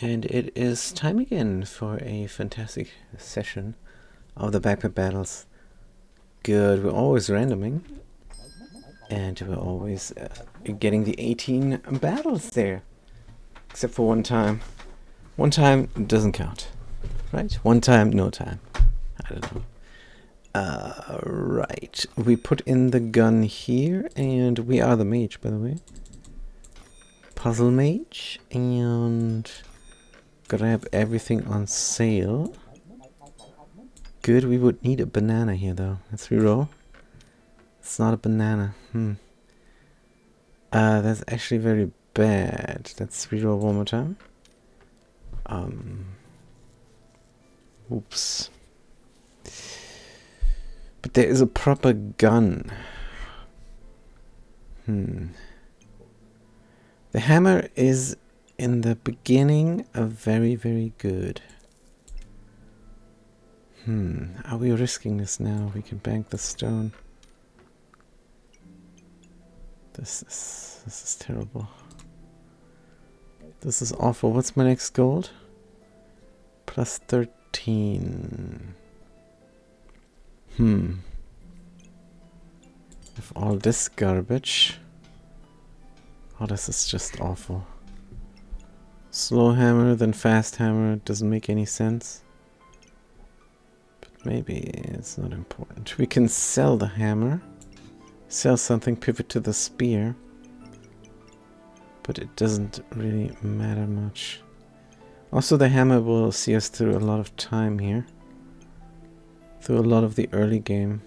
And it is time again for a fantastic session of the backpack battles. Good, we're always randoming. And we're always getting the 18 battles there. Except for one time. One time doesn't count. Right? One time, no time. I don't know. Right. We put in the gun here, and we are the mage, by the way. Puzzle mage, and grab everything on sale. Good, we would need a banana here, though. Let's reroll. It's not a banana. That's actually very bad. Let's reroll one more time. Oops. But there is a proper gun. The hammer is, in the beginning, a very, very good. Are we risking this now? We can bank the stone. This is terrible. This is awful. What's my next gold? Plus 13. With all this garbage. Oh, this is just awful. Slow hammer, then fast hammer. Doesn't make any sense. But maybe it's not important. We can sell the hammer. Sell something, pivot to the spear. But it doesn't really matter much. Also, the hammer will see us through a lot of time here. Through a lot of the early game.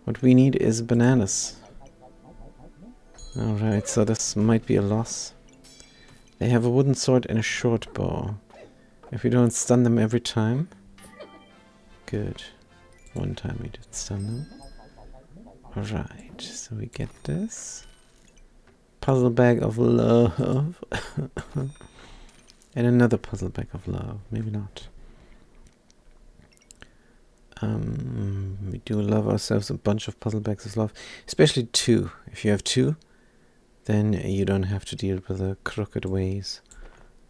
What we need is bananas. Alright, so this might be a loss. They have a wooden sword and a short bow. If we don't stun them every time. Good. One time we did stun them. Alright, so we get this. Puzzle bag of love. And another puzzle bag of love. Maybe not. We do love ourselves a bunch of puzzle bags of love. Especially 2. If you have 2, then you don't have to deal with the crooked ways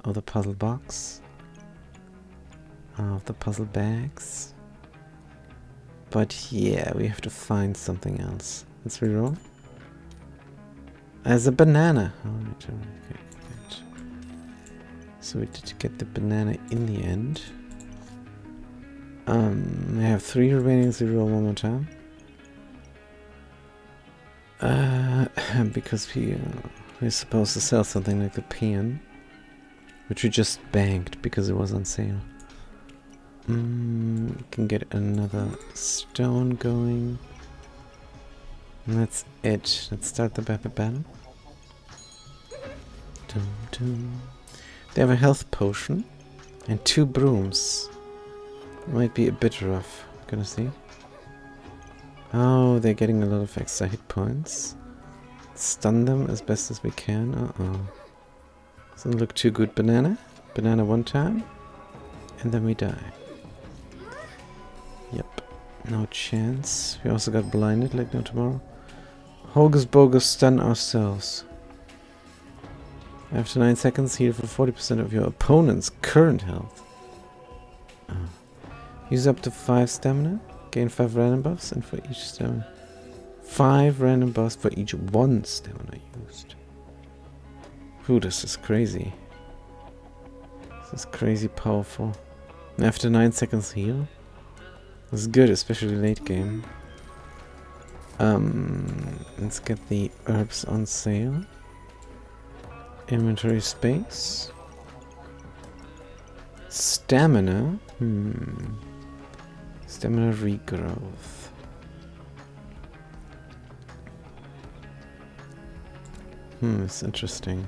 of the puzzle box. Of the puzzle bags. But yeah, we have to find something else. Let's reroll. As a banana. Alright, okay. So we did get the banana in the end. I have 3 remaining, so reroll one more time. Because we're supposed to sell something like the pen, which we just banked because it was on sale. We can get another stone going. And that's it. Let's start the backpack battle. They have a health potion and 2 brooms. Might be a bit rough. Gonna see. Oh, they're getting a lot of extra hit points. Stun them as best as we can. Doesn't look too good. Banana. Banana one time. And then we die. Yep. No chance. We also got blinded like no tomorrow. Hocus Pocus, stun ourselves. After 9 seconds, heal for 40% of your opponent's current health. Use up to 5 stamina. Gain 5 random buffs, and for each stamina. 5 random buffs for each 1 stamina used. Ooh, this is crazy. This is crazy powerful. And after 9 seconds heal. This is good, especially late game. Let's get the herbs on sale. Inventory space. Stamina. Stamina regrowth. It's interesting.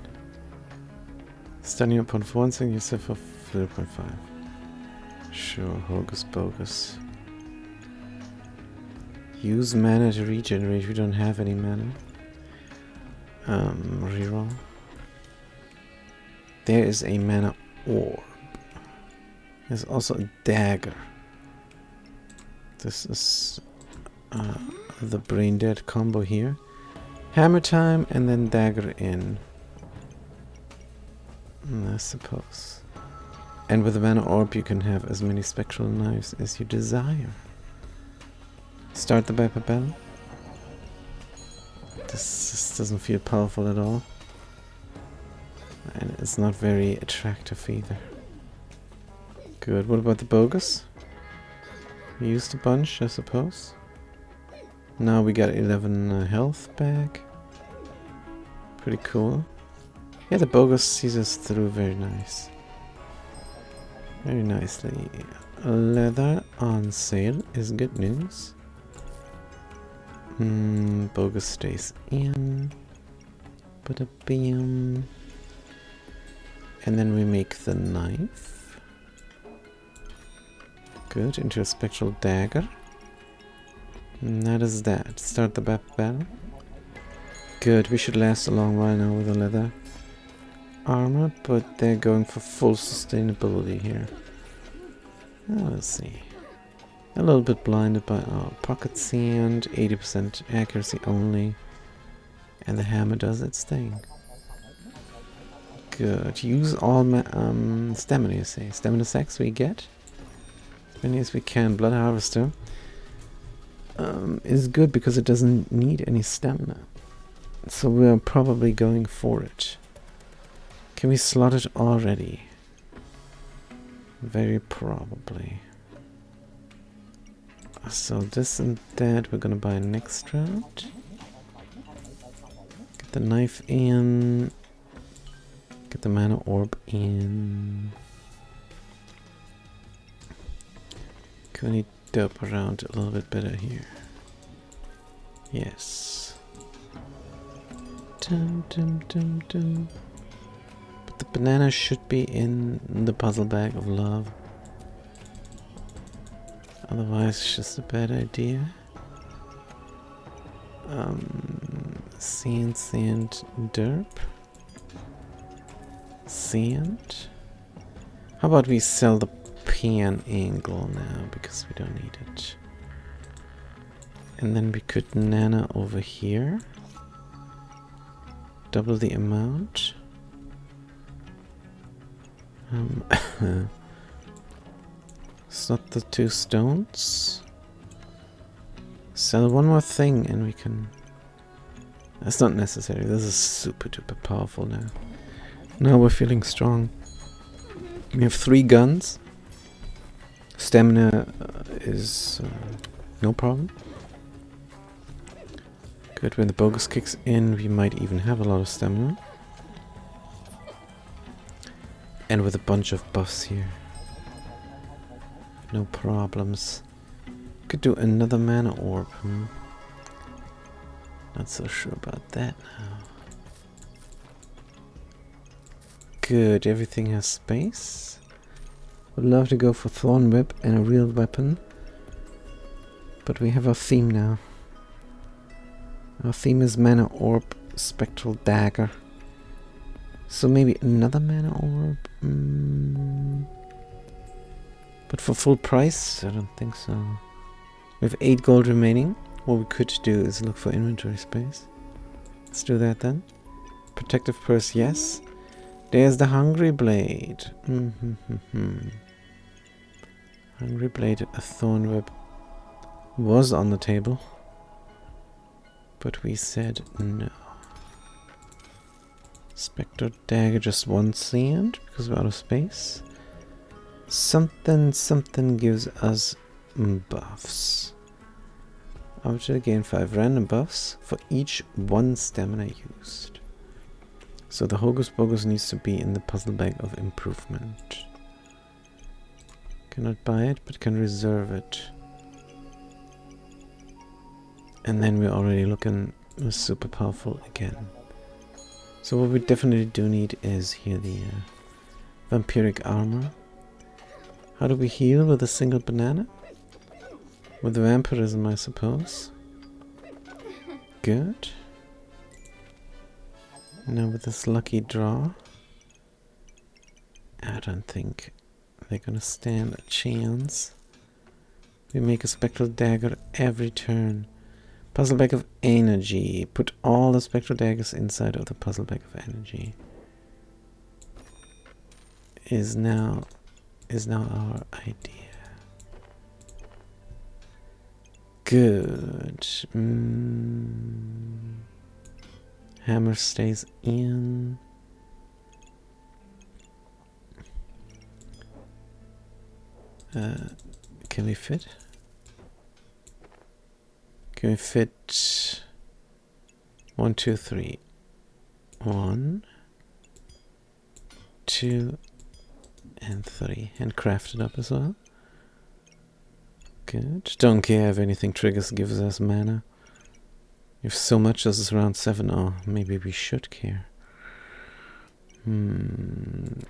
Stunning upon 1 second, you suffer 0.5. Sure, Hocus Pocus. Use mana to regenerate. We don't have any mana. Reroll. There is a mana orb. There's also a dagger. This is the brain dead combo here. Hammer time and then dagger in. I suppose. And with the mana orb you can have as many spectral knives as you desire. Start the battle. This just doesn't feel powerful at all. And it's not very attractive either. Good. What about the bogus? We used a bunch, I suppose. Now we got 11 health back. Pretty cool. Yeah, the bogus sees us through very nice. Very nicely. Leather on sale is good news. Bogus stays in. Bada-bam. And then we make the knife. Good, into a spectral dagger. And that is that. Start the battle. Good, we should last a long while now with the leather armor, but they're going for full sustainability here. Let's see. A little bit blinded by pocket sand, 80% accuracy only, and the hammer does its thing. Good. Use all stamina, you say. Stamina sacks we get. As many as we can. Blood harvester is good because it doesn't need any stamina. So we're probably going for it. Can we slot it already? Very probably. So this and that we're gonna buy next round. Get the knife in. Get the mana orb in. Can we dope around a little bit better here? Yes. Dum, dum, dum, dum. But the banana should be in the puzzle bag of love. Otherwise it's just a bad idea. Sand, derp. Sand. How about we sell the pan angle now, because we don't need it. And then we could nana over here. Double the amount. Slot the 2 stones. Sell one more thing and we can... That's not necessary. This is super duper powerful now. Now we're feeling strong. We have 3 guns. Stamina is no problem. Good, when the bogus kicks in, we might even have a lot of stamina. And with a bunch of buffs here. No problems. Could do another mana orb. Not so sure about that now. Good, everything has space. Would love to go for Thorn Whip and a real weapon. But we have our theme now. Our theme is Mana Orb, Spectral Dagger. So maybe another Mana Orb? But for full price? I don't think so. We have 8 gold remaining. What we could do is look for inventory space. Let's do that then. Protective Purse, yes. There's the Hungry Blade. Hungry Blade, a Thorn Whip was on the table. But we said no. Spectral Dagger, just 1 sand because we're out of space. Something gives us buffs. After gain 5 random buffs for each 1 stamina used. So the Hocus Pocus needs to be in the puzzle bag of improvement. Cannot buy it, but can reserve it. And then we're already looking super powerful again. So what we definitely do need is here the vampiric armor. How do we heal with a single banana? With vampirism, I suppose. Good. Now with this lucky draw, I don't think they're gonna stand a chance. We make a spectral dagger every turn. Puzzle bag of energy. Put all the spectral daggers inside of the puzzle bag of energy. is now our idea. Good. Hammer stays in. Can we fit? Can we fit 1, 2, 3? 1, 2, and 3. And craft it up as well. Good. Don't care if anything triggers gives us mana. If so much as is around 7, oh, maybe we should care.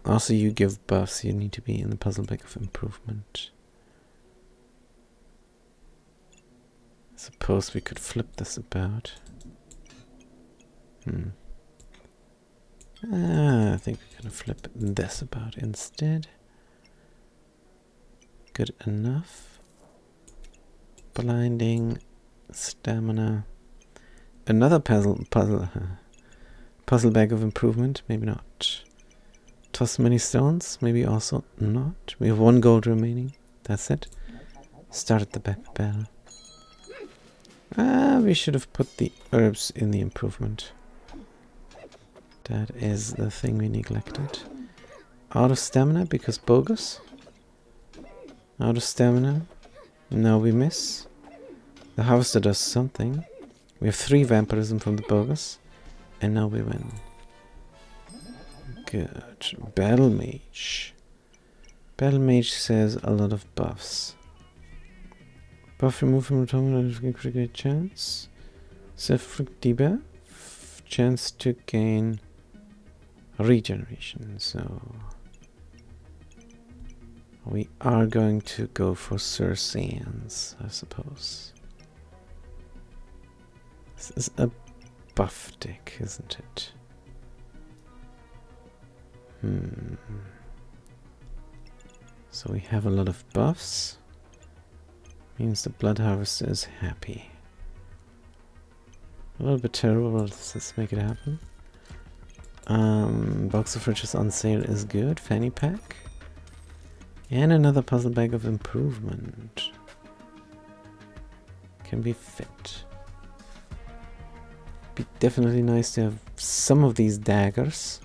Also, you give buffs. You need to be in the puzzle bag of improvement. Suppose we could flip this about. I think we're gonna flip this about instead. Good enough. Blinding, stamina. Another puzzle bag of improvement. Maybe not. Toss many stones. Maybe also not. We have 1 gold remaining. That's it. Start the battle. We should have put the herbs in the improvement. That is the thing we neglected. Out of stamina because bogus. Out of stamina. Now we miss. The harvester does something. We have 3 vampirism from the bogus. And now we win. Good. Battle Mage. Battle Mage says a lot of buffs. Buff removed from automatic great chance. Self-inflict debuff. Chance to gain regeneration. So we are going to go for Sir Sans, I suppose. This is a buff deck, isn't it? So we have a lot of buffs. Means the Blood Harvester is happy. A little bit terrible, but let's make it happen. Box of Riches on sale is good. Fanny pack. And another puzzle bag of improvement. Can be fit. Be definitely nice to have some of these daggers.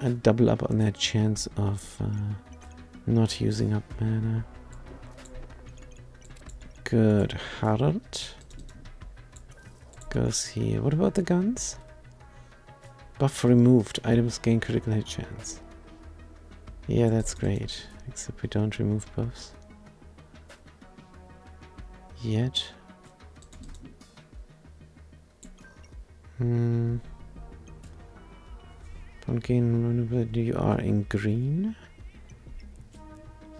And double up on that chance of not using up mana. Good. Harald goes here. What about the guns? Buff removed. Items gain critical hit chance. Yeah, that's great. Except we don't remove buffs. Yet. Don't gain vulnerability. You are in green.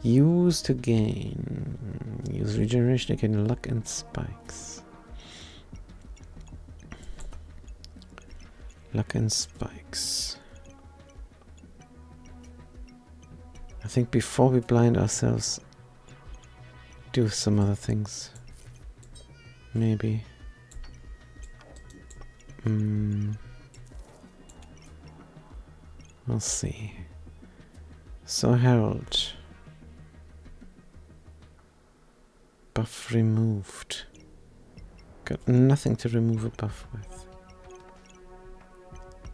Use to gain. Use regeneration to gain luck and spikes. Luck and spikes. I think before we blind ourselves, do some other things. Maybe. We'll see. So Herald. Buff removed. Got nothing to remove a buff with.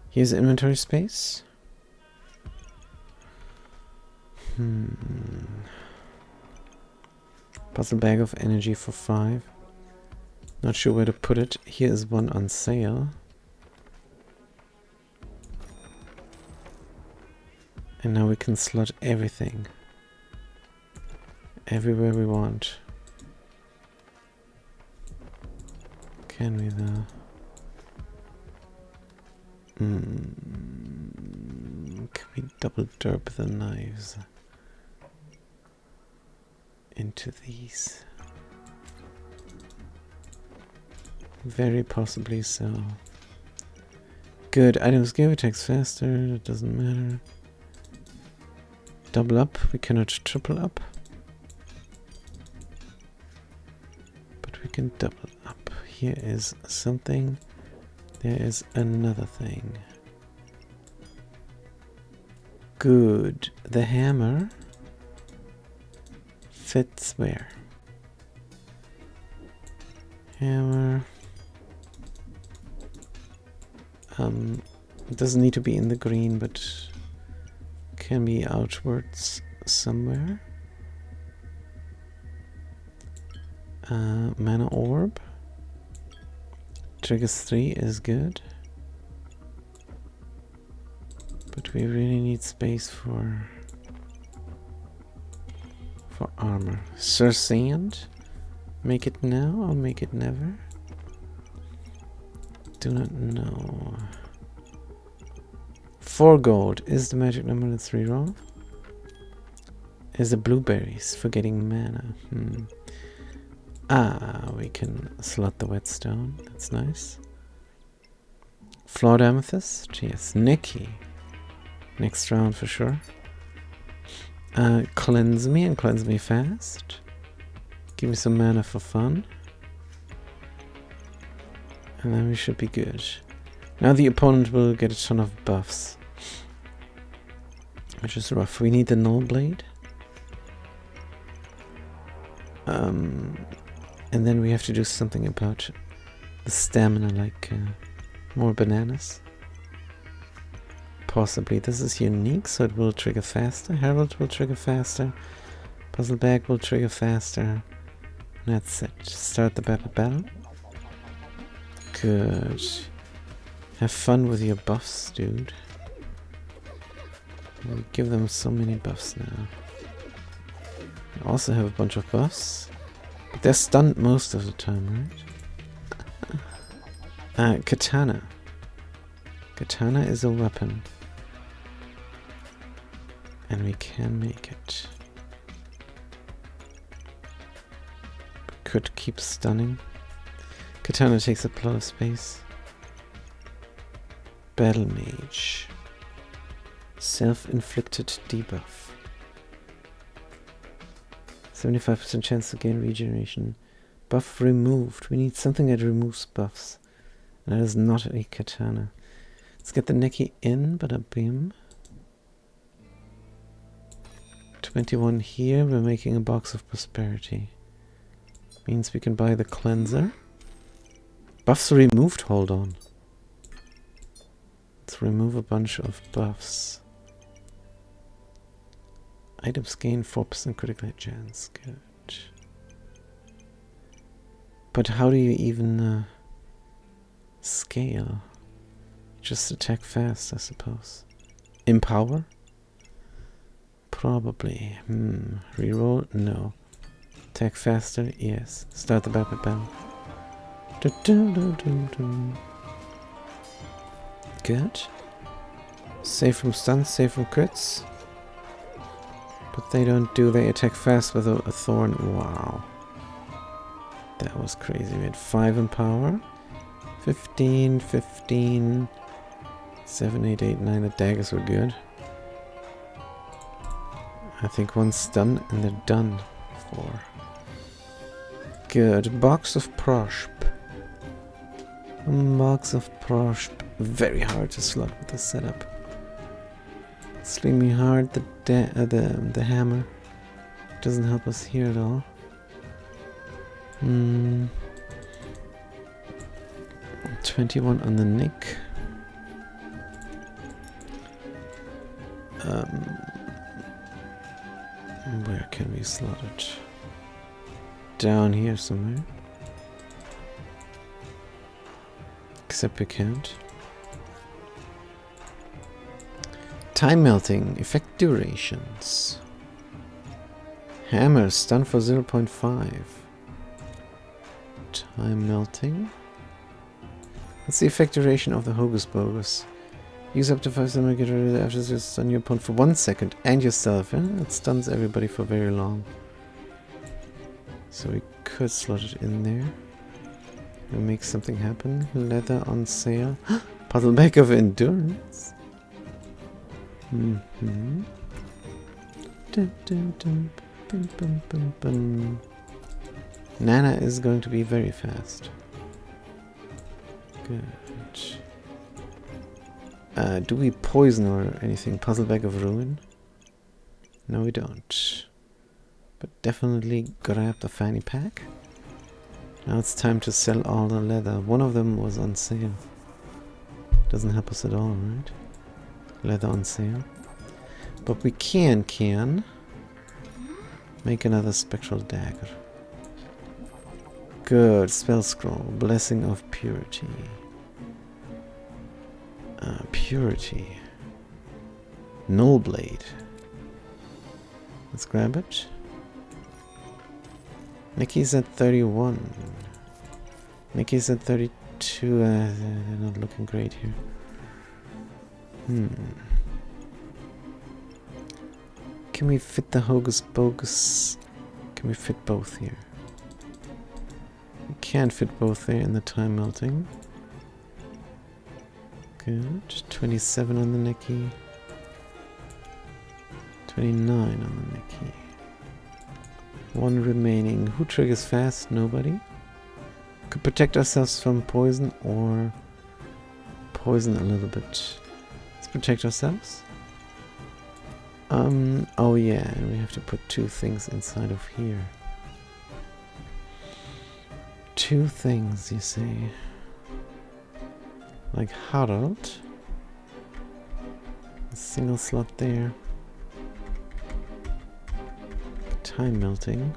Here's inventory space. Puzzle bag of energy for 5. Not sure where to put it. Here is one on sale. And now we can slot everything. Everywhere we want. Can we though? Can we double derp the knives into these? Very possibly so. Good. Items give attacks faster. It doesn't matter. Double up. We cannot triple up. But we can double up. Here is something. There is another thing. Good. The hammer fits where? Hammer. It doesn't need to be in the green, but can be outwards somewhere. Mana orb. Triggers 3 is good. But we really need space for armor. Sir Sand. Make it now or make it never? Do not know. 4 gold is the magic number. Let's reroll. Is the blueberries for getting mana? We can slot the whetstone. That's nice. Flawed amethyst. Yes, Nikki. Next round for sure. Cleanse me and cleanse me fast. Give me some mana for fun. And then we should be good. Now the opponent will get a ton of buffs. Which is rough. We need the Null Blade. And then we have to do something about the stamina, like more bananas. Possibly. This is unique, so it will trigger faster. Herald will trigger faster. Puzzle Bag will trigger faster. And that's it. Start the battle. Good. Have fun with your buffs, dude. We'll give them so many buffs now. We also have a bunch of buffs. But they're stunned most of the time, right? Katana. Katana is a weapon. And we can make it. But could keep stunning. Katana takes up a lot of space. Battle Mage. Self-inflicted debuff. 75% chance to gain regeneration. Buff removed. We need something that removes buffs. And that is not a katana. Let's get the Neki in, bada bim. 21 here. We're making a box of prosperity. Means we can buy the cleanser. Buffs removed, hold on. Let's remove a bunch of buffs. Items gain 4% critical hit chance. Good. But how do you even scale? Just attack fast, I suppose. Empower? Probably. Reroll? No. Attack faster? Yes. Start the battle. Good. Save from stuns, save from crits. But they don't do, they attack fast with a thorn. Wow. That was crazy. We had 5 in power. 15, 15. 7, 8, 8, 9. The daggers were good. I think 1 stun and they're done. 4. Good. Box of Proshp. Box of Proshp. Very hard to slot with the setup. Extremely hard. The hammer doesn't help us here at all. 21 on the Nick. Where can we slot it? Down here somewhere. Except we can't. Time melting, effect durations. Hammer, stun for 0.5. Time melting. What's the effect duration of the Hocus Pocus? Use up to 5 stamina, get rid of it after you stun your opponent for 1 second and yourself. Yeah? It stuns everybody for very long. So we could slot it in there. And make something happen. Leather on sale. Puzzle Bag of Endurance. Nana is going to be very fast. Good. Do we poison or anything? Puzzle Bag of Ruin? No, we don't. But definitely grab the fanny pack. Now it's time to sell all the leather. One of them was on sale. Doesn't help us at all, right? Leather on sale. But we can make another spectral dagger. Good. Spell scroll. Blessing of Purity. Purity. Null Blade. Let's grab it. Nikki's at 31. Nikki's at 32. They're not looking great here. Can we fit the Hocus Pocus? Can we fit both here? We can't fit both there in the time melting. Good. 27 on the Nikki. 29 on the Nikki. One remaining. Who triggers fast? Nobody. Could protect ourselves from poison or poison a little bit. Let's protect ourselves. Oh yeah, we have to put two things inside of here. Two things, you see. Like Harold. A single slot there. Time melting.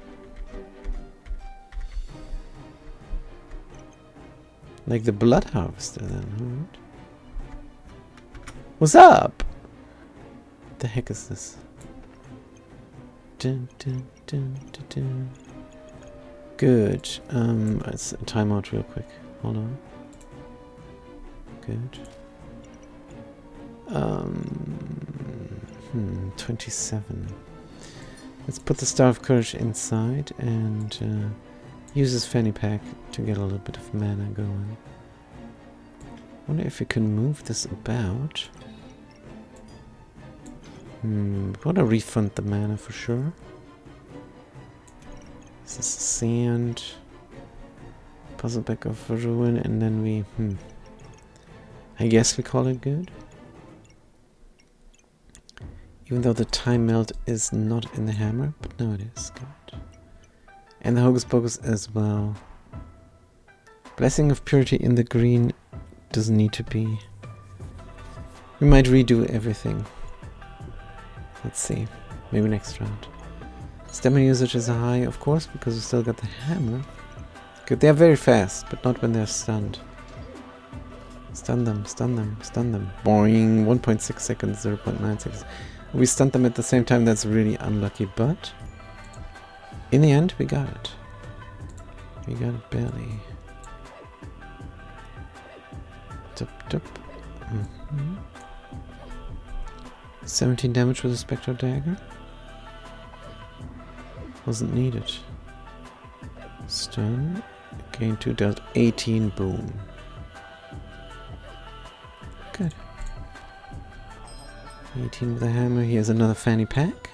Like the blood harvester then, right? What's up? What the heck is this? Dun, dun, dun, dun, dun. Good. Let's time out real quick. Hold on. Good. 27. Let's put the Star of Courage inside and use this fanny pack to get a little bit of mana going. Wonder if we can move this about. We want to refund the mana for sure. This is sand. Puzzle Bag of Ruin, and then we I guess we call it good. Even though the time melt is not in the hammer, but no, it is good. And the Hocus Pocus as well. Blessing of Purity in the green doesn't need to be. We might redo everything. Let's see. Maybe next round. Stamina usage is high, of course, because we still got the hammer. Good. They are very fast, but not when they're stunned. Stun them, stun them, stun them. Boing. 1.6 seconds, 0.9 seconds. We stunned them at the same time. That's really unlucky, but in the end, we got it. We got it barely. Tup, tup. 17 damage with a Spectral Dagger. Wasn't needed. Stun. Gain 2, dealt 18. Boom. Good. 18 with a hammer. Here's another fanny pack.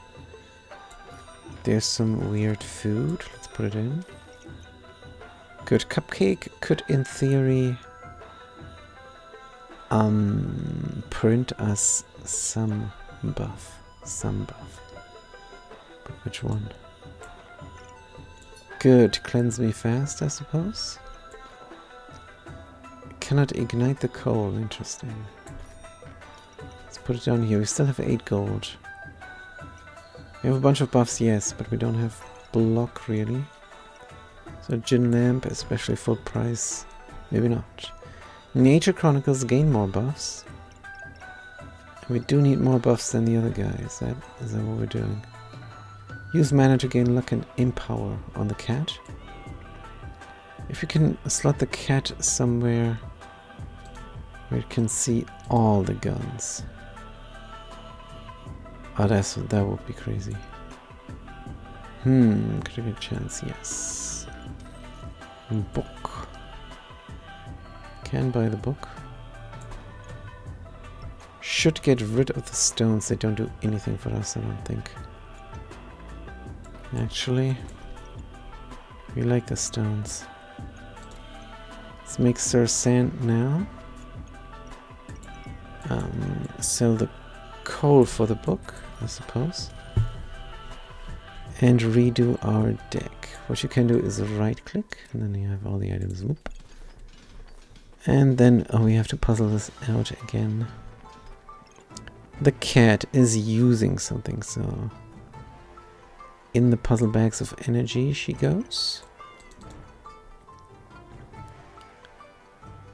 There's some weird food. Let's put it in. Good. Cupcake could, in theory, print us some buff. Some buff. But which one? Good. Cleanse me fast, I suppose. Cannot ignite the coal. Interesting. Let's put it down here. We still have 8 gold. We have a bunch of buffs, yes, but we don't have block really. So Gin Lamp, especially full price, maybe not. Nature Chronicles gain more buffs. We do need more buffs than the other guy. Is that what we're doing? Use mana to gain luck and empower on the cat. If you can slot the cat somewhere where it can see all the guns. Oh, that would be crazy. Critical chance, yes. Book. Can buy the book. Should get rid of the stones. They don't do anything for us, I don't think. Actually, we like the stones. Let's make Sir Sand now. Sell the coal for the book, I suppose. And redo our deck. What you can do is right click, and then you have all the items. Whoop. And then, oh, we have to puzzle this out again. The cat is using something, so in the puzzle bags of energy she goes.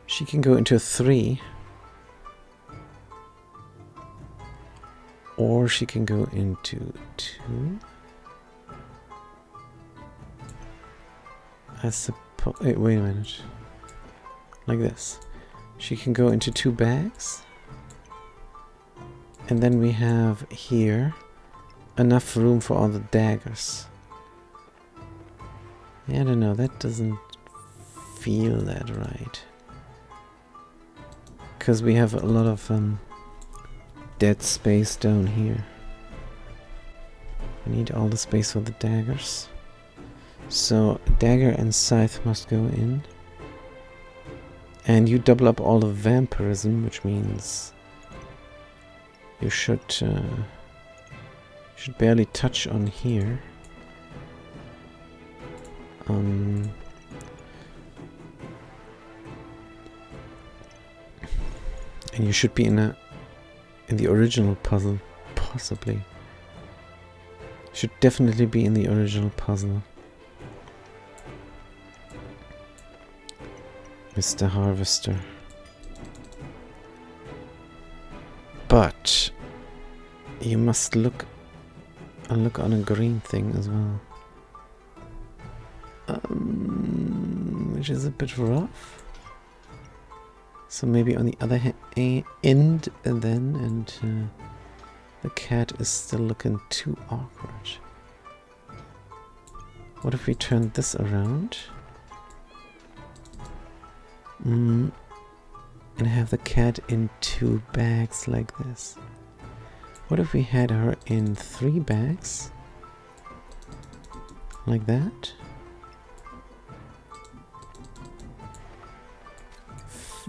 She can go into 3. Or she can go into 2. I suppose... wait a minute. Like this. She can go into 2 bags. And then we have here enough room for all the daggers. Yeah, I don't know. That doesn't feel that right. Because we have a lot of dead space down here. I need all the space for the daggers. So dagger and scythe must go in. And you double up all of vampirism, which means you should barely touch on here. And you should be in the original puzzle, possibly. Should definitely be in the original puzzle. Mr. Harvester. But you must look on a green thing as well. Which is a bit rough. So maybe on the other end then, and the cat is still looking too awkward. What if we turn this around? And have the cat in 2 bags like this. What if we had her in 3 bags? Like that?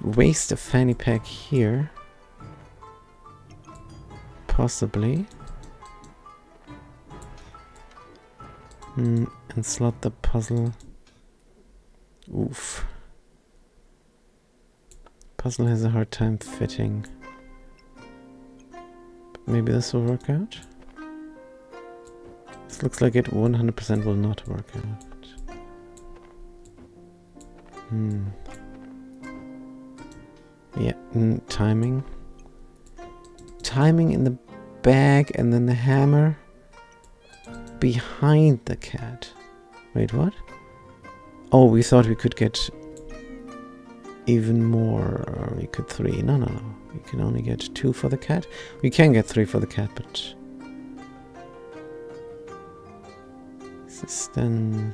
Waste a fanny pack here. Possibly. And slot the puzzle. Oof. Puzzle has a hard time fitting. But maybe this will work out. This looks like it 100% will not work out. Yeah, timing. Timing in the bag and then the hammer behind the cat. Wait, what? Oh, we thought we could get even more, or we could 3. No. We can only get 2 for the cat. We can get 3 for the cat, but this is then...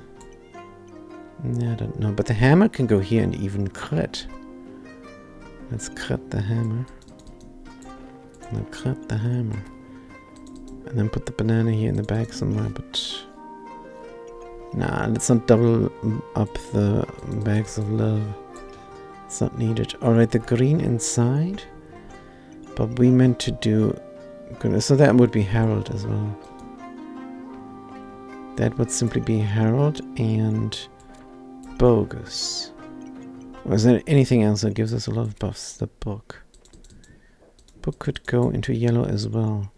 I don't know. But the hammer can go here and even crit. Let's crit the hammer. Now crit the hammer. And then put the banana here in the bag somewhere, but... Nah, let's not double up the bags of love. It's not needed. Alright, the green inside. But we meant to do... So that would be Harold as well. That would simply be Harold and Bogus. Or is there anything else that gives us a lot of buffs? The book. Book could go into yellow as well.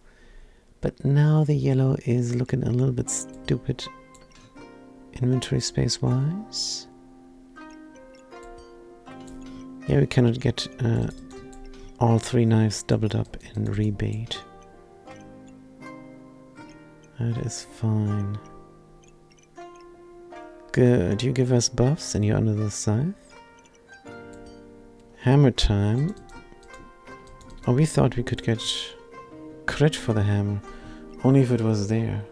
But now the yellow is looking a little bit stupid. Inventory space wise. Yeah, we cannot get all 3 knives doubled up in rebate. That is fine. Good, you give us buffs and you're under the scythe. Hammer time. Oh, we thought we could get crit for the hammer. Only if it was there.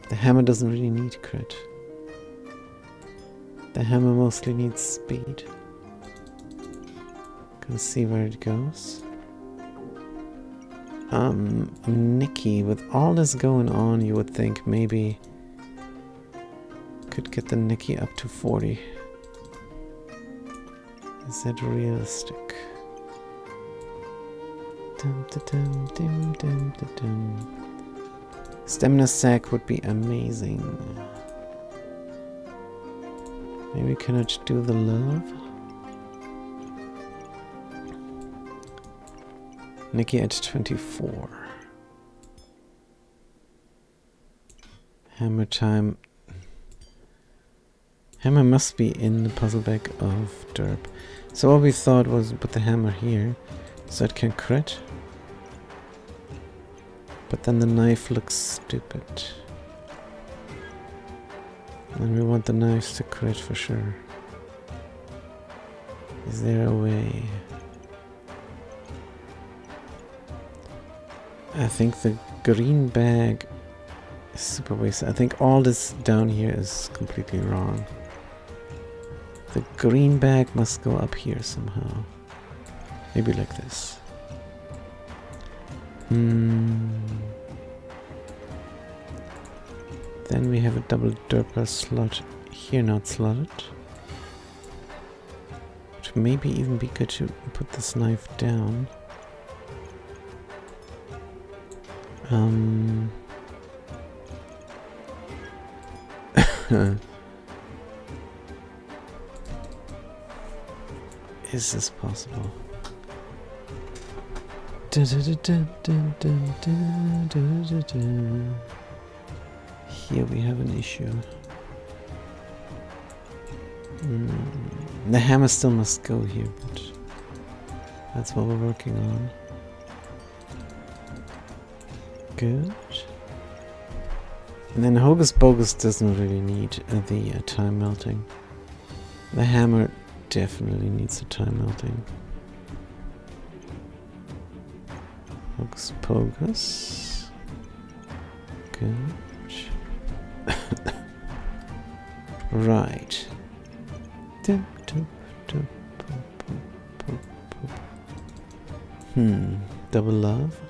The hammer doesn't really need crit. The hammer mostly needs speed. Gonna see where it goes. Nikki, with all this going on, you would think maybe could get the Nikki up to 40. Is that realistic? Dum, da, dum, dim, dum, da, dum. Stamina sack would be amazing. Maybe we cannot do the love. Nikki at 24. Hammer time. Hammer must be in the puzzle bag of Derp. So what we thought was put the hammer here so it can crit. But then the knife looks stupid. And we want the knives to crit for sure. Is there a way? I think the green bag is super wasted. I think all this down here is completely wrong. The green bag must go up here somehow. Maybe like this. Then we have a double Derper slot here not slotted. Which maybe even be good to put this knife down. Is this possible? Here we have an issue. The hammer still must go here, but that's what we're working on. Good. And then Hocus Pocus doesn't really need the time melting. The hammer definitely needs the time melting. Hocus Pocus. Good. Right. Double love?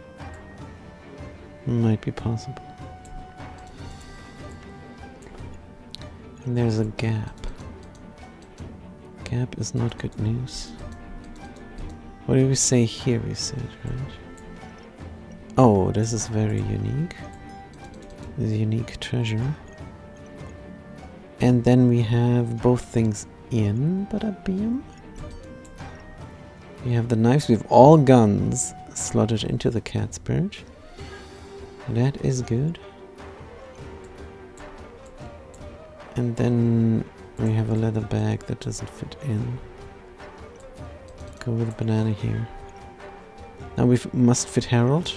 Might be possible. And there's a gap. Gap is not good news. What did we say here? We said, right? Oh, this is very unique. This is a unique treasure. And then we have both things in Bada-Beam. We have the knives. We have all guns slotted into the cat spirit. That is good. And then we have a leather bag that doesn't fit in. Go with a banana here. Now we must fit Harold.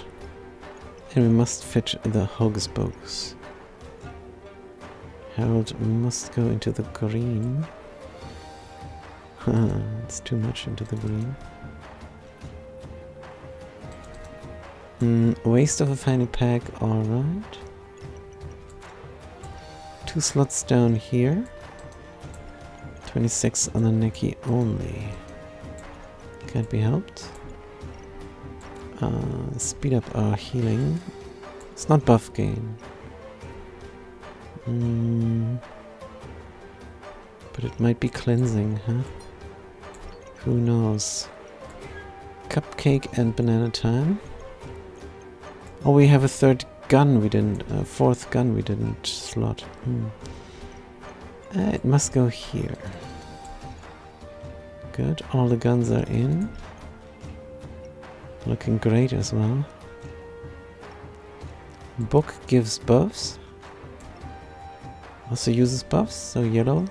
And we must fit the Hocus Pocus. Harold must go into the green. It's too much into the green. Waste of a fanny pack, alright. 2 slots down here. 26 on the Nikki only. Can't be helped. Speed up our healing. It's not buff gain. But it might be cleansing, huh? Who knows? Cupcake and banana time. Oh, we have a third gun we didn't, fourth gun we didn't slot. It must go here. Good, all the guns are in. Looking great as well. Book gives buffs. Also uses buffs, so yellow.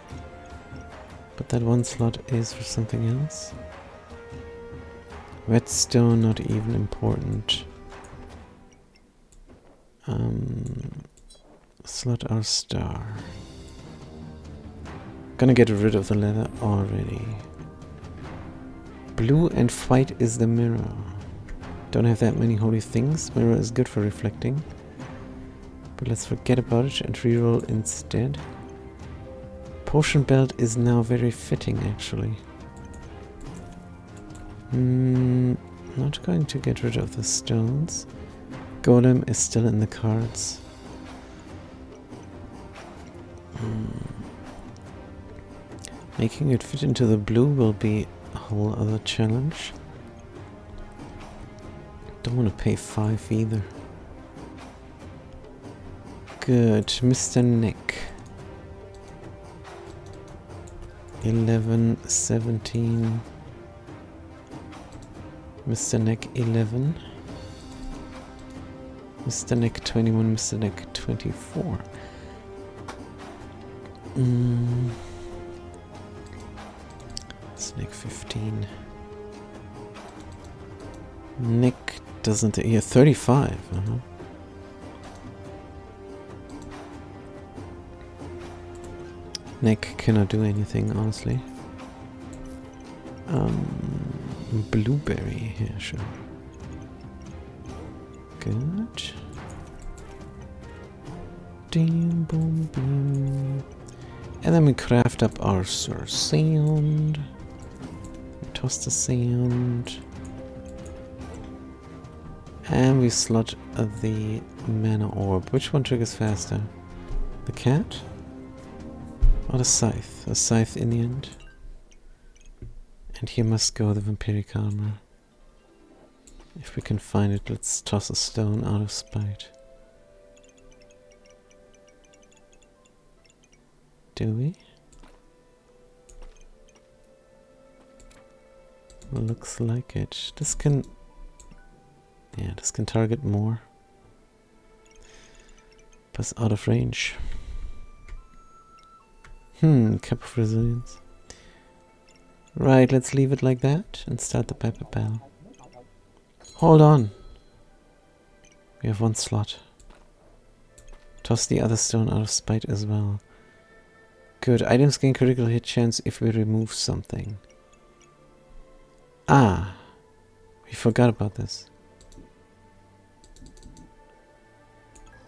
But that one slot is for something else. Redstone, not even important. Slot our star. Gonna get rid of the leather already. Blue and white is the mirror. Don't have that many holy things. Mirror is good for reflecting. But let's forget about it and reroll instead. Potion belt is now very fitting, actually. Not going to get rid of the stones. Golem is still in the cards. Making it fit into the blue will be a whole other challenge. Don't want to pay 5 either. Good, Mr. Nick. 11, 17. Mr. Nick 11. Mr. Nick 21, Mr. Nick 24. Mr. Nick 15. Nick doesn't... Yeah, 35. Nick cannot do anything, honestly. Blueberry, yeah, sure. Good. Boom, boom. And then we craft up our sand. Toss the sand. And we slot the mana orb. Which one triggers faster? The cat? Or the scythe? A scythe in the end. And here must go the vampiric armor. If we can find it, let's toss a stone out of spite. Do we? Looks like it. This can... Yeah, this can target more. But it's out of range. Cap of Resilience. Right, let's leave it like that and start the Pepper Bell. Hold on. We have 1 slot. Toss the other stone out of spite as well. Good. Items gain critical hit chance if we remove something. Ah. We forgot about this.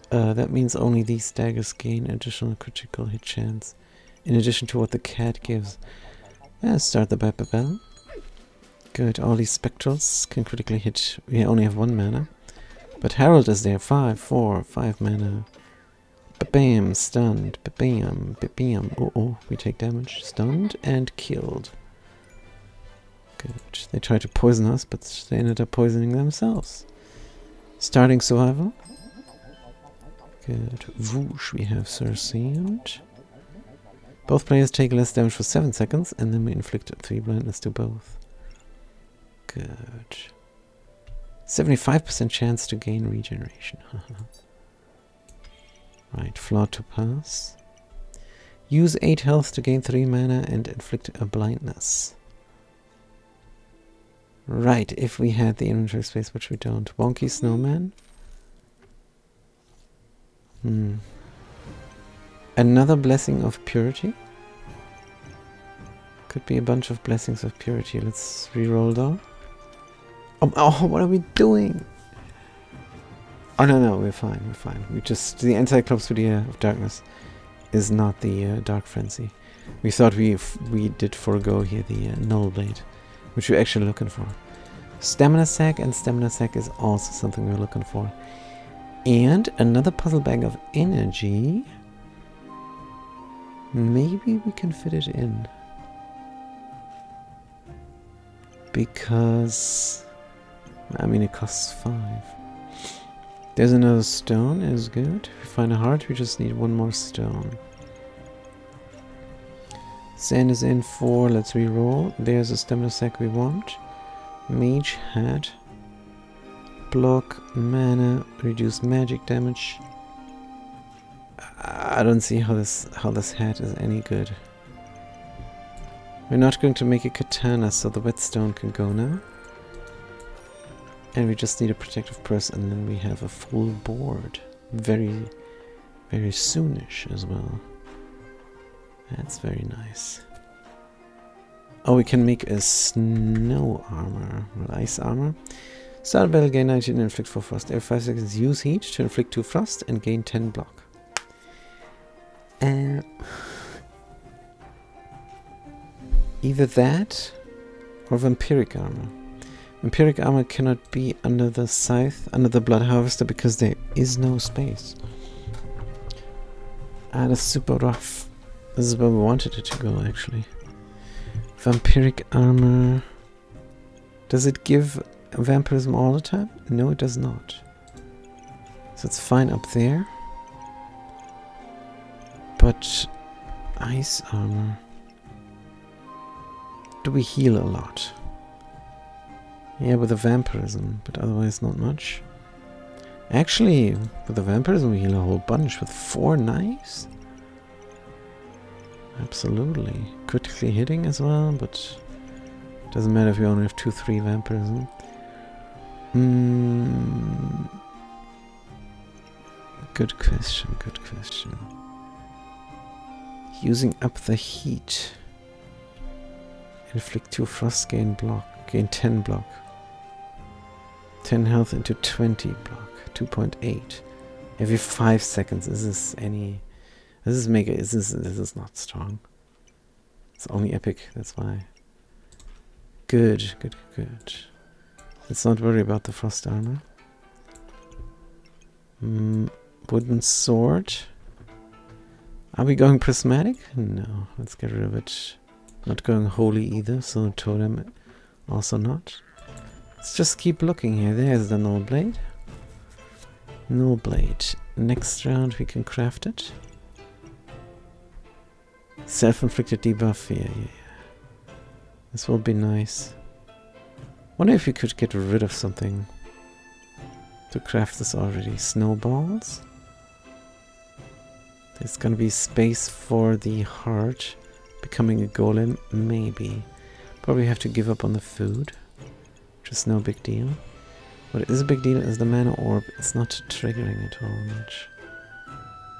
That means only these daggers gain additional critical hit chance. In addition to what the cat gives. Let's start the Pepper Bell. Good, all these spectrals can critically hit. We only have 1 mana. But Herald is there. 5, 4, 5 mana. Ba-bam, stunned. Ba-bam, ba-bam. Oh, we take damage. Stunned and killed. Good. They tried to poison us, but they ended up poisoning themselves. Starting survival. Good. Whoosh, we have Cersei. Both players take less damage for 7 seconds, and then we inflict 3 blindness to both. Good. 75% chance to gain regeneration. Right, Flood to pass. Use 8 health to gain 3 mana and inflict a blindness. Right, if we had the inventory space, which we don't. Wonky Snowman. Another Blessing of Purity. Could be a bunch of Blessings of Purity. Let's reroll though. Oh, what are we doing? Oh, no, we're fine, we're fine. We just... The Encyclopedia of Darkness is not the Dark Frenzy. We thought we did forego here the Null Blade, which we're actually looking for. Stamina Sack, and Stamina Sack is also something we're looking for. And another Puzzle Bag of Energy. Maybe we can fit it in. Because... I mean, it costs 5. There's another stone, is good. If we find a heart, we just need 1 more stone. Sand is in 4, let's reroll. There's a Stamina Sack we want. Mage Hat. Block, mana, reduce magic damage. I don't see how this hat is any good. We're not going to make a katana, so the whetstone can go now. And we just need a protective press, and then we have a full board. Very, very soonish as well. That's very nice. Oh, we can make a snow armor, or ice armor. Start battle, gain 19 and inflict 4 frost. Every 5 seconds use heat to inflict 2 frost and gain 10 block. Either that or vampiric armor. Vampiric armor cannot be under the scythe, under the blood harvester, because there is no space. Ah, that's super rough. This is where we wanted it to go, actually. Vampiric armor. Does it give vampirism all the time? No, it does not. So it's fine up there. But ice armor. Do we heal a lot? Yeah, with the vampirism, but otherwise not much. Actually, with the vampirism we heal a whole bunch with 4 knives. Absolutely. Critically hitting as well, but doesn't matter if you only have 2-3 vampirism. Good question, good question. Using up the heat. Inflict 2 frost, gain 10 block. 10 health into 20 block. 2.8. Every 5 seconds. This is not strong. It's only epic, that's why. Good. Let's not worry about the frost armor. Wooden sword. Are we going prismatic? No, let's get rid of it. Not going holy either, so totem also not. Let's just keep looking here. There's the null blade. Null blade. Next round we can craft it. Self-inflicted debuff. Yeah. This will be nice. Wonder if we could get rid of something to craft this already. Snowballs. There's gonna be space for the heart. Becoming a golem, maybe. Probably have to give up on the food. Just no big deal. What is a big deal is the mana orb. It's not triggering at all much.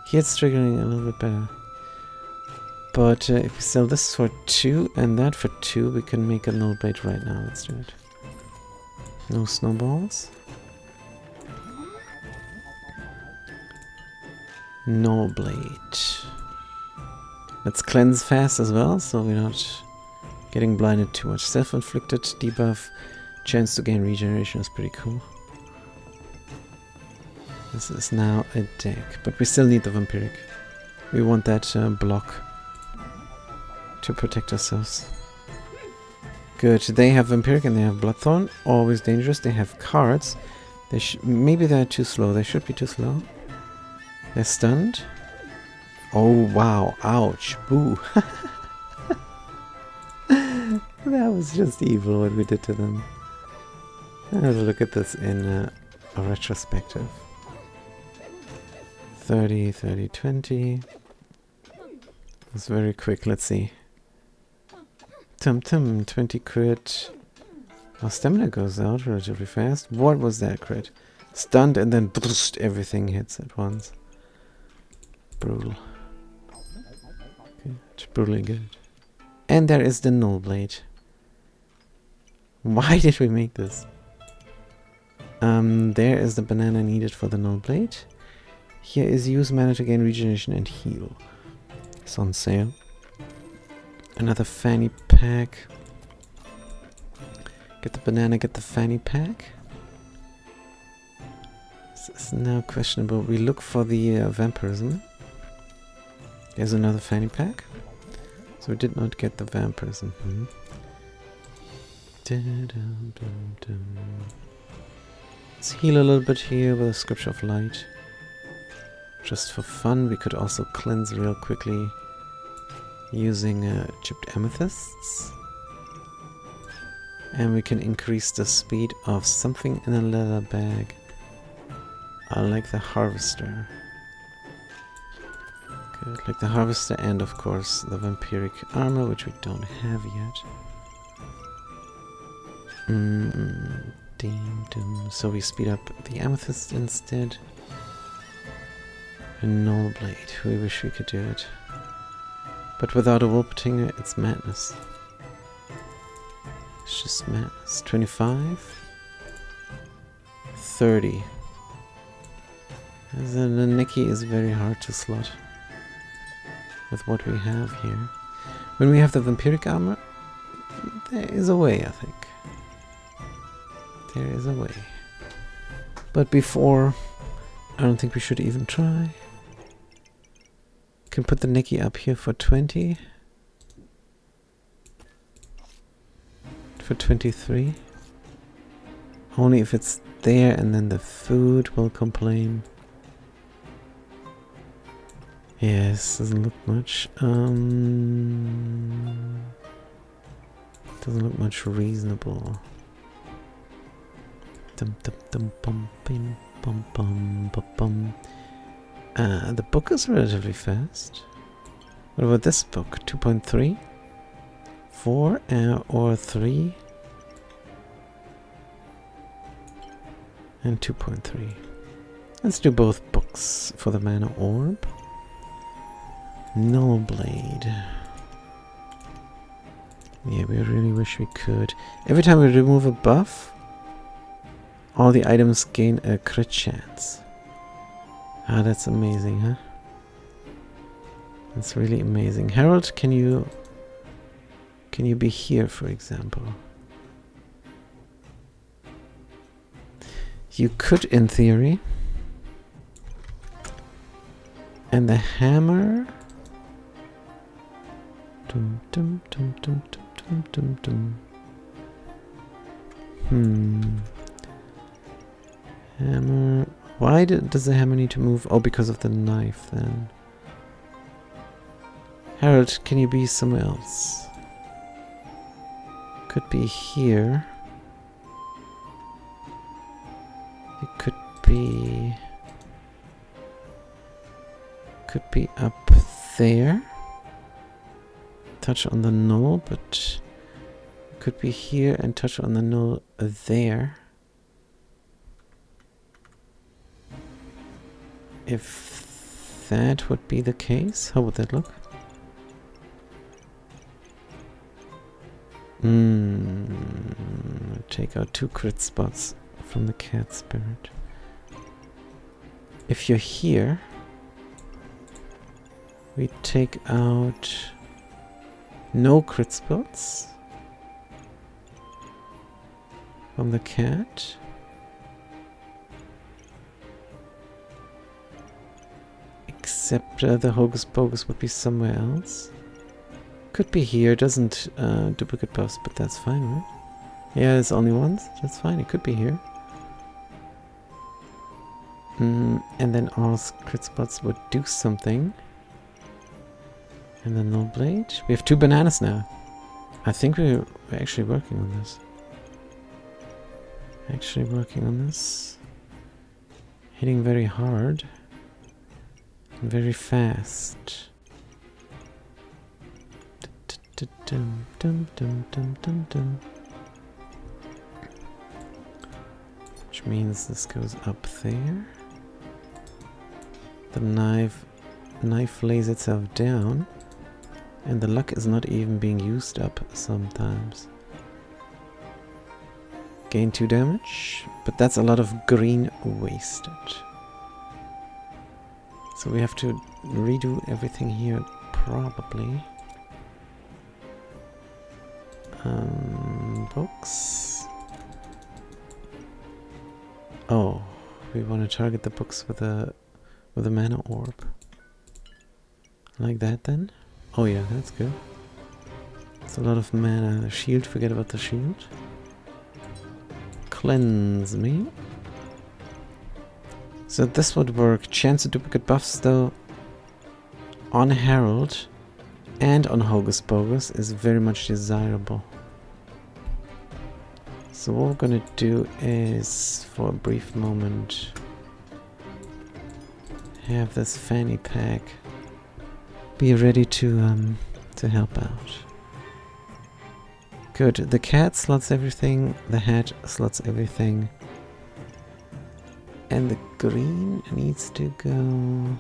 Here it's triggering a little bit better. But if we sell this for 2 and that for 2, we can make a null blade right now. Let's do it. No snowballs. Null blade. Let's cleanse fast as well, so we're not getting blinded too much. Self-inflicted debuff. Chance to gain regeneration is pretty cool. This is now a deck, but we still need the vampiric. We want that block to protect ourselves. Good. They have vampiric and they have bloodthorn. Always dangerous. They have cards. Maybe they're too slow. They should be too slow. They're stunned. Oh wow! Ouch! Boo! That was just evil what we did to them. I'll have a look at this in a retrospective. 30, 30, 20. It's very quick. Let's see. 20 crit. Our stamina goes out relatively fast. What was that crit? Stunned and then everything hits at once. Brutal. Good. Brutally good. And there is the null blade. Why did we make this? There is the banana needed for the null blade. Here is use mana to gain regeneration and heal. It's on sale. Another fanny pack. Get the banana, get the fanny pack. This is now questionable. We look for the vampirism. There's another fanny pack. So we did not get the vampirism. Let's heal a little bit here with a Scripture of Light. Just for fun, we could also cleanse real quickly using chipped amethysts. And we can increase the speed of something in a leather bag. I like the harvester. Good, like the harvester and of course the vampiric armor, which we don't have yet. So we speed up the amethyst instead. A null blade. We wish we could do it. But without a Wolpertinger, it's madness. It's just madness. 25. 30. The Neki is very hard to slot with what we have here. When we have the vampiric armor, there is a way, I think. There is a way. But before, I don't think we should even try. Can put the Neki up here for 20. For 23. Only if it's there and then the food will complain. Yes, doesn't look much. Doesn't look much reasonable. Dum dum dum bum bim bum bum bum bum. The book is relatively fast. What about this book? 2.3? 4 or 3? And 2.3. Let's do both books for the mana orb. Nullblade. Yeah, we really wish we could. Every time we remove a buff, all the items gain a crit chance. Ah, that's amazing, huh? That's really amazing. Harold, can you be here, for example? You could, in theory. And the hammer. Dum dum dum dum dum dum dum dum. Hammer. Why does the hammer need to move? Oh, because of the knife, then. Harold, can you be somewhere else? Could be here. It could be up there. Touch on the null, but could be here and touch on the null there. If that would be the case, how would that look? Take out 2 crit spots from the cat spirit. If you're here, we take out no crit spots from the cat. Except the Hocus Pocus would be somewhere else. Could be here, doesn't duplicate buffs, but that's fine, right? Yeah, it's only once, that's fine, it could be here. And then all crit spots would do something. And then no blade. We have 2 bananas now. I think we're actually working on this. Hitting very hard. And very fast. Dum dum dum dum dum dum. Which means this goes up there. The knife lays itself down. And the luck is not even being used up sometimes. Gain 2 damage, but that's a lot of green wasted. So we have to redo everything here, probably. Books. Oh, we want to target the books with a mana orb. Like that then? Oh yeah, that's good. It's a lot of mana. Shield, forget about the shield. Cleanse me. So this would work. Chance to duplicate buffs though on Harold and on Hocus Pocus is very much desirable. So what we're gonna do is, for a brief moment, have this fanny pack be ready to help out. Good. The cat slots everything. The hat slots everything. And the green needs to go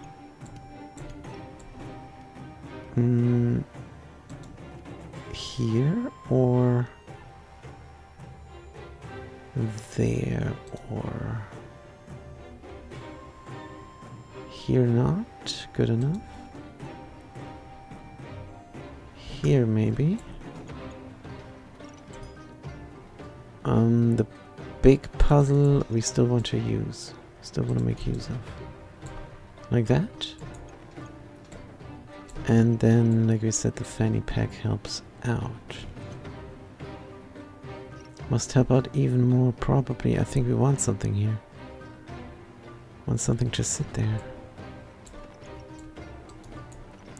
here or there or here. Not good enough. Here maybe. The big puzzle we still want to use. Still want to make use of. Like that. And then, like we said, the fanny pack helps out. Must help out even more, probably. I think we want something here. Want something to sit there.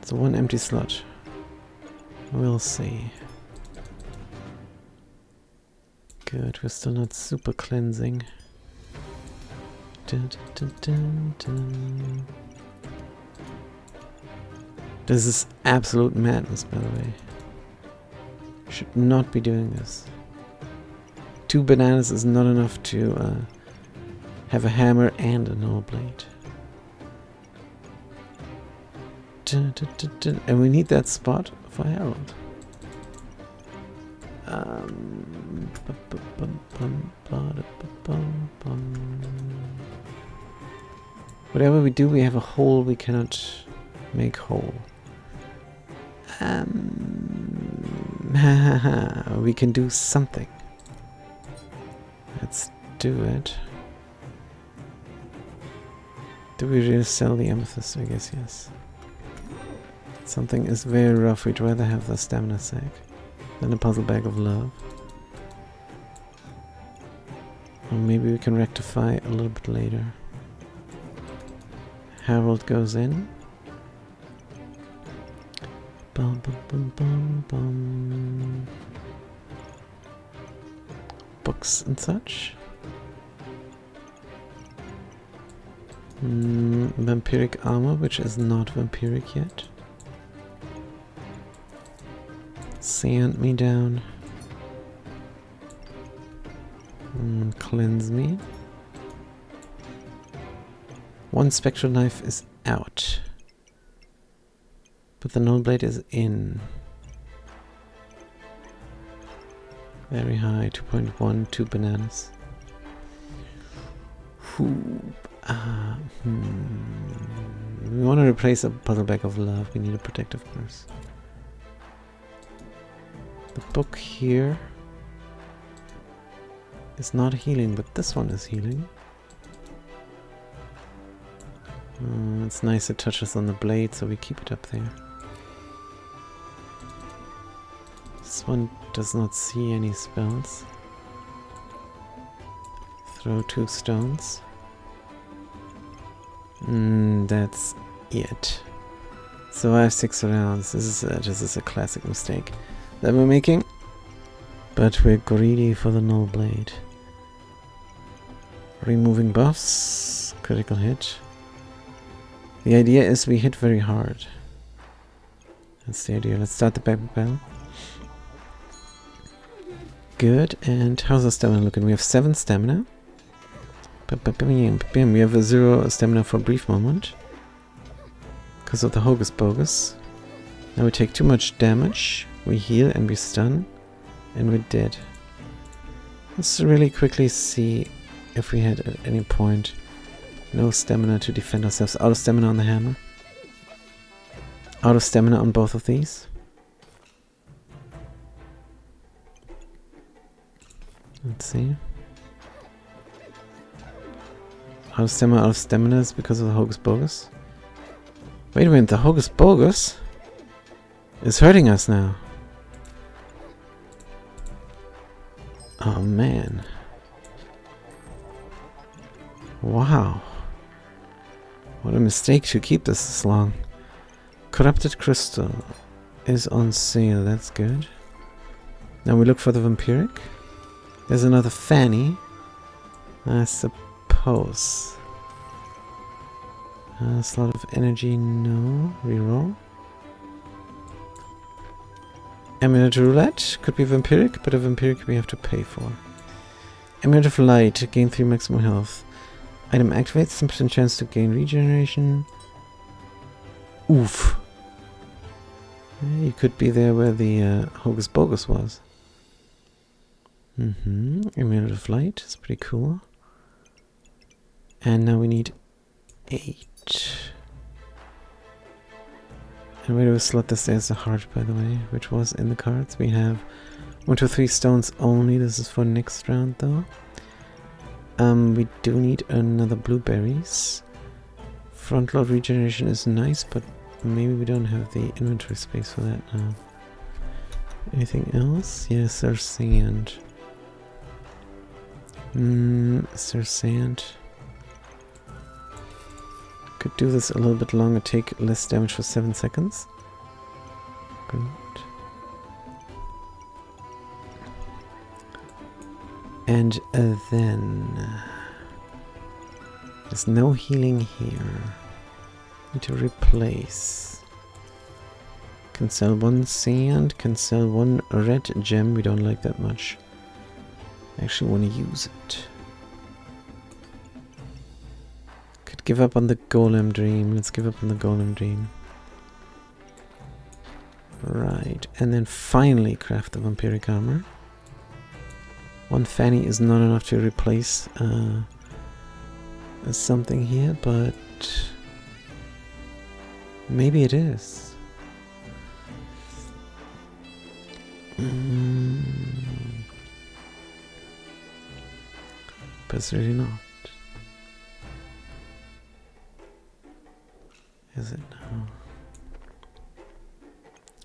So one empty slot. We'll see. Good, we're still not super cleansing. Dun, dun, dun, dun. This is absolute madness, by the way. Should not be doing this. 2 bananas is not enough to have a hammer and a null blade. Dun, dun, dun, dun. And we need that spot for Harold. Whatever we do, we have a hole we cannot make whole. We can do something. Let's do it. Do we really sell the amethyst? I guess yes. Something is very rough. We'd rather have the stamina sack than a puzzle bag of love. Or maybe we can rectify a little bit later. Harold goes in. Bum, bum, bum, bum, bum. Books and such. Vampiric armor, which is not vampiric yet. Sand me down. Cleanse me. One spectral knife is out. But the null blade is in. Very high, 2.1, 2 bananas. We want to replace a puzzle bag of love. We need a protective curse. The book here is not healing, but this one is healing. It's nice it touches on the blade, so we keep it up there. This one does not see any spells. Throw 2 stones. That's it. Survive 6 rounds. This is a classic mistake that we're making. But we're greedy for the null blade. Removing buffs. Critical hit. The idea is we hit very hard. That's the idea. Let's start the back battle. Good. And how's our stamina looking? We have 7 stamina. We have a 0 stamina for a brief moment. Because of the Hocus Pocus. Now we take too much damage. We heal and we stun. And we're dead. Let's really quickly see if we had at any point no stamina to defend ourselves. Out of stamina on the hammer. Out of stamina on both of these. Let's see. Out of stamina is because of the Hocus Pocus. Wait a minute, the Hocus Pocus is hurting us now. Oh man. Wow. What a mistake to keep this long. Corrupted crystal is on sale, that's good. Now we look for the vampiric. There's another Fanny. I suppose. Slot of energy, no. Reroll. Amulet roulette. Could be vampiric, but a vampiric we have to pay for. Amulet of light. Gain 3 maximum health. Item activates. 10% chance to gain regeneration. Oof. You could be there where the Hocus Pocus was. Amulet of light. It's pretty cool. And now we need 8. And where do we slot this? There's a heart, by the way, which was in the cards. We have 1, 2, 3 stones only. This is for next round, though. We do need another blueberries. Front load regeneration is nice, but maybe we don't have the inventory space for that now. Anything else? Yes, there's sand. Is there sand? Could do this a little bit longer, take less damage for 7 seconds. Good. And then... there's no healing here. Need to replace. Can sell 1 sand, can sell 1 red gem, we don't like that much. I actually want to use it. Could give up on the golem dream. Let's give up on the golem dream. Right, and then finally craft the vampiric armor. 1 fanny is not enough to replace something here, but maybe it is. But it's really not. Is it now?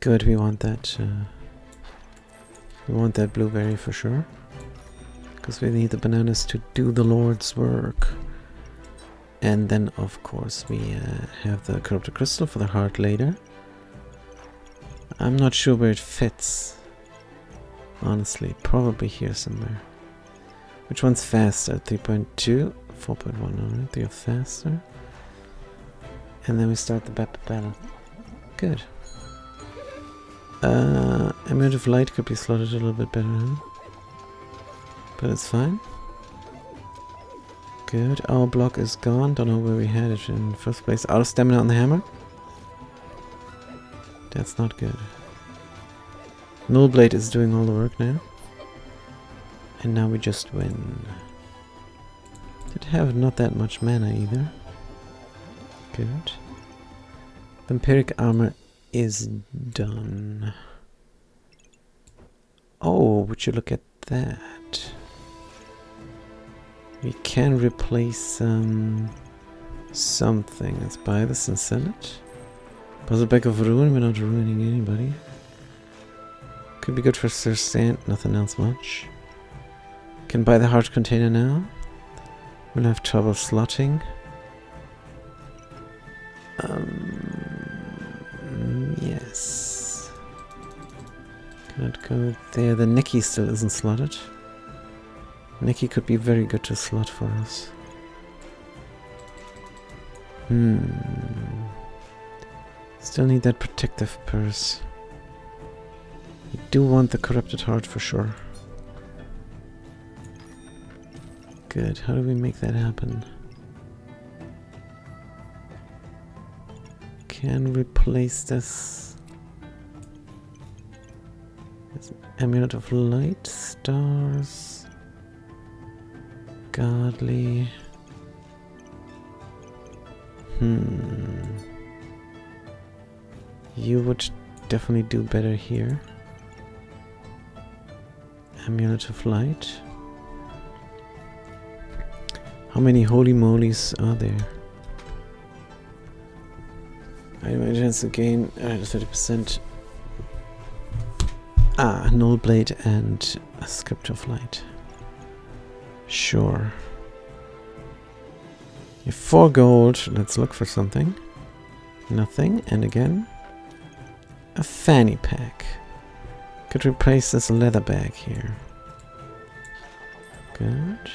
Good, we want that. We want that blueberry for sure. Because we need the bananas to do the Lord's work. And then, of course, we have the corrupted crystal for the heart later. I'm not sure where it fits. Honestly, probably here somewhere. Which one's faster? 3.2, 4.1. Alright, they are faster. And then we start the battle. Good. Amulet of Light could be slotted a little bit better, huh? But it's fine. Good. Our block is gone. Don't know where we had it in the first place. Out of stamina on the hammer. That's not good. Nullblade is doing all the work now. And now we just win. Did have not that much mana either. Good. Vampiric armor is done. Oh, would you look at that? We can replace something. Let's buy this and sell it. Puzzle Bag of Ruin, we're not ruining anybody. Could be good for Sir Sand, nothing else much. Can buy the heart container now. We'll have trouble slotting. Yes. Cannot go there. The Nikki still isn't slotted. Nikki could be very good to slot for us. Still need that protective purse. We do want the corrupted heart for sure. Good. How do we make that happen? Can replace this. Amulet of Light, stars, godly. You would definitely do better here. Amulet of Light. How many holy molies are there? I imagine it's a gain 30%. Nullblade and a Script of Light. Sure. You have 4 gold. Let's look for something. Nothing. And again, a fanny pack. Could replace this leather bag here. Good.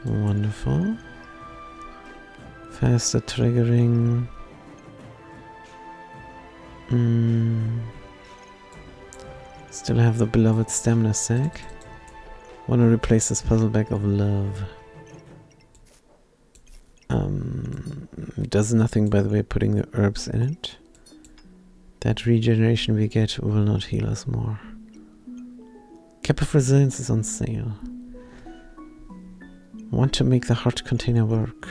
Wonderful. Faster triggering. Still have the beloved stamina sack. Want to replace this puzzle bag of love. Does nothing, by the way, putting the herbs in it. That regeneration we get will not heal us more. Cap of Resilience is on sale. Want to make the heart container work.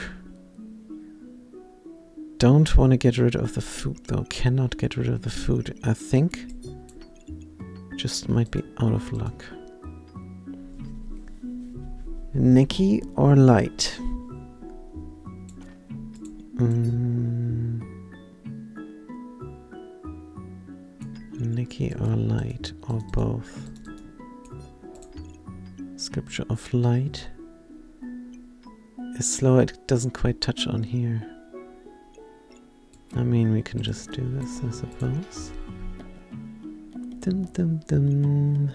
Don't want to get rid of the food though. Cannot get rid of the food. I think just might be out of luck. Nikki or Light? Nikki or Light or both? Scripture of Light is slow. It doesn't quite touch on here. I mean, we can just do this, I suppose. Dum dum dum.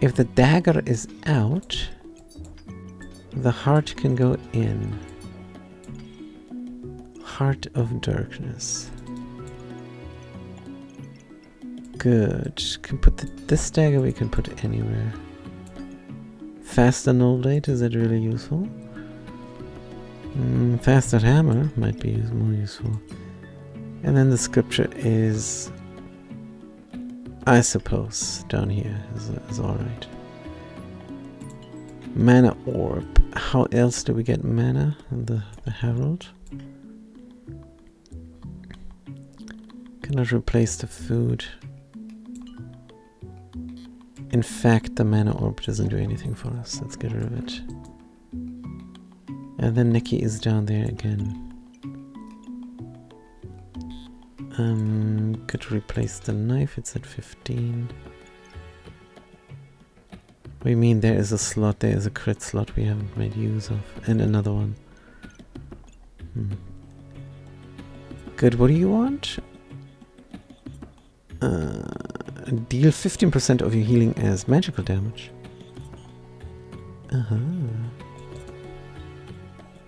If the dagger is out, the heart can go in. Heart of Darkness. Good. Can put this dagger we can put anywhere. Faster Null Blade, is that really useful? Faster Hammer might be more useful. And then the scripture is, I suppose, down here is alright. Mana Orb. How else do we get mana? The Herald. Cannot replace the food. In fact, the Mana Orb doesn't do anything for us. Let's get rid of it. And then Nikki is down there again. Could replace the knife. It's at 15. We mean there is a slot. There is a crit slot we haven't made use of. And another one. Good. What do you want? Deal 15% of your healing as magical damage. How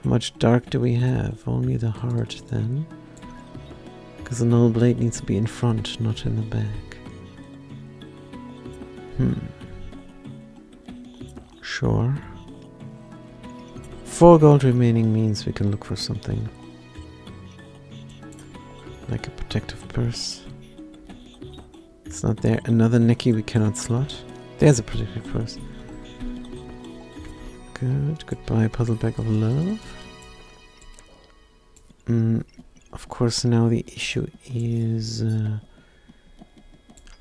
much dark do we have? Only the heart then. Because the Null Blade needs to be in front, not in the back. Sure. 4 gold remaining means we can look for something. Like a protective purse. It's not there. Another Nikki we cannot slot. There's a protective purse. Good. Goodbye, Puzzle Bag of Love. Of course, now the issue is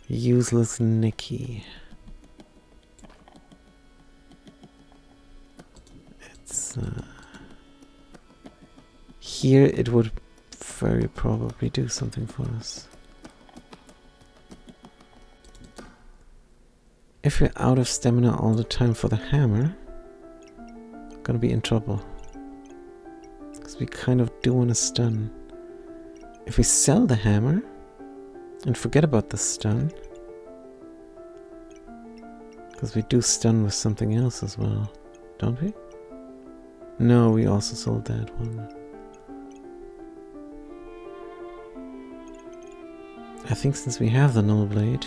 useless Nikki. It's here it would very probably do something for us. If we're out of stamina all the time for the hammer, gonna be in trouble. Because we kind of do want to stun. If we sell the hammer and forget about the stun, because we do stun with something else as well, don't we? No, we also sold that one. I think since we have the Null Blade,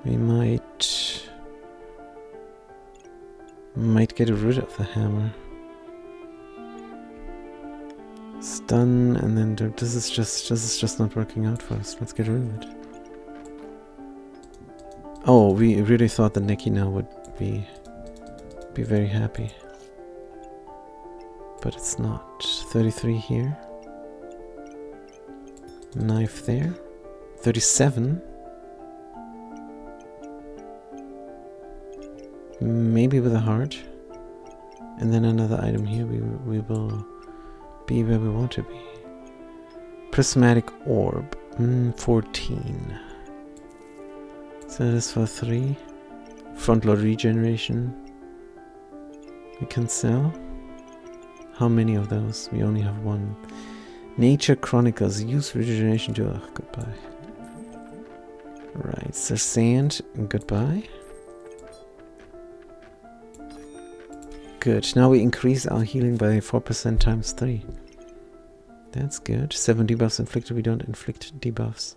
we might get rid of the hammer. Stun, and then this is just not working out for us. Let's get rid of it. Oh, we really thought that Nikki now would be very happy, but it's not. 33 here. Knife there. 37. Maybe with a heart. And then another item here. We will be where we want to be. Prismatic Orb. 14. So that is for 3. Frontload regeneration. We can sell. How many of those? We only have 1. Nature Chronicles. Use regeneration to... Oh, goodbye. Right, so sand. Goodbye. Good. Now we increase our healing by 4% times 3. That's good. 7 debuffs inflicted. We don't inflict debuffs.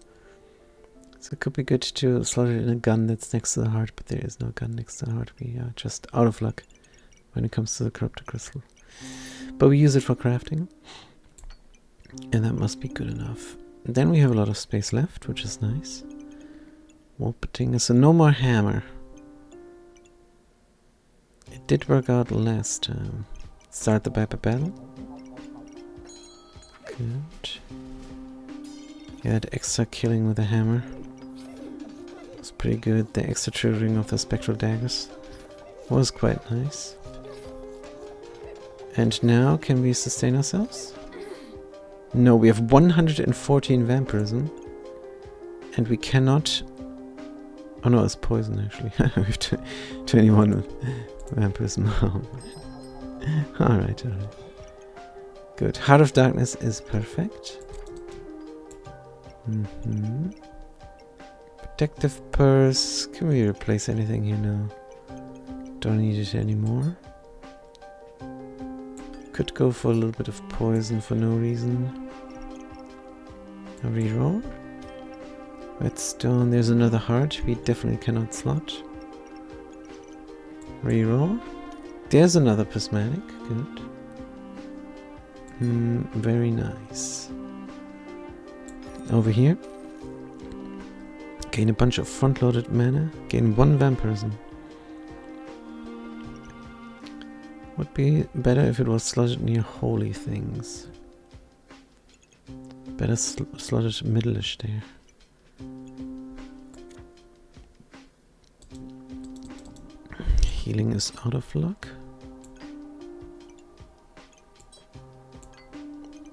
So it could be good to slot it in a gun that's next to the heart, but there is no gun next to the heart. We are just out of luck when it comes to the Corrupted Crystal. But we use it for crafting. And that must be good enough. Then we have a lot of space left, which is nice. Wolpertinger. So no more hammer. It did work out last time. Start the battle. Good. Yeah, the extra killing with the hammer was pretty good. The extra triggering of the spectral daggers was quite nice. And now, can we sustain ourselves? No, we have 114 vampirism. And we cannot Oh no, it's poison actually. We have 21 vampirism. Alright, alright. Good. Heart of Darkness is perfect. Protective Purse. Can we replace anything here now? Don't need it anymore. Could go for a little bit of poison for no reason. A reroll. Whetstone. There's another heart we definitely cannot slot. Reroll. There's another prismatic. Good. Very nice. Over here. Gain a bunch of front-loaded mana. Gain 1 vampirism. Would be better if it was slotted near holy things. Better slotted middle-ish there. Healing is out of luck.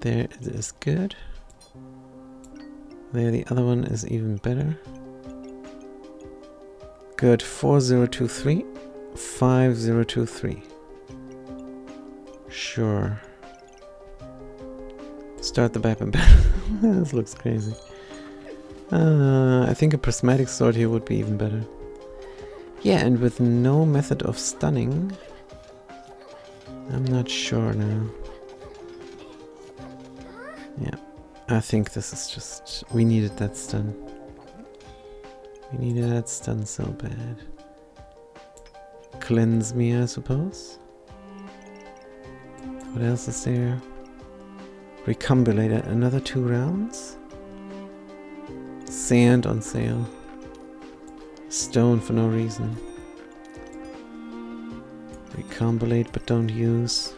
There it is good. There the other one is even better. Good. 4023. 5023. Sure. Start the weapon battle. This looks crazy. I think a prismatic sword here would be even better. Yeah, and with no method of stunning, I'm not sure now. Yeah, I think this is just... We needed that stun. We needed that stun so bad. Cleanse me, I suppose. What else is there? Recombulator, another 2 rounds. Sand on sale. Stone for no reason. Recombulate but don't use.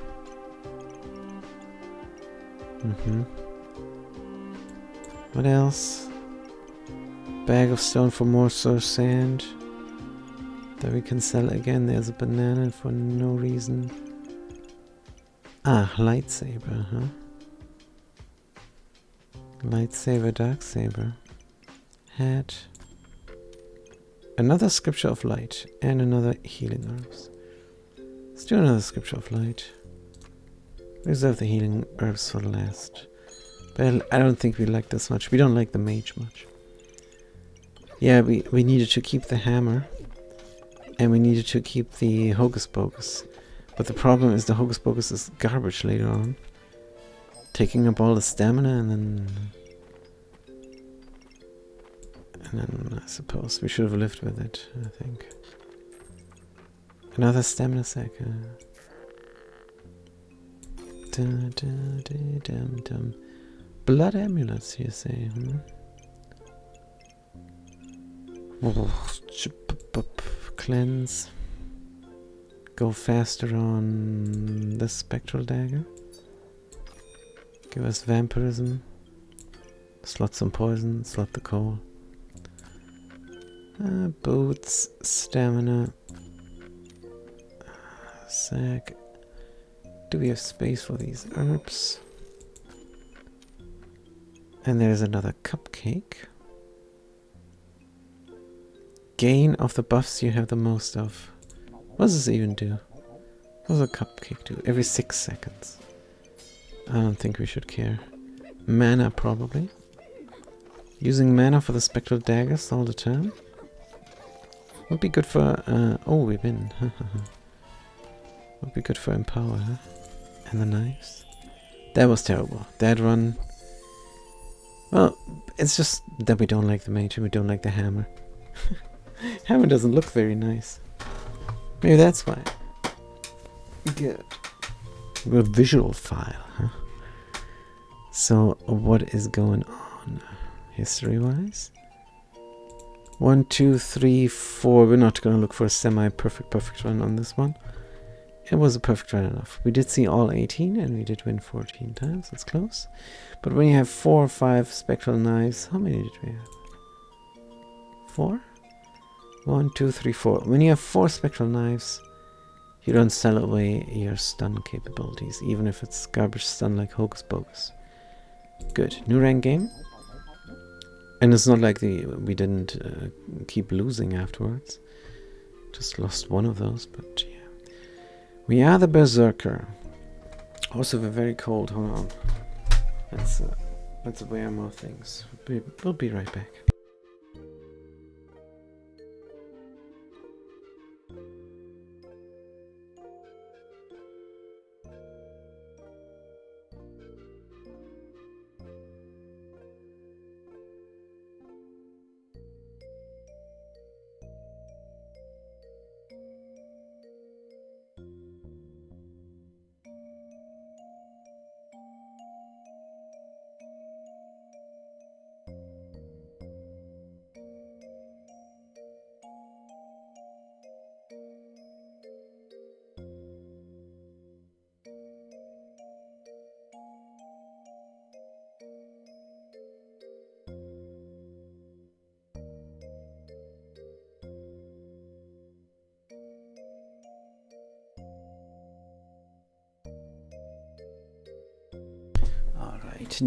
What else? Bag of stone for more source sand. That we can sell again. There's a banana for no reason. Ah, lightsaber, huh? Lightsaber, darksaber. Hat. Another scripture of light. And another healing herbs. Let's do another scripture of light. Reserve the healing herbs for the last. But I don't think we like this much. We don't like the mage much. Yeah, we needed to keep the hammer. And we needed to keep the Hocus Pocus. But the problem is the Hocus Pocus is garbage later on. Taking up all the stamina and then I suppose we should have lived with it, I think. Another stamina sack. Blood amulets, you say, Cleanse. Go faster on the spectral dagger. Give us vampirism. Slot some poison. Slot the coal. Boots. Stamina. Sack. Do we have space for these herbs? And there's another cupcake. Gain of the buffs you have the most of. What does this even do? What does a cupcake do? Every 6 seconds. I don't think we should care. Mana, probably. Using mana for the spectral daggers all the time. Would be good for... oh, we win. Would be good for Empower, huh? And the knives. That was terrible. That run... Well, it's just that we don't like the mage and we don't like the hammer. Hammer doesn't look very nice. Maybe that's why. Good. We're a visual file, huh? So, what is going on history-wise? 1, 2, 3, 4. We're not going to look for a semi-perfect run on this one. It was a perfect run enough. We did see all 18 and we did win 14 times. That's close. But when you have 4 or 5 spectral knives, how many did we have? 4? 1, 2, 3, 4. When you have 4 spectral knives, you don't sell away your stun capabilities, even if it's garbage stun like Hocus Pocus. Good. New rank game. And it's not like we didn't keep losing afterwards. Just lost one of those, but yeah. We are the Berserker. Also, we're very cold. Hold on. Let's wear more things. We'll be right back.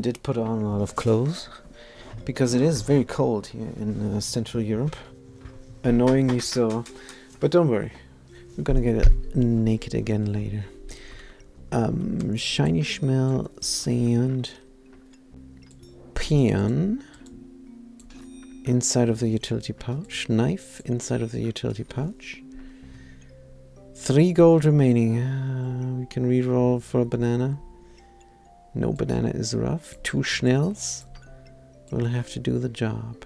Did put on a lot of clothes because it is very cold here in Central Europe, annoyingly so, but don't worry, we're gonna get naked again later. Shiny Schmell, sand, pan inside of the utility pouch, knife inside of the utility pouch, 3 gold remaining. We can reroll for a banana. No banana is rough. 2 Schnells will have to do the job.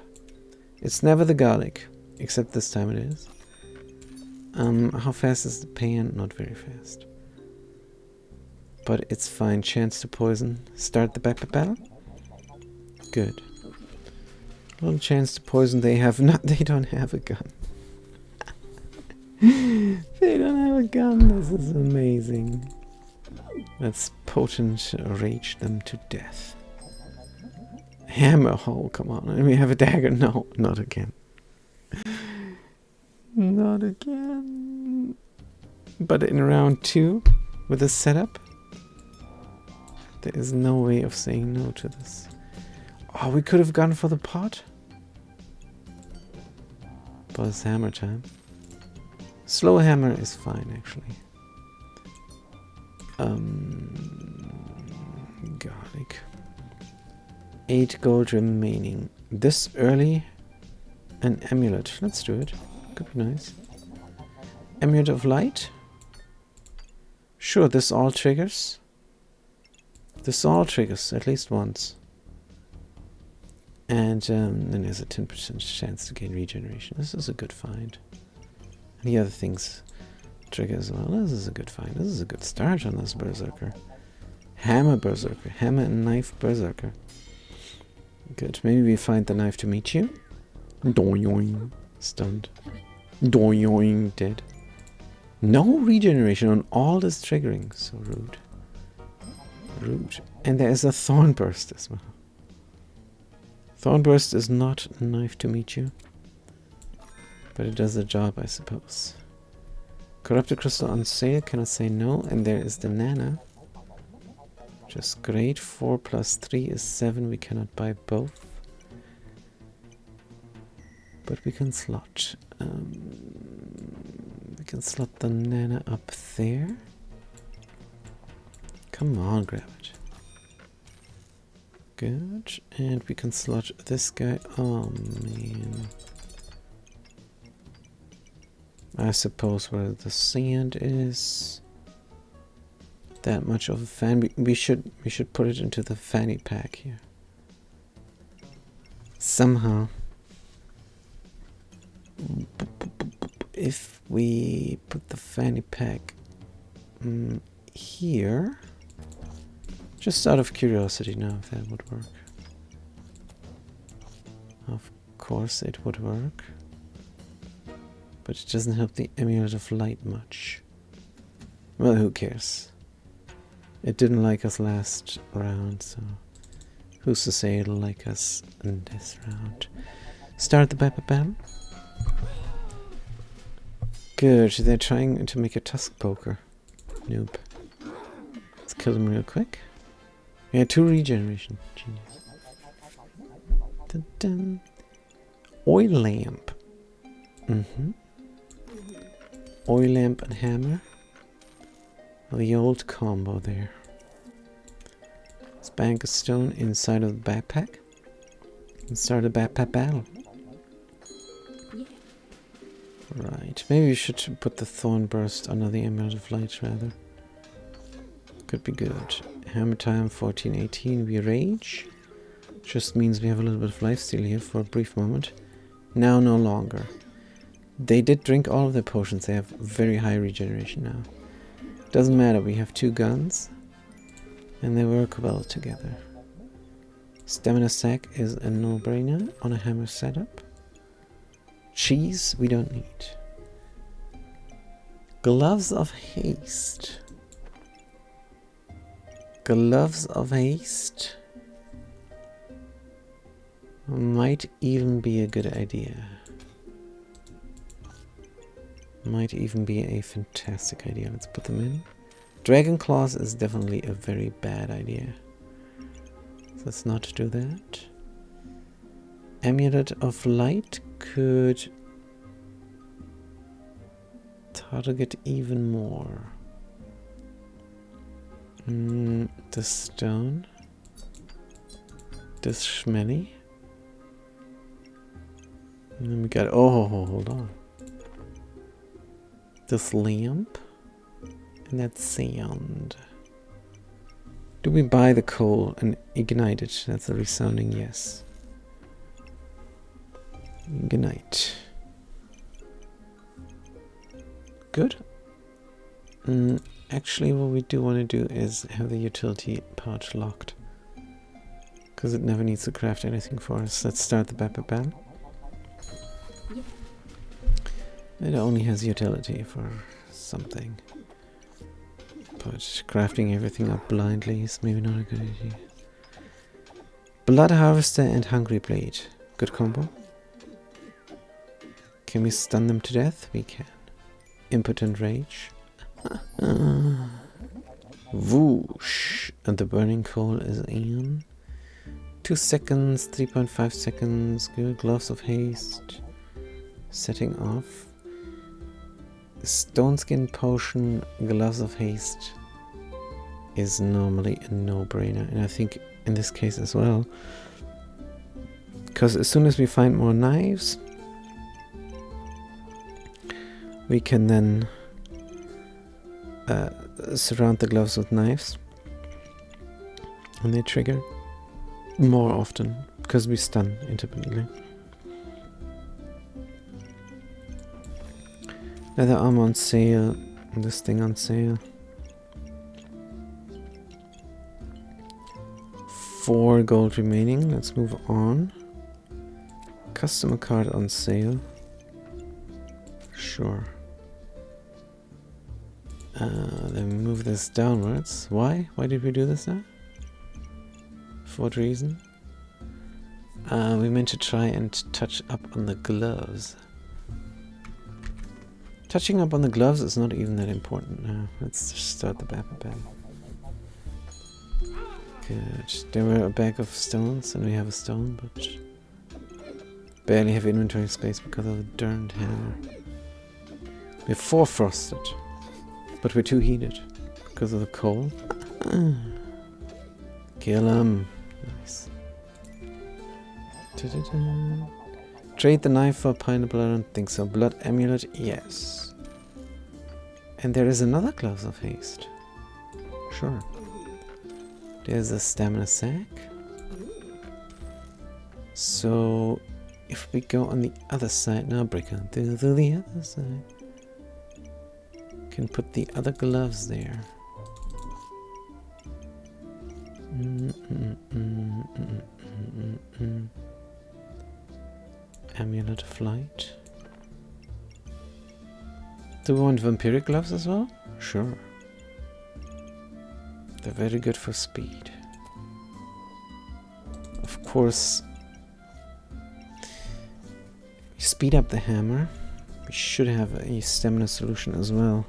It's never the garlic, except this time it is. How fast is the pan? Not very fast. But it's fine. Chance to poison. Start the backpack battle? Good. Little chance to poison. They don't have a gun. They don't have a gun. This is amazing. Let's potent rage them to death. Hammer hole, come on. And we have a dagger. No, not again. Not again. But in round 2, with this setup, there is no way of saying no to this. Oh, we could have gone for the pot. But it's hammer time. Slow hammer is fine, actually. Garlic. 8 gold remaining. This early, an amulet. Let's do it. Could be nice. Amulet of light. Sure, this all triggers. This all triggers at least once. And then there's a 10% chance to gain regeneration. This is a good find. And the other things trigger as well. This is a good find. This is a good start on this Berserker. Hammer Berserker. Hammer and knife Berserker. Good. Maybe we find the knife to meet you. Doing. Stunned. Doing. Dead. No regeneration on all this triggering. So rude. Rude. And there is a Thorn Burst as well. Thorn Burst is not a knife to meet you. But it does the job, I suppose. Corrupted Crystal on sale, cannot say no. And there is the Nana. Just great. 4 plus 3 is 7. We cannot buy both. But we can slot. We can slot the Nana up there. Come on, grab it. Good. And we can slot this guy. Oh, man. I suppose where the sand is. That much of a fan. We should put it into the fanny pack here. Somehow. If we put the fanny pack here. Just out of curiosity now if that would work. Of course it would work. But it doesn't help the Amulet of Light much. Well, who cares? It didn't like us last round, so who's to say it'll like us in this round? Start the Pepper Battle. Good, they're trying to make a Tusk Poker. Nope. Let's kill them real quick. Yeah, 2 regeneration. Genius. Dun, dun. Oil lamp. Oil lamp and hammer. The old combo there. Let's bank a stone inside of the backpack and start a backpack battle. Right, maybe we should put the thorn burst under the Amulet of Light rather. Could be good. Hammer time 1418. We rage. Just means we have a little bit of lifesteal here for a brief moment. Now no longer. They did drink all of their potions. They have very high regeneration now. Doesn't matter. We have 2 guns. And they work well together. Stamina sack is a no-brainer on a hammer setup. Cheese we don't need. Gloves of haste. Gloves of haste might even be a good idea. Might even be a fantastic idea. Let's put them in. Dragon Claws is definitely a very bad idea. So let's not do that. Amulet of Light could target even more. The stone. This Schmelly. And then we got, oh, hold on. This lamp. And that sand. Do we buy the coal and ignite it? That's a resounding yes. Ignite. Good. Actually, what we do want to do is have the utility pouch locked. Because it never needs to craft anything for us. Let's start the Bappa battle. It only has utility for something. But crafting everything up blindly is maybe not a good idea. Blood Harvester and Hungry Blade. Good combo. Can we stun them to death? We can. Impotent Rage. Whoosh. And the Burning Coal is in. 2 seconds, 3.5 seconds. Good. Gloves of Haste. Setting off. Stone Skin Potion, Gloves of Haste is normally a no-brainer, and I think in this case as well, because as soon as we find more knives, we can then surround the gloves with knives, and they trigger more often because we stun intermittently. Leather armor on sale, and this thing on sale. 4 gold remaining, let's move on. Customer card on sale. Sure. Then move this downwards. Why? Why did we do this now? For what reason? We meant to try and touch up on the gloves. Touching up on the gloves is not even that important now. Let's just start the battle. Good. There were a bag of stones, and we have a stone, but barely have inventory space because of the darned hammer. We're 4 frosted, but we're 2 heated because of the coal. Kill him. Nice. Trade the knife for pineapple? I don't think so. Blood amulet? Yes. And there is another Gloves of Haste. Sure. There's a stamina sack. So if we go on the other side now, break on to the other side. Can put the other gloves there. Amulet of Light. Do we want vampiric gloves as well? Sure. They're very good for speed. Of course, we speed up the hammer. We should have a stamina solution as well.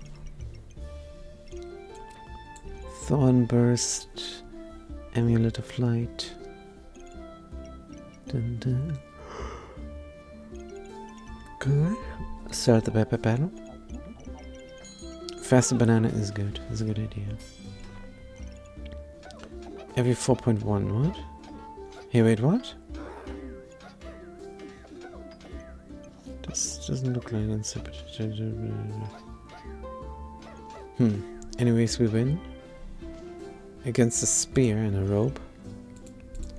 Thorn Burst, Amulet of Light. Dun, dun. Good. Start the Pepper battle. Faster banana is good. It's a good idea. Every 4.1, what? Hey, wait, what? This doesn't look like insipid. Anyways, we win. Against a spear and a rope.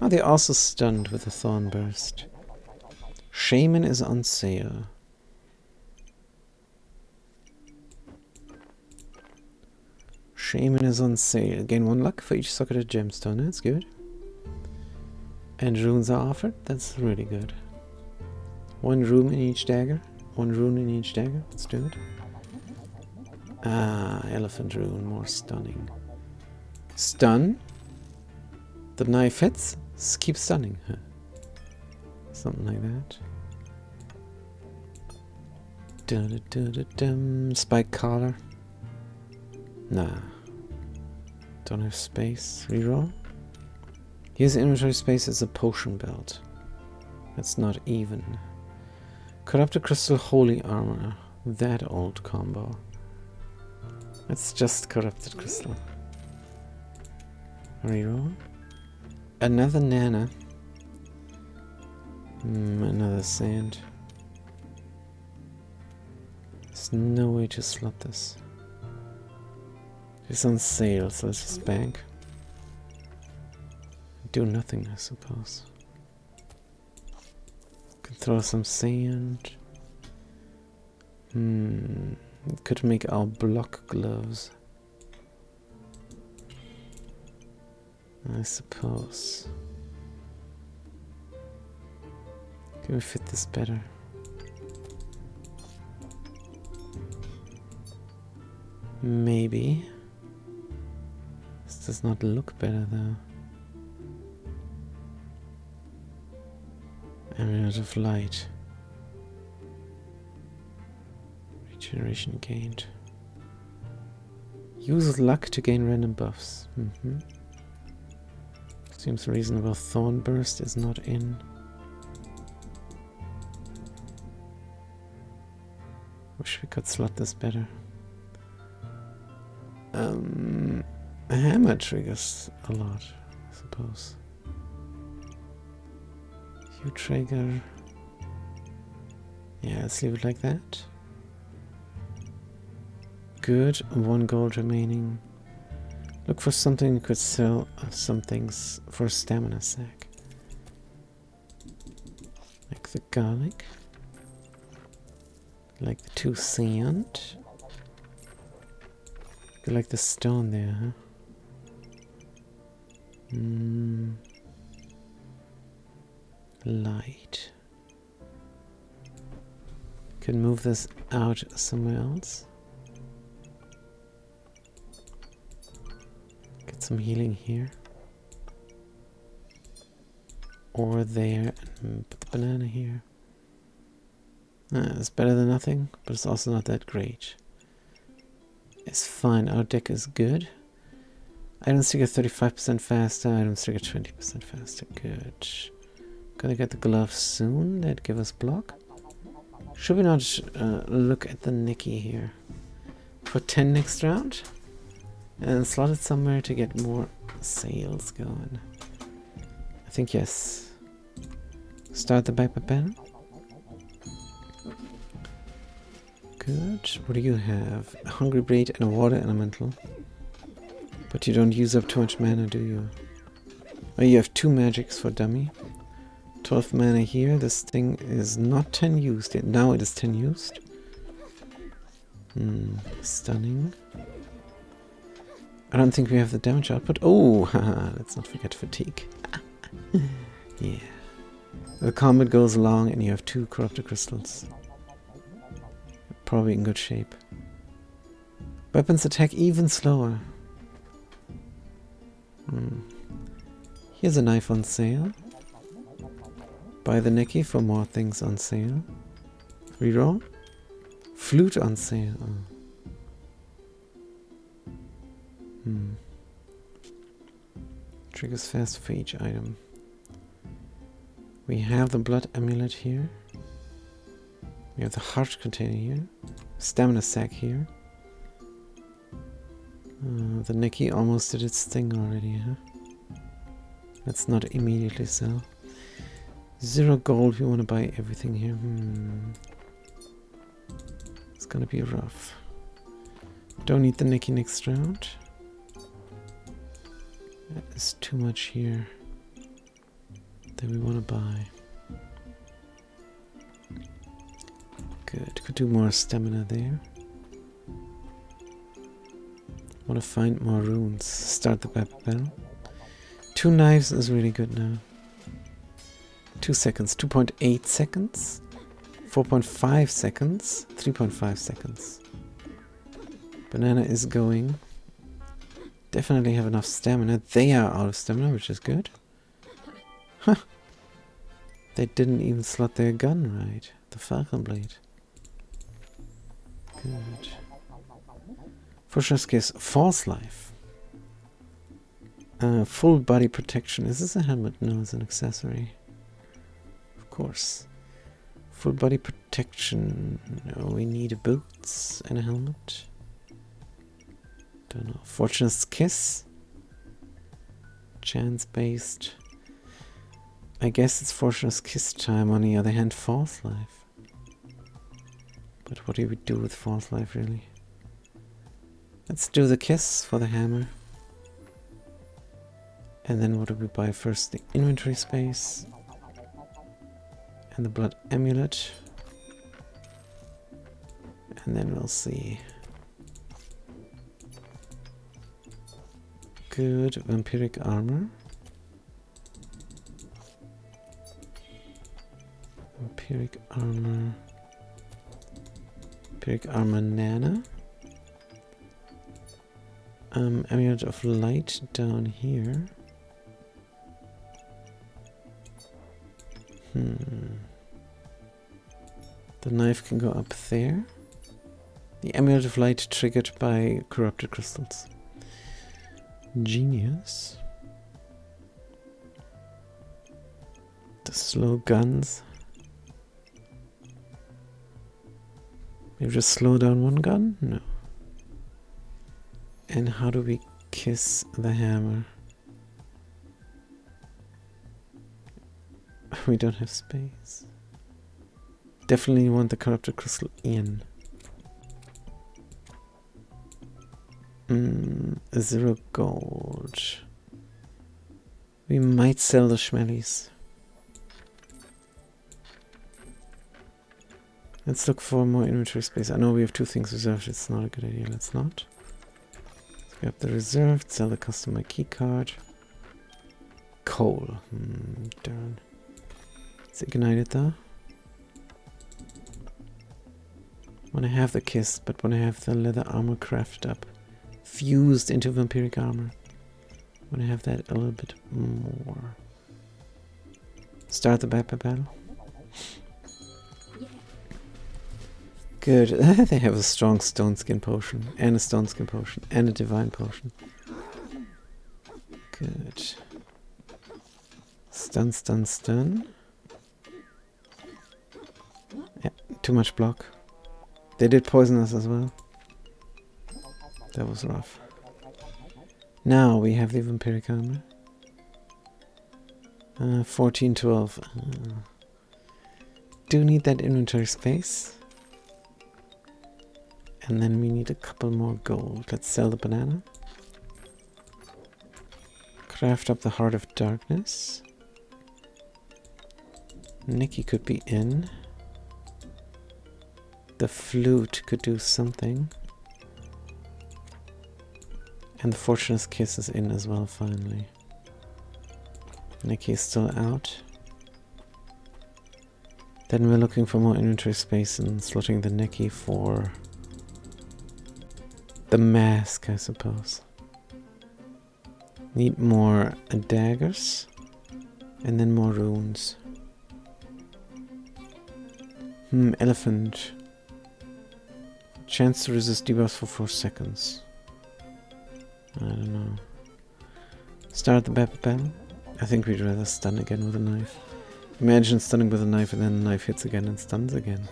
Oh, they're also stunned with a thorn burst. Shaman is on sale. Shaman is on sale. Gain 1 luck for each socketed gemstone. That's good. And runes are offered. That's really good. 1 rune in each dagger. 1 rune in each dagger. Let's do it. Ah, elephant rune. More stunning. Stun. The knife hits. Keep stunning. Huh. Something like that. Spike collar. Nah. Don't have space. Reroll. Use inventory space as a potion belt. That's not even. Corrupted crystal holy armor. That old combo. That's just corrupted crystal. Reroll. Another nana. Another sand. There's no way to slot this. It's on sale, so let's just bank. Do nothing, I suppose. Could throw some sand. Could make our block gloves. I suppose. Can we fit this better? Maybe. This does not look better though. Amulet of light. Regeneration gained. Use luck to gain random buffs. Seems reasonable. Thorn burst is not in. Wish we could slot this better. Hammer triggers a lot, I suppose. You trigger. Yeah, let's leave it like that. Good. 1 gold remaining. Look for something you could sell some things for a stamina sack. Like the garlic. Like the 2 sand. You like the stone there, huh? Light. Can move this out somewhere else. Get some healing here. Or there, and put the banana here. It's better than nothing, but it's also not that great. It's fine, our deck is good. Item sticker 35% faster, item sticker 20% faster, good. Gonna get the gloves soon, that give us block. Should we not look at the Nikki here? For 10 next round? And slot it somewhere to get more sales going. I think yes. Start the Viper pen. Good. What do you have? A Hungry Braid and a Water Elemental. But you don't use up too much mana, do you? Oh, you have 2 magics for dummy. 12 mana here. This thing is not 10 used yet. Now it is 10 used. Stunning. I don't think we have the damage output. Oh, haha, let's not forget fatigue. Yeah. The combat goes along and you have 2 corrupted crystals. Probably in good shape. Weapons attack even slower. Here's a knife on sale. Buy the Nikki for more things on sale. Reroll. Flute on sale. Triggers fast for each item. We have the blood amulet here. We have the heart container here. Stamina sack here. The Nicky almost did its thing already, huh? Let's not immediately sell. 0 gold, we want to buy everything here. It's gonna be rough. Don't need the Nicky next round. That is too much here that we want to buy. Good, could do more stamina there. Want to find more runes. Start the battle. 2 knives is really good now. 2 seconds, 2.8 seconds, 4.5 seconds, 3.5 seconds. Banana is going. Definitely have enough stamina. They are out of stamina, which is good. Huh. They didn't even slot their gun right. The Falcon Blade. Good. Fortune's Kiss, False Life. Full body protection. Is this a helmet? No, it's an accessory. Of course. Full body protection. No, we need boots and a helmet. Don't know. Fortune's Kiss. Chance based. I guess it's Fortune's Kiss time. On the other hand, False Life. But what do we do with False Life, really? Let's do the kiss for the hammer. And then what do we buy first? The inventory space. And the blood amulet. And then we'll see. Good. Vampiric armor. Vampiric armor. Vampiric armor Nana. Amulet of Light down here. The knife can go up there. The Amulet of Light triggered by corrupted crystals. Genius. The slow guns. Maybe just slow down one gun? No. And how do we kiss the hammer? We don't have space. Definitely want the corrupted crystal in. 0 gold. We might sell the Schmellies. Let's look for more inventory space. I know we have 2 things reserved. It's not a good idea. Let's not. Let's grab the reserved. Sell the customer key card. Coal. Darn. It's ignited though. Want to have the kiss, but want to have the leather armor crafted up. Fused into vampiric armor. Want to have that a little bit more. Start the battle. Good. They have a strong stone skin potion. And a stone skin potion. And a divine potion. Good. Stun, stun, stun. Yeah, too much block. They did poison us as well. That was rough. Now we have the vampiric armor. 14, 12. Do need that inventory space. And then we need a couple more gold. Let's sell the banana. Craft up the Heart of Darkness. Nicky could be in. The flute could do something. And the Fortune's Kiss is in as well, finally. Nicky is still out. Then we're looking for more inventory space and slotting the Nicky for the mask, I suppose. Need more daggers. And then more runes. Elephant. Chance to resist debuffs for 4 seconds. I don't know. Start the battle. I think we'd rather stun again with a knife. Imagine stunning with a knife and then the knife hits again and stuns again.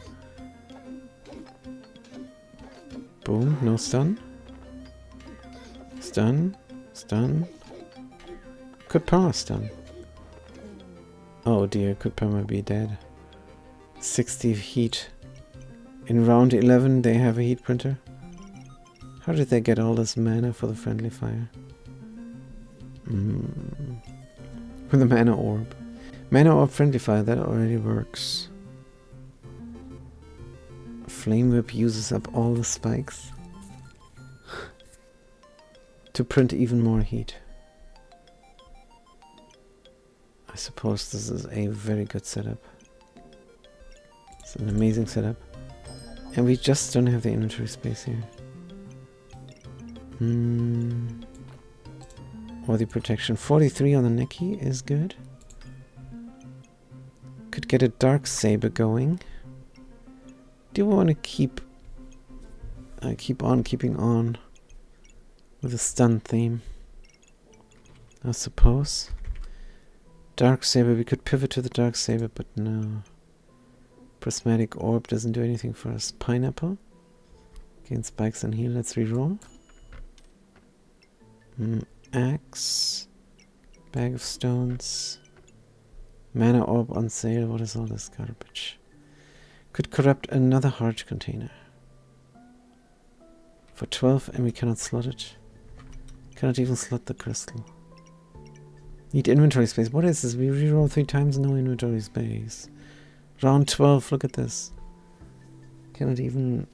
Boom, no stun. Stun, stun. Could perma stun. Oh dear, could perma be dead. 60 heat. In round 11 they have a heat printer. How did they get all this mana for the friendly fire? With a mana orb. Mana orb friendly fire, that already works. Flame whip uses up all the spikes. To print even more heat. I suppose this is a very good setup. It's an amazing setup. And we just don't have the inventory space here. Or the protection. 43 on the Neki is good. Could get a Dark Saber going. Do we want to keep on keeping on with a stun theme? I suppose. Dark Saber, we could pivot to the Dark Saber, but no. Prismatic Orb doesn't do anything for us. Pineapple. Gain spikes and heal. Let's reroll. Axe. Bag of Stones. Mana Orb on sale. What is all this garbage? Could corrupt another heart container. For 12 and we cannot slot it. Cannot even slot the crystal. Need inventory space. What is this? We reroll 3 times, no inventory space. Round 12, look at this. Cannot even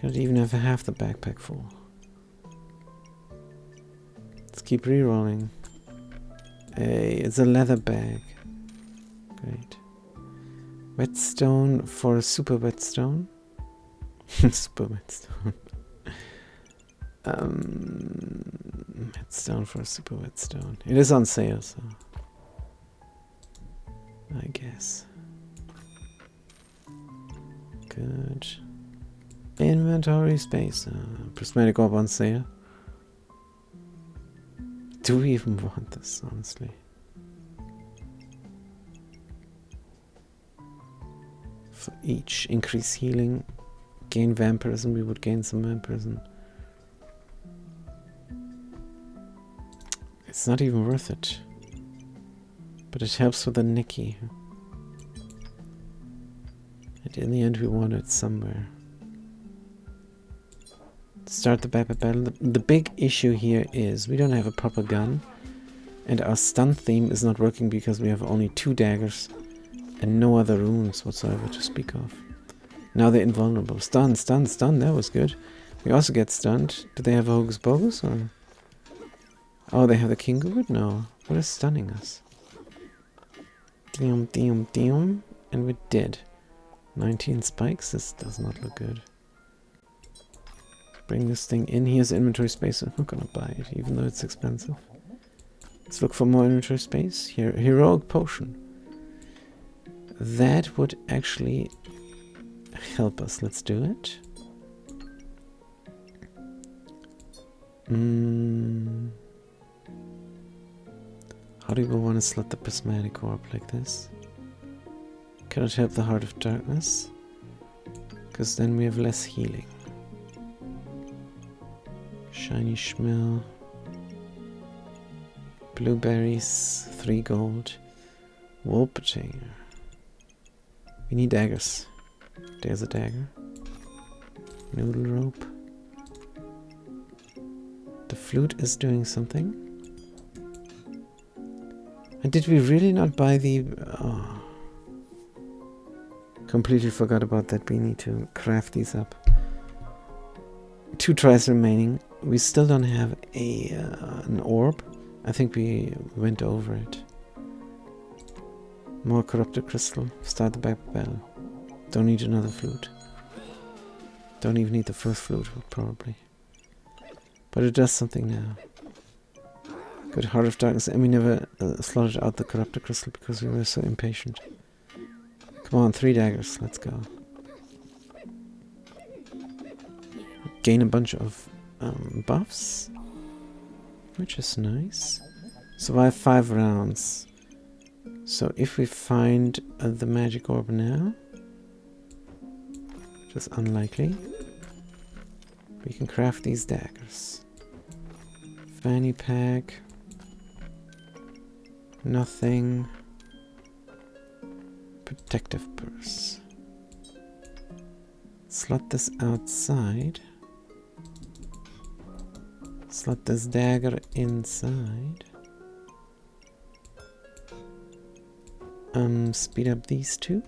have half the backpack full. Let's keep rerolling. Hey, it's a leather bag. Great. Whetstone for a super whetstone. Super whetstone. Whetstone for a super whetstone. It is on sale, so I guess. Good. Inventory space. Prismatic Orb on sale. Do we even want this, honestly? For each increase healing, gain vampirism, we would gain some vampirism. It's not even worth it. But it helps with the Neki. And in the end we want it somewhere. Start the battle. The big issue here is we don't have a proper gun. And our stun theme is not working because we have only 2 daggers. And no other runes whatsoever to speak of. Now they're invulnerable. Stun, stun, stun. That was good. We also get stunned. Do they have a Hocus Pocus or? Oh, they have the King Guru? No. What is stunning us? Dium, dium, dium. And we're dead. 19 spikes? This does not look good. Bring this thing in. Here's inventory space. I'm not gonna buy it, even though it's expensive. Let's look for more inventory space. Here, Heroic Potion. That would actually help us. Let's do it. How do we want to slot the Prismatic Orb like this? Cannot help the Heart of Darkness, because then we have less healing. Shiny Schmill. Blueberries, 3 gold. Wool potato. We need daggers. There's a dagger. Noodle rope. The flute is doing something. And did we really not buy the... Oh. Completely forgot about that. We need to craft these up. 2 tries remaining. We still don't have an orb. I think we went over it. More corrupted crystal. Start the back battle. Don't need another flute. Don't even need the first flute, probably. But it does something now. Good Heart of Darkness, and we never slotted out the corrupted crystal because we were so impatient. Come on, 3 daggers, let's go. Gain a bunch of buffs, which is nice. Survive 5 rounds. So if we find the magic orb now, which is unlikely, we can craft these daggers. Fanny pack. Nothing. Protective purse. Slot this outside. Slot this dagger inside. Speed up these two.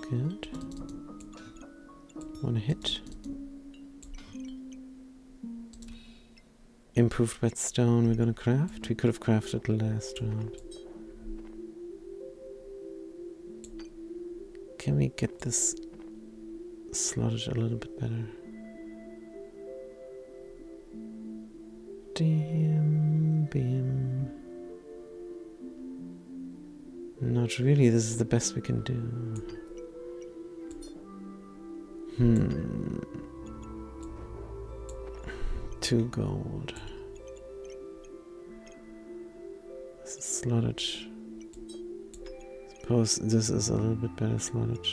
Good. One hit. Improved whetstone we're gonna craft. We could have crafted the last round. Can we get this slotted a little bit better? Dim, bim. Not really, this is the best we can do. 2 gold. This is slotted. Suppose this is a little bit better slotted.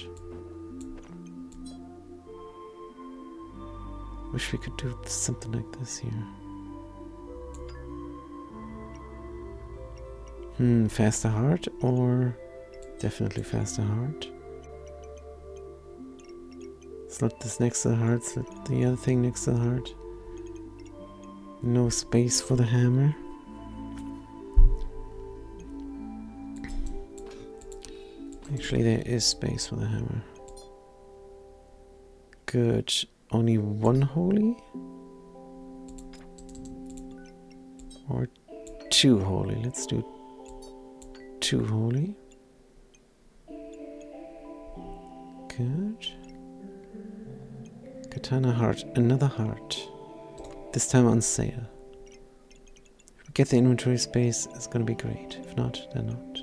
Wish we could do something like this here. Faster heart or definitely faster heart. Slot this next to the heart, slot the other thing next to the heart. No space for the hammer. Actually, there is space for the hammer. Good. Only 1 holy? Or 2 holy? Let's do 2 holy. Good. Katana heart. Another heart. This time on sale. If we get the inventory space, it's gonna be great. If not, then not.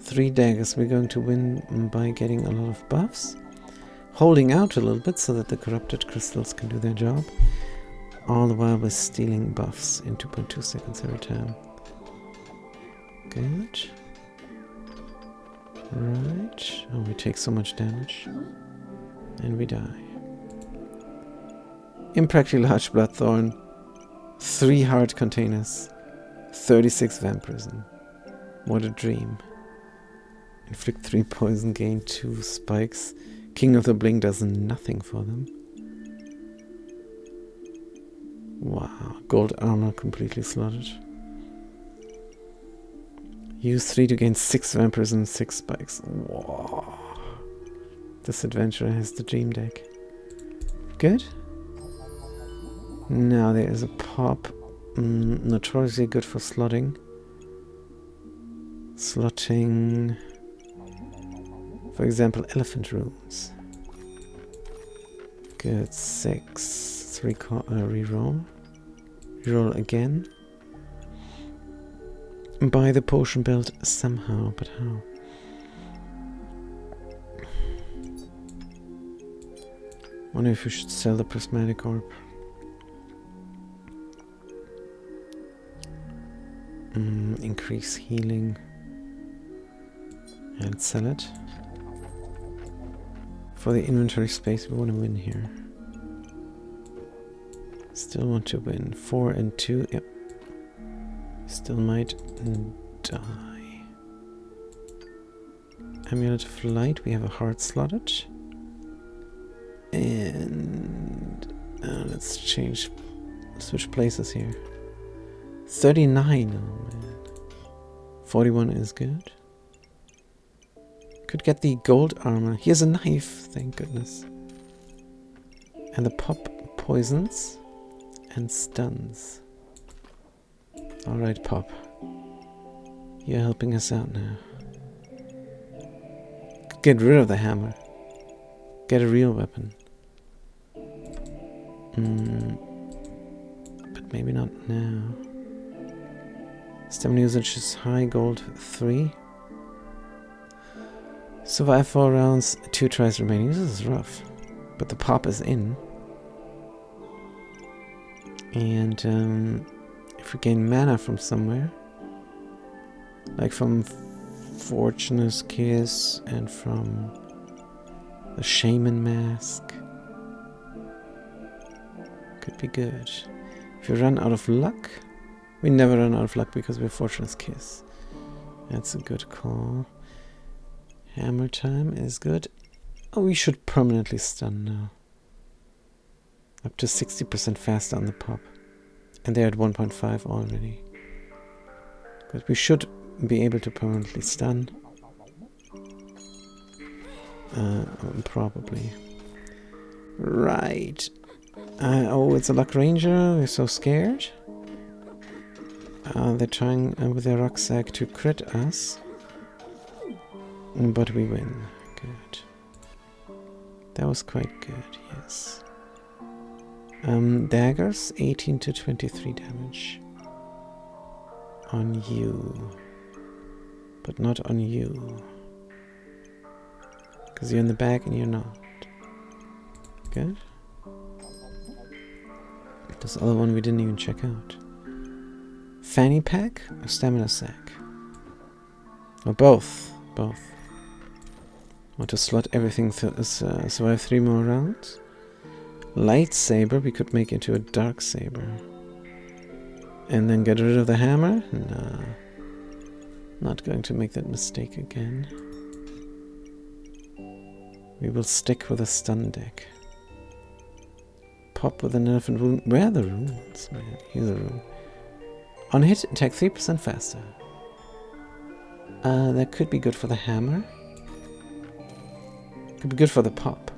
3 daggers. We're going to win by getting a lot of buffs. Holding out a little bit so that the corrupted crystals can do their job. All the while we're stealing buffs in 2.2 seconds every time. Good. Right. Oh, we take so much damage. And we die. Impractically large bloodthorn. 3 heart containers. 36 vampirism. What a dream. Inflict 3 poison, gain 2 spikes. King of the Bling does nothing for them. Wow. Gold armor completely slotted. Use 3 to gain 6 vampirism and 6 spikes. Wow. This adventurer has the dream deck. Good. Now there is a pop. Notoriously good for slotting. Slotting, for example, elephant runes. Good. 6. 3 reroll. Reroll again. Buy the potion belt somehow, but how? Wonder if we should sell the prismatic orb. Increase healing. And sell it. For the inventory space, we want to win here. Still want to win. 4 and 2. Yep. Still might die. Amulet of Light. We have a heart slotted. And let's switch places here. 39. Oh man. 41 is good. Could get the gold armor. Here's a knife. Thank goodness. And the pop poisons and stuns. Alright, Pop. You're helping us out now. Get rid of the hammer. Get a real weapon. But maybe not now. Stamina usage is high, gold 3. Survive 4 rounds, 2 tries remaining. This is rough. But the pop is in. And If we gain mana from somewhere, like from Fortuna's Kiss and from the Shaman Mask, could be good. If you run out of luck, we never run out of luck because we're Fortuna's Kiss. That's a good call. Hammer time is good. Oh, we should permanently stun now. Up to 60% faster on the pop. And they're at 1.5 already. But we should be able to permanently stun. Probably. Right. Oh, it's a Luck Ranger. We're so scared. They're trying with their rucksack to crit us. But we win. Good. That was quite good, yes. Daggers, 18 to 23 damage. On you. But not on you. Because you're in the back and you're not. Good. This other one we didn't even check out. Fanny pack or stamina sack? Or both. Both. Want to slot everything survive 3 more rounds? Lightsaber we could make into a dark saber. And then get rid of the hammer? Nah. Not going to make that mistake again. We will stick with a stun deck. Pop with an elephant rune. Where are the runes? Man, here's a rune. On hit, attack 3% faster. That could be good for the hammer. Could be good for the pop.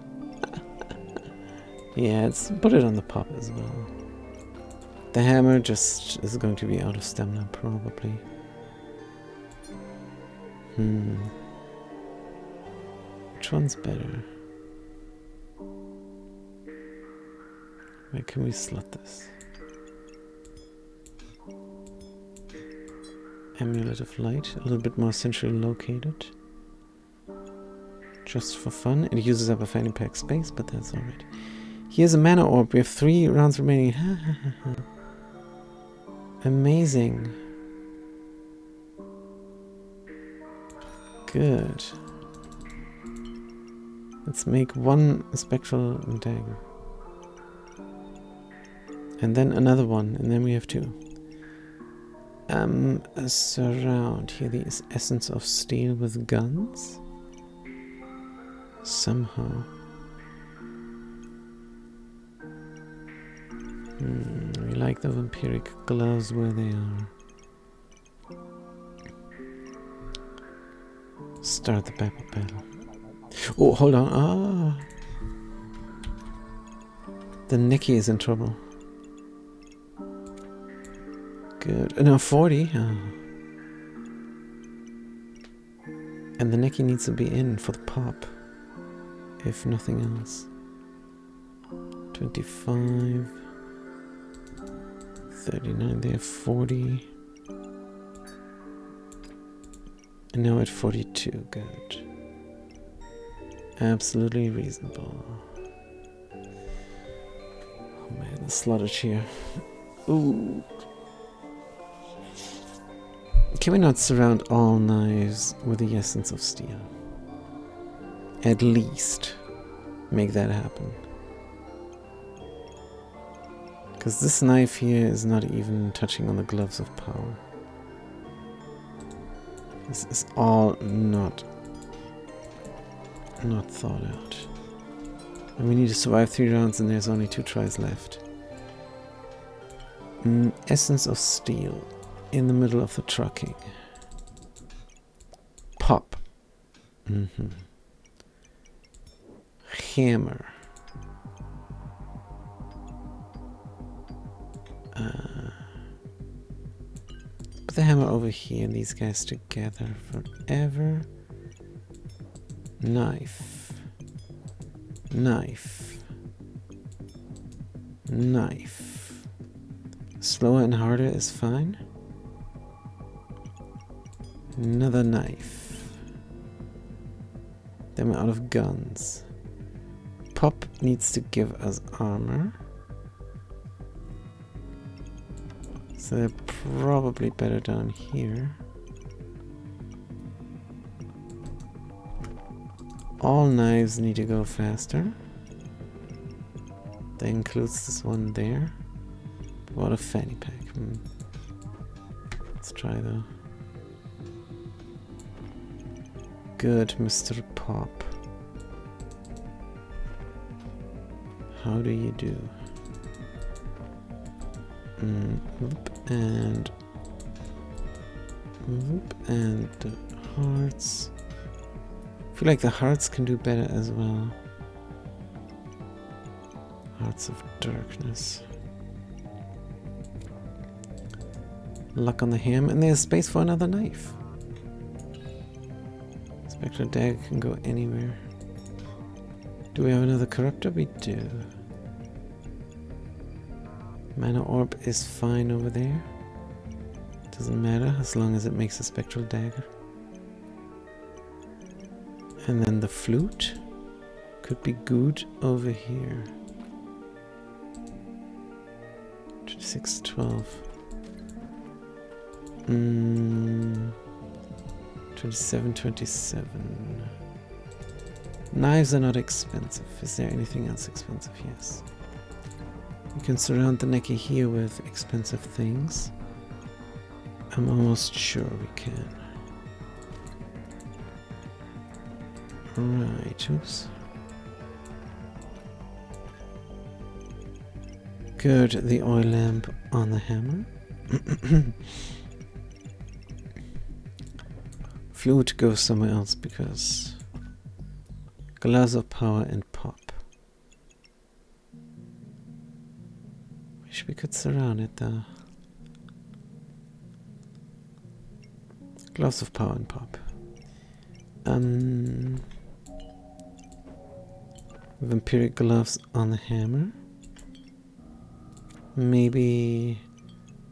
Yeah, let's put it on the pop as well. The hammer just is going to be out of stamina, probably. Which one's better? Where can we slot this? Amulet of Light, a little bit more centrally located. Just for fun. It uses up a fanny pack space, but that's alright. Here's a mana orb. We have 3 rounds remaining. Amazing. Good. Let's make 1 spectral dagger. And then another one, and then we have 2. Surround. Here the essence of steel with guns. Somehow. We like the vampiric gloves where they are. Start the battle. Oh, hold on. The Nicky is in trouble. Good. No, 40. And the Nicky needs to be in for the pop. If nothing else. 25. 39. They have 40. And now at 42. Good. Absolutely reasonable. Oh man, the slottage here. Ooh. Can we not surround all knives with the essence of steel? At least make that happen. Because this knife here is not even touching on the gloves of power. This is all not thought out. And we need to survive 3 rounds and there's only 2 tries left. Essence of steel. In the middle of the trucking. Pop. Hammer. Put the hammer over here and these guys together forever. Knife. Knife. Knife. Slower and harder is fine. Another knife. Then we're out of guns. Pop needs to give us armor. So they're probably better down here. All knives need to go faster. That includes this one there. What a fanny pack. Let's try though. Good, Mr. Pop. How do you do? And the hearts. I feel like the hearts can do better as well. Hearts of darkness. Luck on the ham, and there's space for another knife. Spectral dagger can go anywhere. Do we have another corruptor? We do. Mana orb is fine over there. Doesn't matter as long as it makes a spectral dagger. And then the flute could be good over here. 26, 12. 27, 27. Knives are not expensive. Is there anything else expensive? Yes. You can surround the Neki here with expensive things. I'm almost sure we can. Right, oops. Good, the oil lamp on the hammer. Flute goes somewhere else because glass of power and pop. Wish we could surround it though. Glass of power and pop. Vampiric gloves on the hammer. Maybe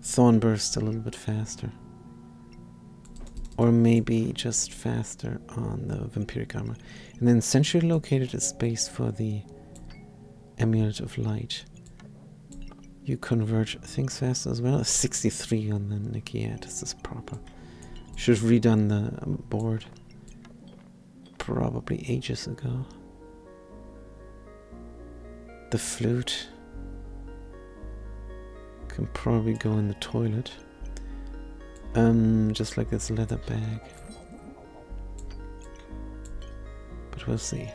Thornburst a little bit faster. Or maybe just faster on the vampiric armor. And then centrally located a space for the Amulet of Light. You converge things faster as well. 63 on the Neki. Yeah, this is proper. Should have redone the board probably ages ago. The flute can probably go in the toilet. Just like this leather bag. But we'll see.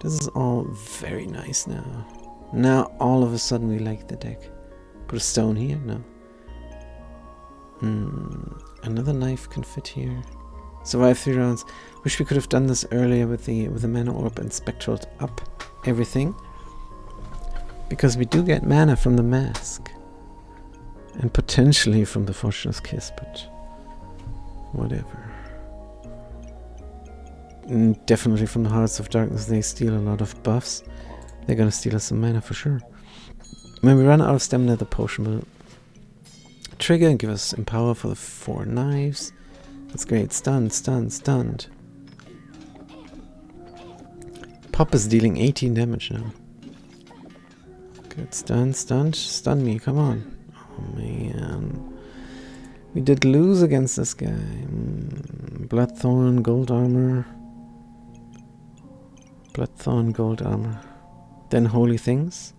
This is all very nice now. Now all of a sudden we like the deck. Put a stone here? No. Another knife can fit here. Survive 3 rounds. Wish we could have done this earlier with the mana orb and spectraled up everything. Because we do get mana from the mask. And potentially from the Fortuna's Kiss, but whatever. And definitely from the Hearts of Darkness, they steal a lot of buffs. They're gonna steal us some mana for sure. When we run out of stamina, the potion will trigger and give us empower for the 4 knives. That's great. Stunned, stunned, stunned. Pop is dealing 18 damage now. Good. Stunned, stunned. Stun me, come on. Oh man. We did lose against this guy. Bloodthorn, gold armor. Bloodthorn, gold armor. Then holy things.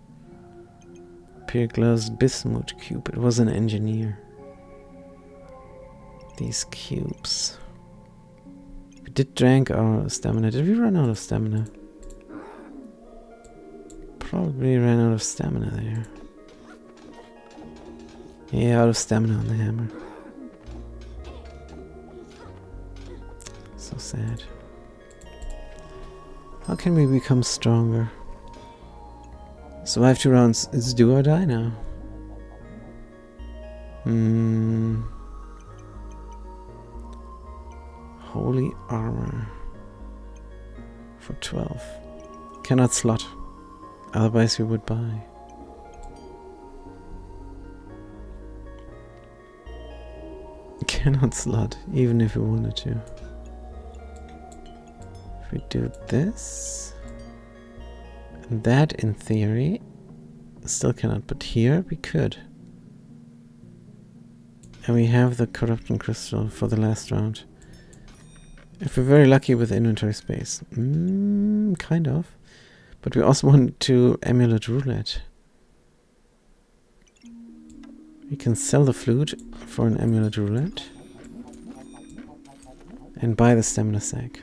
Pier gloves, bismuth cube. It was an engineer. These cubes. We did drink our stamina. Did we run out of stamina? Probably ran out of stamina there. Yeah, out of stamina on the hammer. So sad. How can we become stronger? Survive 2 rounds. It's do or die now. Holy armor. For 12. Cannot slot. Otherwise we would buy. Cannot slot, even if we wanted to. If we do this, and that in theory, still cannot, but here we could. And we have the corruption crystal for the last round. If we're very lucky with inventory space. Kind of. But we also want to amulet roulette. We can sell the flute for an amulet roulette. And buy the stamina sack.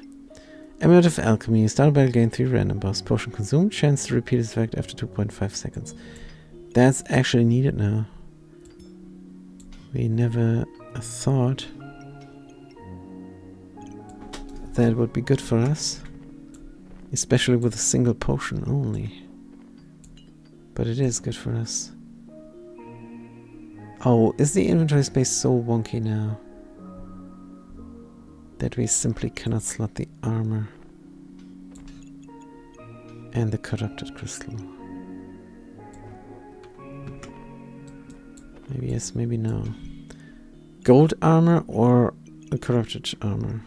Amulet of Alchemy. Start battle, gain 3 random buffs. Potion consumed. Chance to repeat its effect after 2.5 seconds. That's actually needed now. We never thought that would be good for us. Especially with a single potion only. But it is good for us. Oh, is the inventory space so wonky now that we simply cannot slot the armor and the corrupted crystal? Maybe yes, maybe no. Gold armor or a corrupted armor?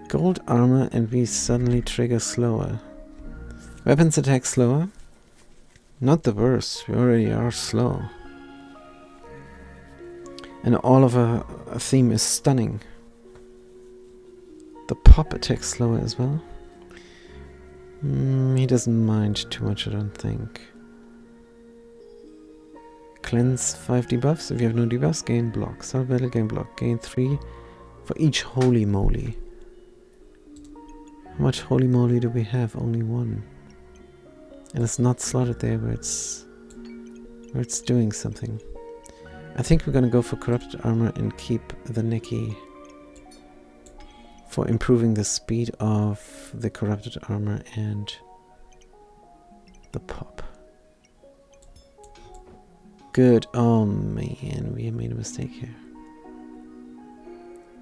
Gold armor and we suddenly trigger slower. Weapons attack slower? Not the worst, we already are slow. And all of our theme is stunning. The pop attacks slower as well. He doesn't mind too much, I don't think. Cleanse 5 debuffs. If you have no debuffs, gain block. Start battle, gain block. Gain 3 for each holy moly. How much holy moly do we have? Only 1. And it's not slotted there where it's doing something. I think we're gonna go for corrupted armor and keep the Neki for improving the speed of the corrupted armor and the pop. Good. Oh man, we have made a mistake here.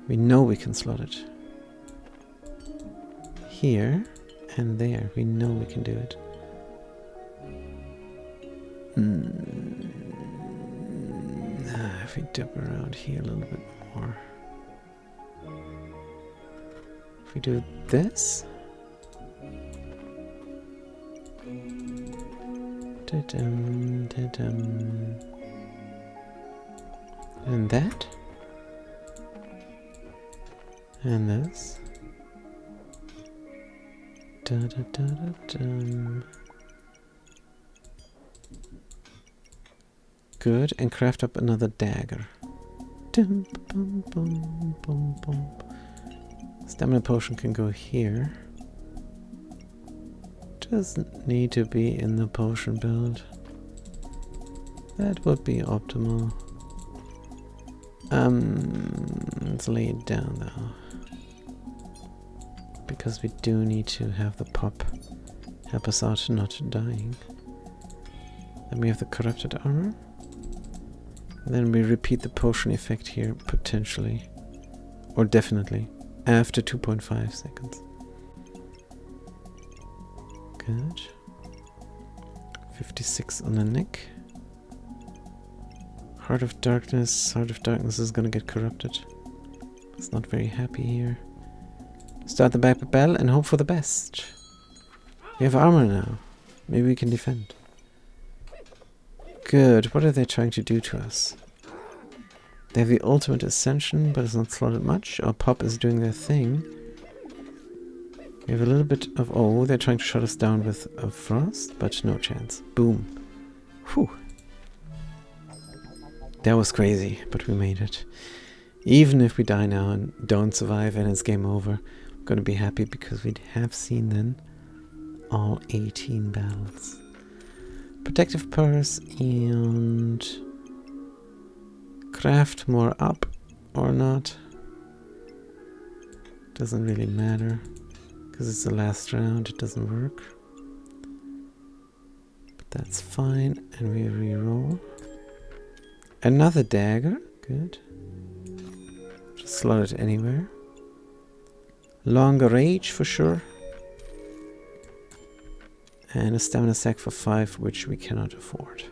We know we can slot it. Here and there. We know we can do it. If we dip around here a little bit more. If we do this. And that. And this. Good, and craft up another dagger. Stamina potion can go here. Doesn't need to be in the potion build. That would be optimal. Let's lay it down though. Because we do need to have the pop help us out not dying. Then we have the corrupted armor. And then we repeat the potion effect here, potentially. Or definitely. After 2.5 seconds. Good. 56 on the neck. Heart of Darkness. Heart of Darkness is gonna get corrupted. It's not very happy here. Start the back battle and hope for the best. We have armor now. Maybe we can defend. Good. What are they trying to do to us? They have the ultimate ascension, but it's not slotted much. Our pop is doing their thing. We have a little bit of... Oh, they're trying to shut us down with a frost, but no chance. Boom. Whew. That was crazy, but we made it. Even if we die now and don't survive and it's game over, I'm gonna be happy because we have seen then all 18 battles. Protective purse and craft more up or not. Doesn't really matter because it's the last round, it doesn't work. But that's fine, and we re-roll. Another dagger, good. Just slot it anywhere. Longer rage for sure. And a stamina sack for 5, which we cannot afford.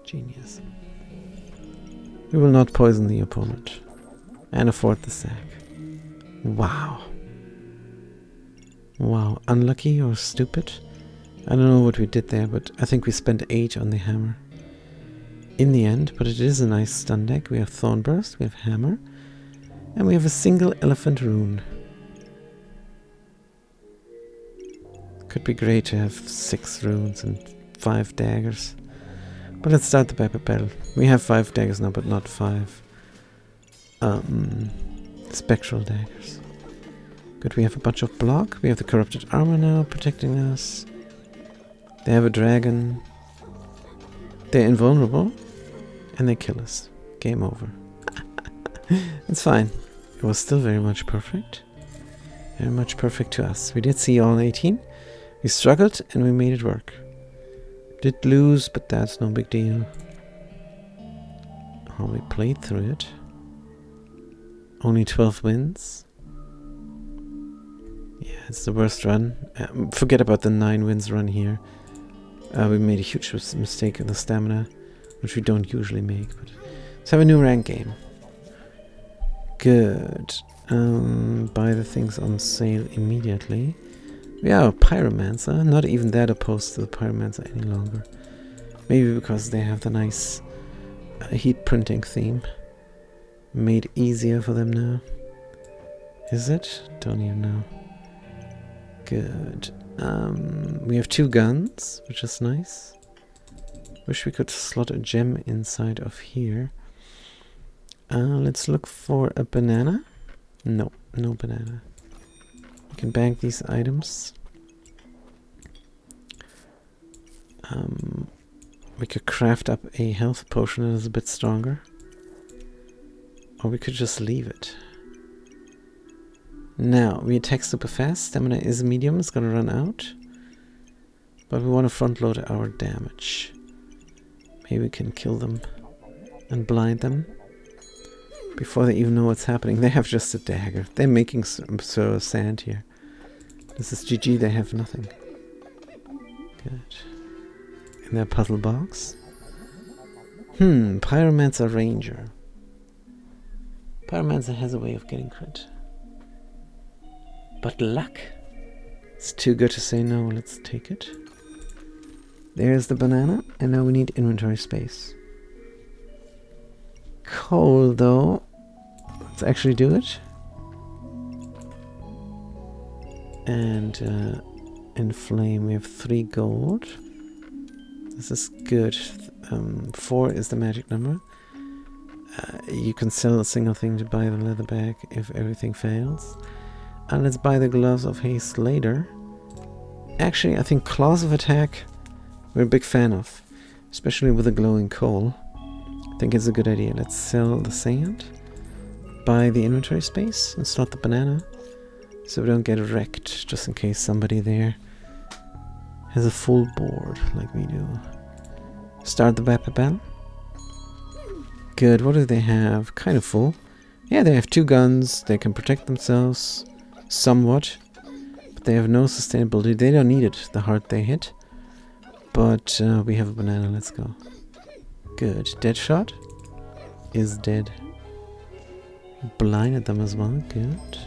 Genius. We will not poison the opponent. And afford the sack. Wow. Wow. Unlucky or stupid? I don't know what we did there, but I think we spent 8 on the hammer. in the end, but it is a nice stun deck. We have Thornburst, we have Hammer, and we have a single Elephant Rune. Could be great to have 6 runes and 5 daggers. But let's start the battle. We have 5 daggers now, but not 5 spectral daggers. Good, we have a bunch of block. We have the corrupted armor now protecting us. They have a dragon. They're invulnerable. And they kill us. Game over. It's fine. It was still very much perfect. Very much perfect to us. We did see all 18. We struggled and we made it work. Did lose, but that's no big deal. Oh, we played through it. Only 12 wins. Yeah, it's the worst run. Forget about the 9 wins run here. We made a huge mistake in the stamina, which we don't usually make. But let's have a new rank game. Good. Buy the things on sale immediately. We are a Pyromancer. Not even that opposed to the Pyromancer any longer. Maybe because they have the nice heat printing theme. Made easier for them now. Is it? Don't even know. Good. We have 2 guns, which is nice. Wish we could slot a gem inside of here. Let's look for a banana. No, no banana. We can bank these items. We could craft up a health potion that is a bit stronger. Or we could just leave it. Now, we attack super fast. Stamina is medium, it's gonna run out. But we want to front load our damage. Maybe we can kill them and blind them before they even know what's happening. They have just a dagger. They're making some sand here. This is GG, they have nothing. Good. In their puzzle box. Pyromancer Ranger. Pyromancer has a way of getting crit. But luck. It's too good to say no, let's take it. There's the banana, and now we need inventory space. Coal, though. Let's actually do it. And in flame we have 3 gold. This is good. 4 is the magic number. You can sell a single thing to buy the leather bag if everything fails. And let's buy the gloves of haste later. Actually, I think claws of attack we're a big fan of, especially with the glowing coal. I think it's a good idea. Let's sell the sand, buy the inventory space, and slot the banana, so we don't get wrecked, just in case somebody there has a full board like we do. Start the battle. Good. What do they have? Kind of full. Yeah, they have 2 guns. They can protect themselves somewhat, but they have no sustainability. They don't need it the hard they hit. But we have a banana, let's go. Good. Deadshot is dead. Blinded them as well, good.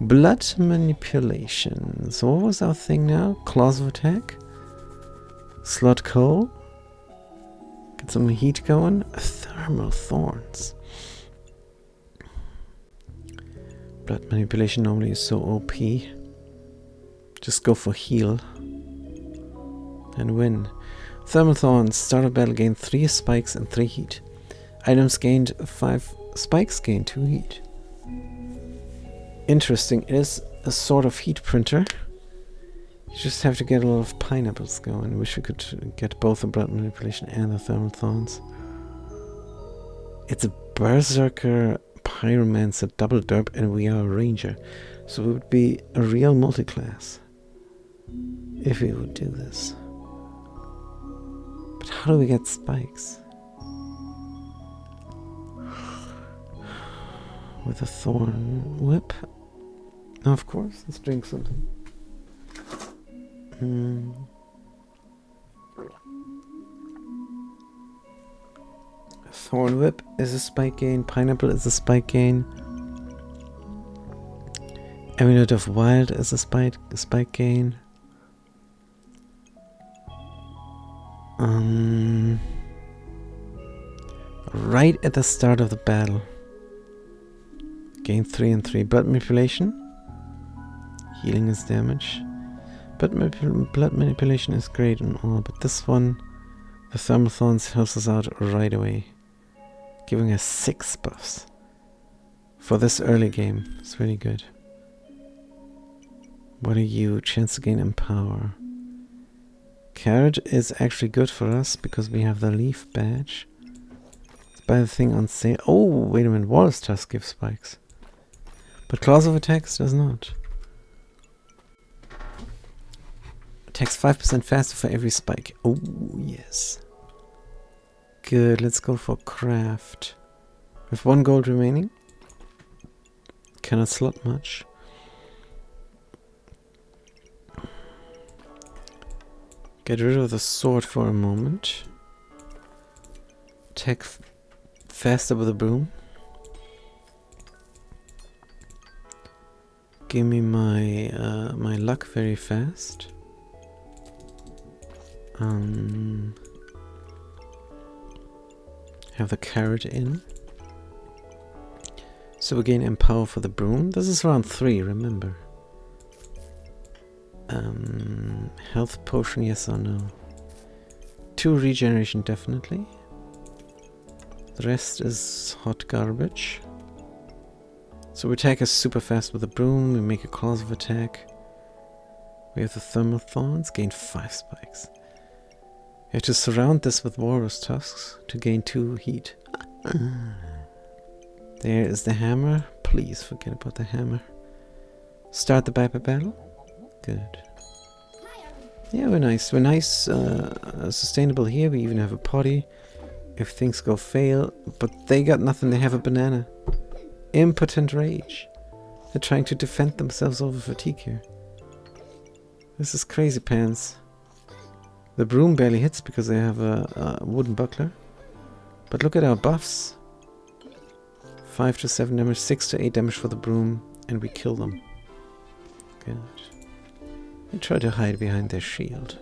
Blood manipulation. So what was our thing now? Claws of attack. Slot coal. Get some heat going. Thermal thorns. Blood manipulation normally is so OP. Just go for heal. And win. Thermal Thorns. Start of battle, gain 3 spikes and 3 heat. Items gained 5 spikes, gain 2 heat. Interesting. It is a sort of heat printer. You just have to get a lot of pineapples going. I wish we could get both the blood manipulation and the Thermal Thorns. It's a Berserker Pyromancer double derp, and we are a Ranger. So we would be a real multi-class if we would do this. But how do we get spikes? With a thorn whip? No, of course. Let's drink something. Thorn whip is a spike gain. Pineapple is a spike gain. Amulet of Wild is a spike gain. Right at the start of the battle. Gain 3 and 3. Blood manipulation. Healing is damage. Blood manipulation is great and all, but this one, the Thermal Thorns, helps us out right away. Giving us 6 buffs. For this early game. It's really good. What are you? Chance to gain Empower. Carrot is actually good for us because we have the Leaf badge. Let's buy the thing on sale. Oh, wait a minute. Walrus Tusk gives spikes. But Claws of Attacks does not. Attacks 5% faster for every spike. Oh, yes. Good, let's go for craft. With 1 gold remaining. Cannot slot much. Get rid of the sword for a moment. Attack faster with the broom. Give me my my luck very fast. Have the carrot in. So we gain Empower for the broom. This is round 3, remember. Health potion, yes or no? 2 regeneration, definitely. The rest is hot garbage. So we attack us super fast with the broom. We make a Claws of Attack. We have the Thermal Thorns, gain 5 spikes. We have to surround this with Walrus Tusks to gain 2 heat. There is the hammer. Please forget about the hammer. Start the battle. Good. Yeah, we're nice. We're nice, sustainable here. We even have a potty if things go fail. But they got nothing. They have a banana. Impotent Rage. They're trying to defend themselves over fatigue here. This is crazy pants. The broom barely hits because they have a wooden buckler. But look at our buffs. 5 to 7 damage, 6 to 8 damage for the broom, and we kill them. Good. They try to hide behind their shield.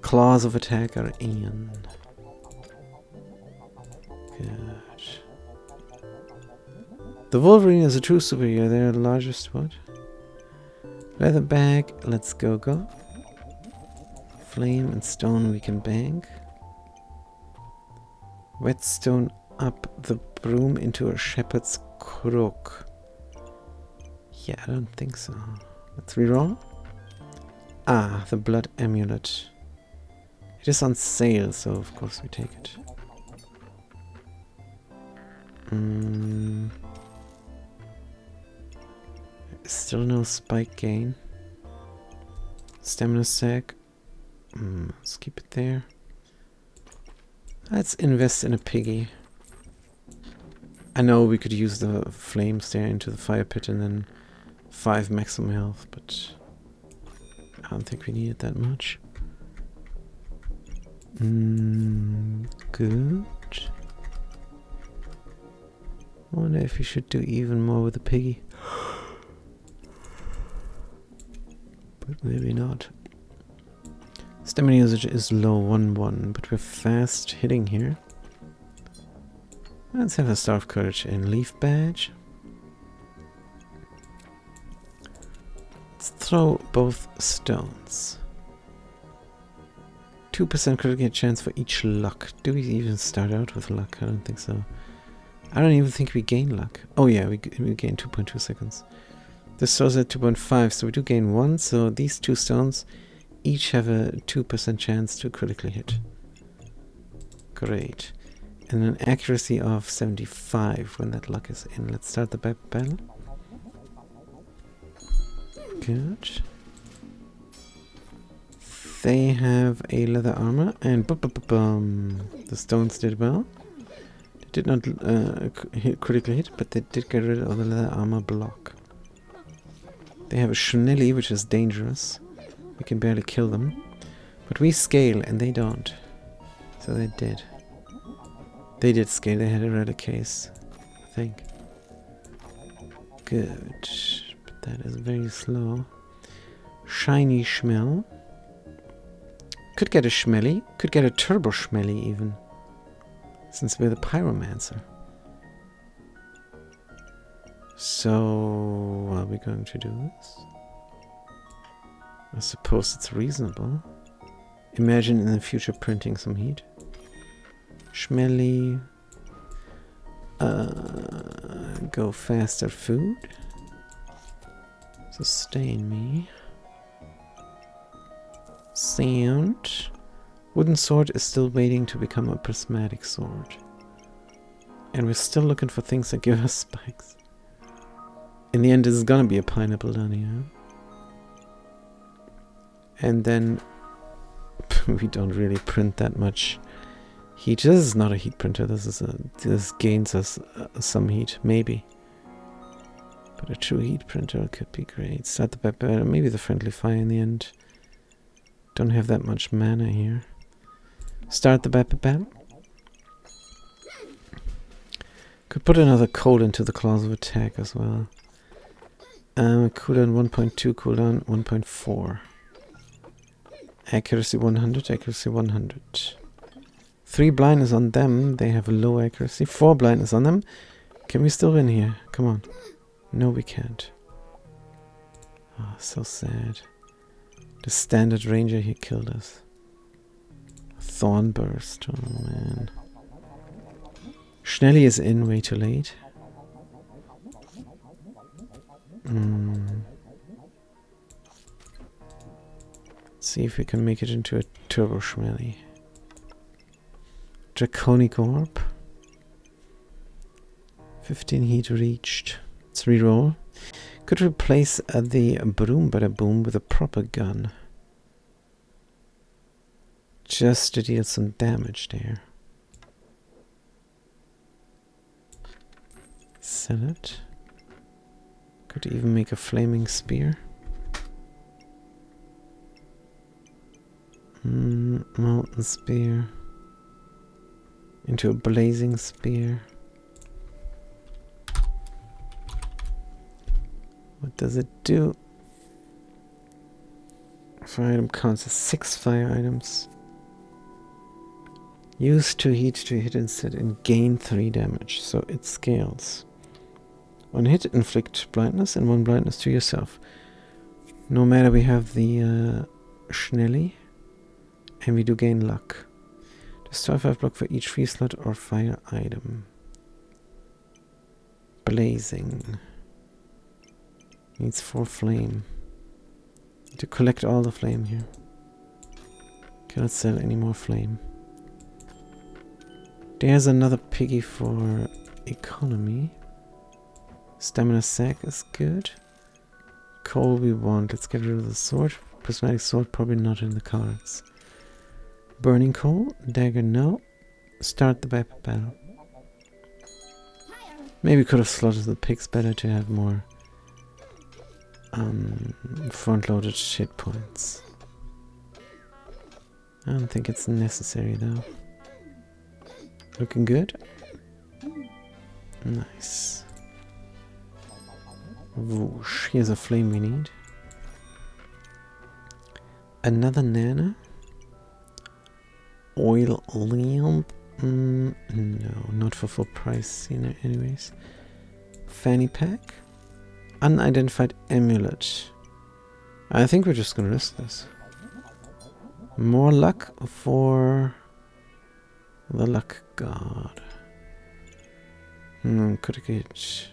Claws of Attack are in. Good. The Wolverine is a true superhero. They're the largest what? Leather bag. Let's go. Flame and stone we can bang. Whetstone up the broom into a shepherd's crook. Yeah, I don't think so. Let's reroll. Ah, the blood amulet. It is on sale, so of course we take it. Still no spike gain. Stamina sack. Let's keep it there. Let's invest in a piggy. I know we could use the flames there into the fire pit and then 5 maximum health, but I don't think we need it that much. Good. I wonder if we should do even more with the piggy. But maybe not. Stamina usage is low, 1-1, but we're fast hitting here. Let's have a Star of Courage and Leaf badge. Let's throw both stones. 2% critical chance for each luck. Do we even start out with luck? I don't think so. I don't even think we gain luck. Oh yeah, we gain 2.2 seconds. This throws at 2.5, so we do gain 1. So these 2 stones each have a 2% chance to critically hit. Great. And an accuracy of 75 when that luck is in. Let's start the battle. Good. They have a leather armor, and the stones did well. They did not critically hit, but they did get rid of the leather armor block. They have a Schnelly, which is dangerous. We can barely kill them. But we scale, and they don't. So they did. They did scale, they had a relic case, I think. Good. But that is very slow. Shiny Schmell. Could get a Schmelly. Could get a Turbo Schmelly even. since we're the pyromancer. So, are we going to do this? I suppose it's reasonable. Imagine in the future printing some heat. Schmelly. Go faster food. Sustain me. Sound. Wooden sword is still waiting to become a prismatic sword. And we're still looking for things that give us spikes. In the end, this is gonna be a pineapple down here. And then we don't really print that much heat. This is not a heat printer. This gains us some heat, maybe. But a true heat printer could be great. Start the pepper, maybe the friendly fire in the end. Don't have that much mana here. Start the pepper. Could put another cold into the claws of attack as well. Cooldown 1.2, cooldown 1.4. Accuracy 100, accuracy 100. 3 blindness on them, they have a low accuracy. 4 blindness on them. Can we still win here? Come on. No, we can't. Oh, so sad. The standard ranger here killed us. Thorn burst, oh man. Schnelly is in, way too late. See if we can make it into a turbo Schmelly. Draconic Orb. 15 heat reached. Let's reroll. Could replace the Broom Bada Boom with a proper gun. Just to deal some damage there. Sell it. Could even make a flaming spear. Mountain spear. Into a blazing spear. What does it do? Fire item counts as 6 fire items. Use 2 heat to hit instead and gain 3 damage, so it scales. 1 hit, inflict blindness and 1 blindness to yourself. No matter, we have the Schnelly, and we do gain luck. Destroy 5 block for each free slot or fire item. Blazing. Needs 4 flame. To collect all the flame here. Cannot sell any more flame. There's another piggy for economy. Stamina sack is good. Coal we want. Let's get rid of the sword. Prismatic sword probably not in the cards. Burning coal. Dagger no. Start the battle. Maybe could have slaughtered the pigs better to have more front-loaded hit points. I don't think it's necessary though. Looking good. Nice. Whoosh. Here's a flame we need. Another nana. Oil lamp. No, not for full price, you know, anyways. Fanny pack. Unidentified amulet. I think we're just gonna risk this. More luck for the luck god. Critical hit.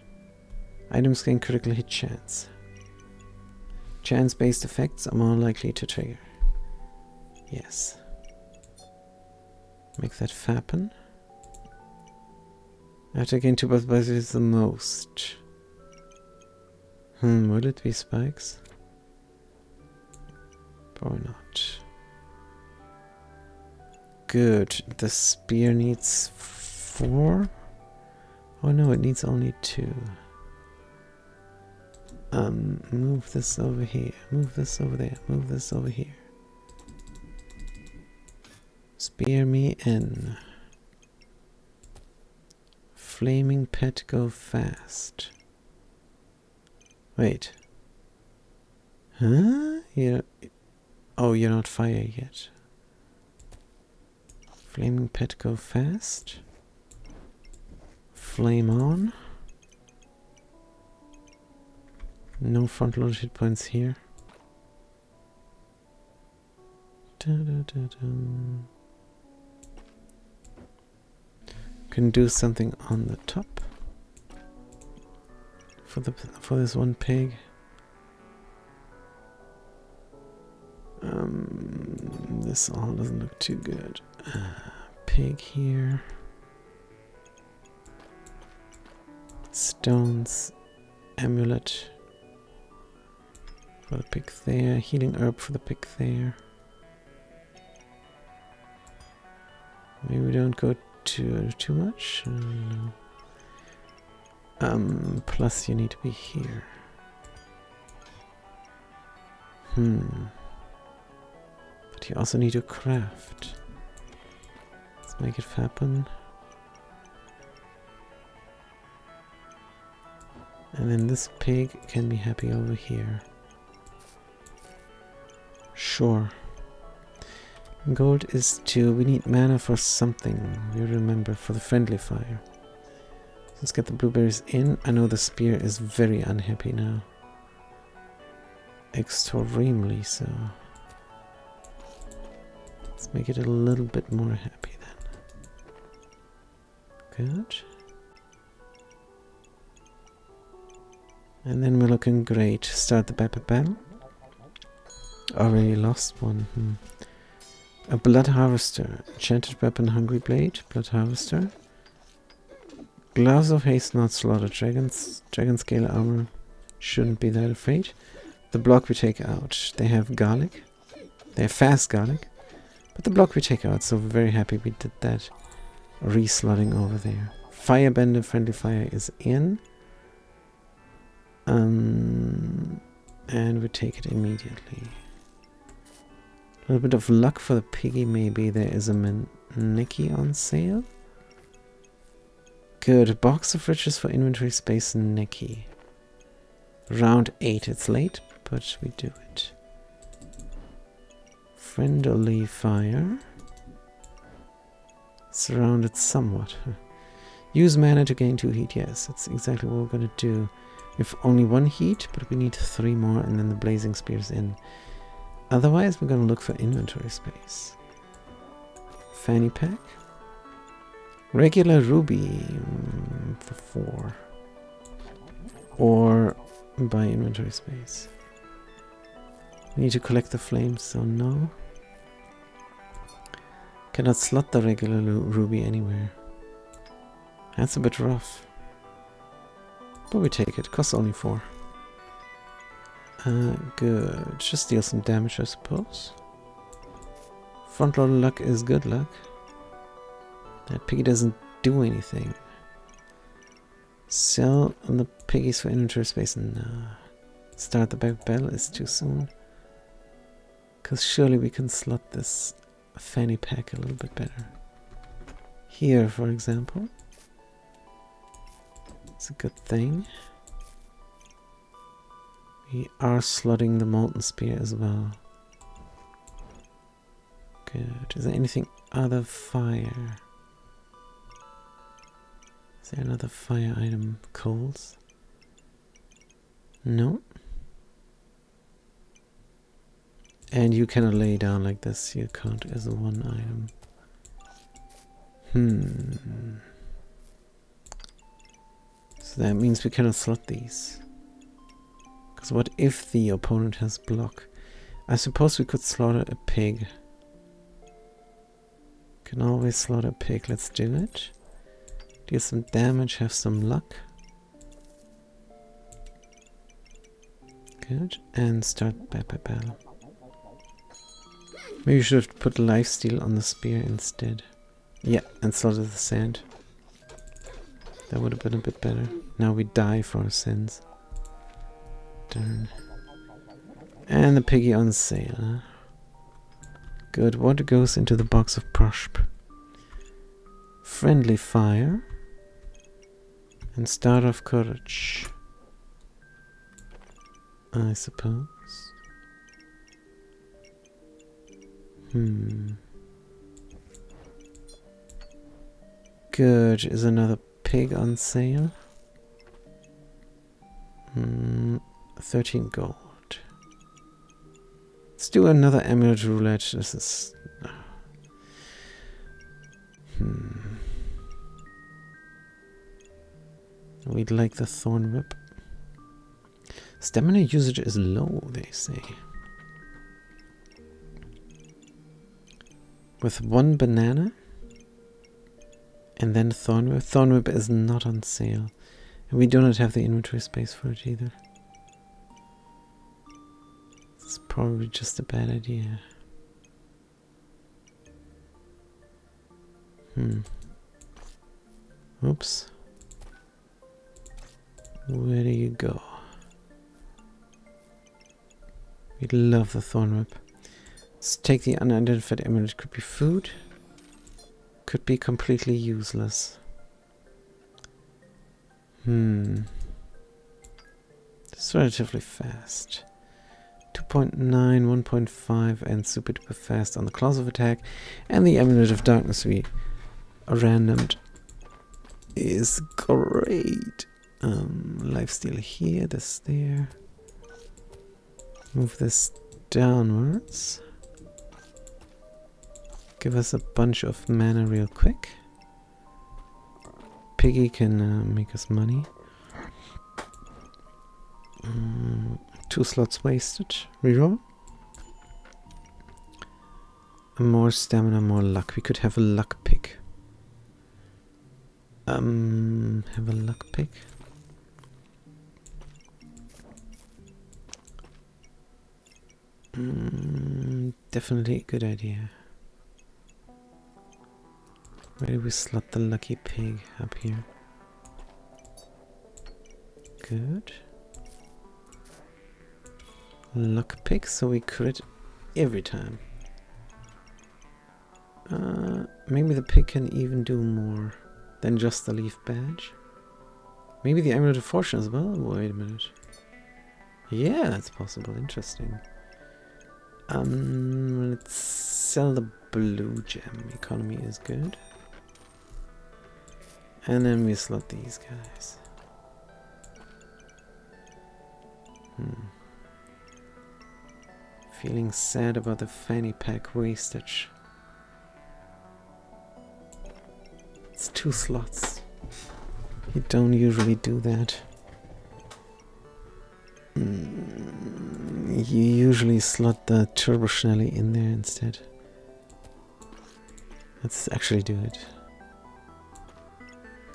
Items gain critical hit chance. Chance-based effects are more likely to trigger. Yes. Make that happen. I have to gain 2 buffs, but it's the most. Will it be spikes? Probably not. Good. The spear needs 4. Oh no, it needs only 2. Move this over here. Move this over there. Move this over here. Spear me in. Flaming pet, go fast. Wait. Huh? Oh, you're not fire yet. Flaming pet, go fast. flame on. No front loaded hit points here. Can do something on the top for this one pig. This all doesn't look too good. Pig here. Stones. Amulet for the pig there. Healing herb for the pig there. Maybe we don't go too much. No. Plus you need to be here. But you also need to craft. Let's make it happen. And then this pig can be happy over here. Sure. Gold is 2. We need mana for something. You remember, for the friendly fire. Let's get the blueberries in. I know the spear is very unhappy now. Extremely so. Let's make it a little bit more happy then. Good. And then we're looking great. Start the battle. Already lost one. A blood harvester. Enchanted weapon, hungry blade. Blood harvester. Gloves of haste, not slaughter dragons. Dragon scale armor. Shouldn't be that afraid. The block we take out. They have garlic. They have fast garlic. But the block we take out, so we're very happy we did that. Re-slotting over there. Firebender, friendly fire is in. And we take it immediately. A little bit of luck for the piggy, maybe. There is a Maneki on sale. Good. Box of riches for inventory space, Neki. Round 8. It's late, but we do it. Friendly fire. Surrounded somewhat. Use mana to gain 2 heat. Yes, that's exactly what we're going to do. If only 1 heat, but we need 3 more, and then the blazing spear's in. Otherwise, we're going to look for inventory space. Fanny pack. Regular ruby for 4. Or buy inventory space. We need to collect the flames, so no. Cannot slot the regular ruby anywhere. That's a bit rough. But we take it. Costs only 4. Good. Just deal some damage, I suppose. Front load luck is good luck. That piggy doesn't do anything. Sell on the piggies for inventory space. Nah. Start the back battle is too soon. Because surely we can slot this fanny pack a little bit better. Here, for example. It's a good thing. We are slotting the molten spear as well. Good. Is there anything other fire? Is there another fire item? Coals? No. And you cannot lay down like this. You count as a 1 item. So that means we cannot slot these. Because what if the opponent has block? I suppose we could slaughter a pig. Can always slaughter a pig. Let's do it. Deal some damage, have some luck. Good. And start battle. Maybe you should have put lifesteal on the spear instead. Yeah, and slaughter the sand. That would have been a bit better. Now we die for our sins. Darn. And the piggy on sale. Huh? Good. What goes into the box of Prosp? Friendly fire. And start of courage. I suppose. Good. Is another Pig on sale. 13 gold. Let's do another Emerald Roulette. This is... We'd like the Thorn Whip. Stamina usage is low, they say. With 1 banana and then Thorn Whip. Thorn Whip is not on sale. And we do not have the inventory space for it either. It's probably just a bad idea. Oops. Where do you go? We love the Thorn Whip. Let's take the unidentified emerald. It could be food. Could be completely useless. It's relatively fast. 2.9, 1.5 and super duper fast on the claws of attack. And the Amulet of Darkness we randomed is great. Lifesteal here, this there. Move this downwards. Give us a bunch of mana real quick. Piggy can make us money. 2 slots wasted. Reroll. More stamina, more luck. We could have a luck pick. Have a luck pick. Definitely a good idea. Where do we slot the lucky pig? Up here. Good. Luck pick, so we crit every time. Maybe the pig can even do more than just the leaf badge. Maybe the Amulet of Fortune as well? Wait a minute. Yeah, that's possible. Interesting. Let's sell the blue gem. Economy is good. And then we slot these guys. Feeling sad about the fanny pack wastage. It's 2 slots. You don't usually do that. You usually slot the Turbo Schnelly in there instead. Let's actually do it.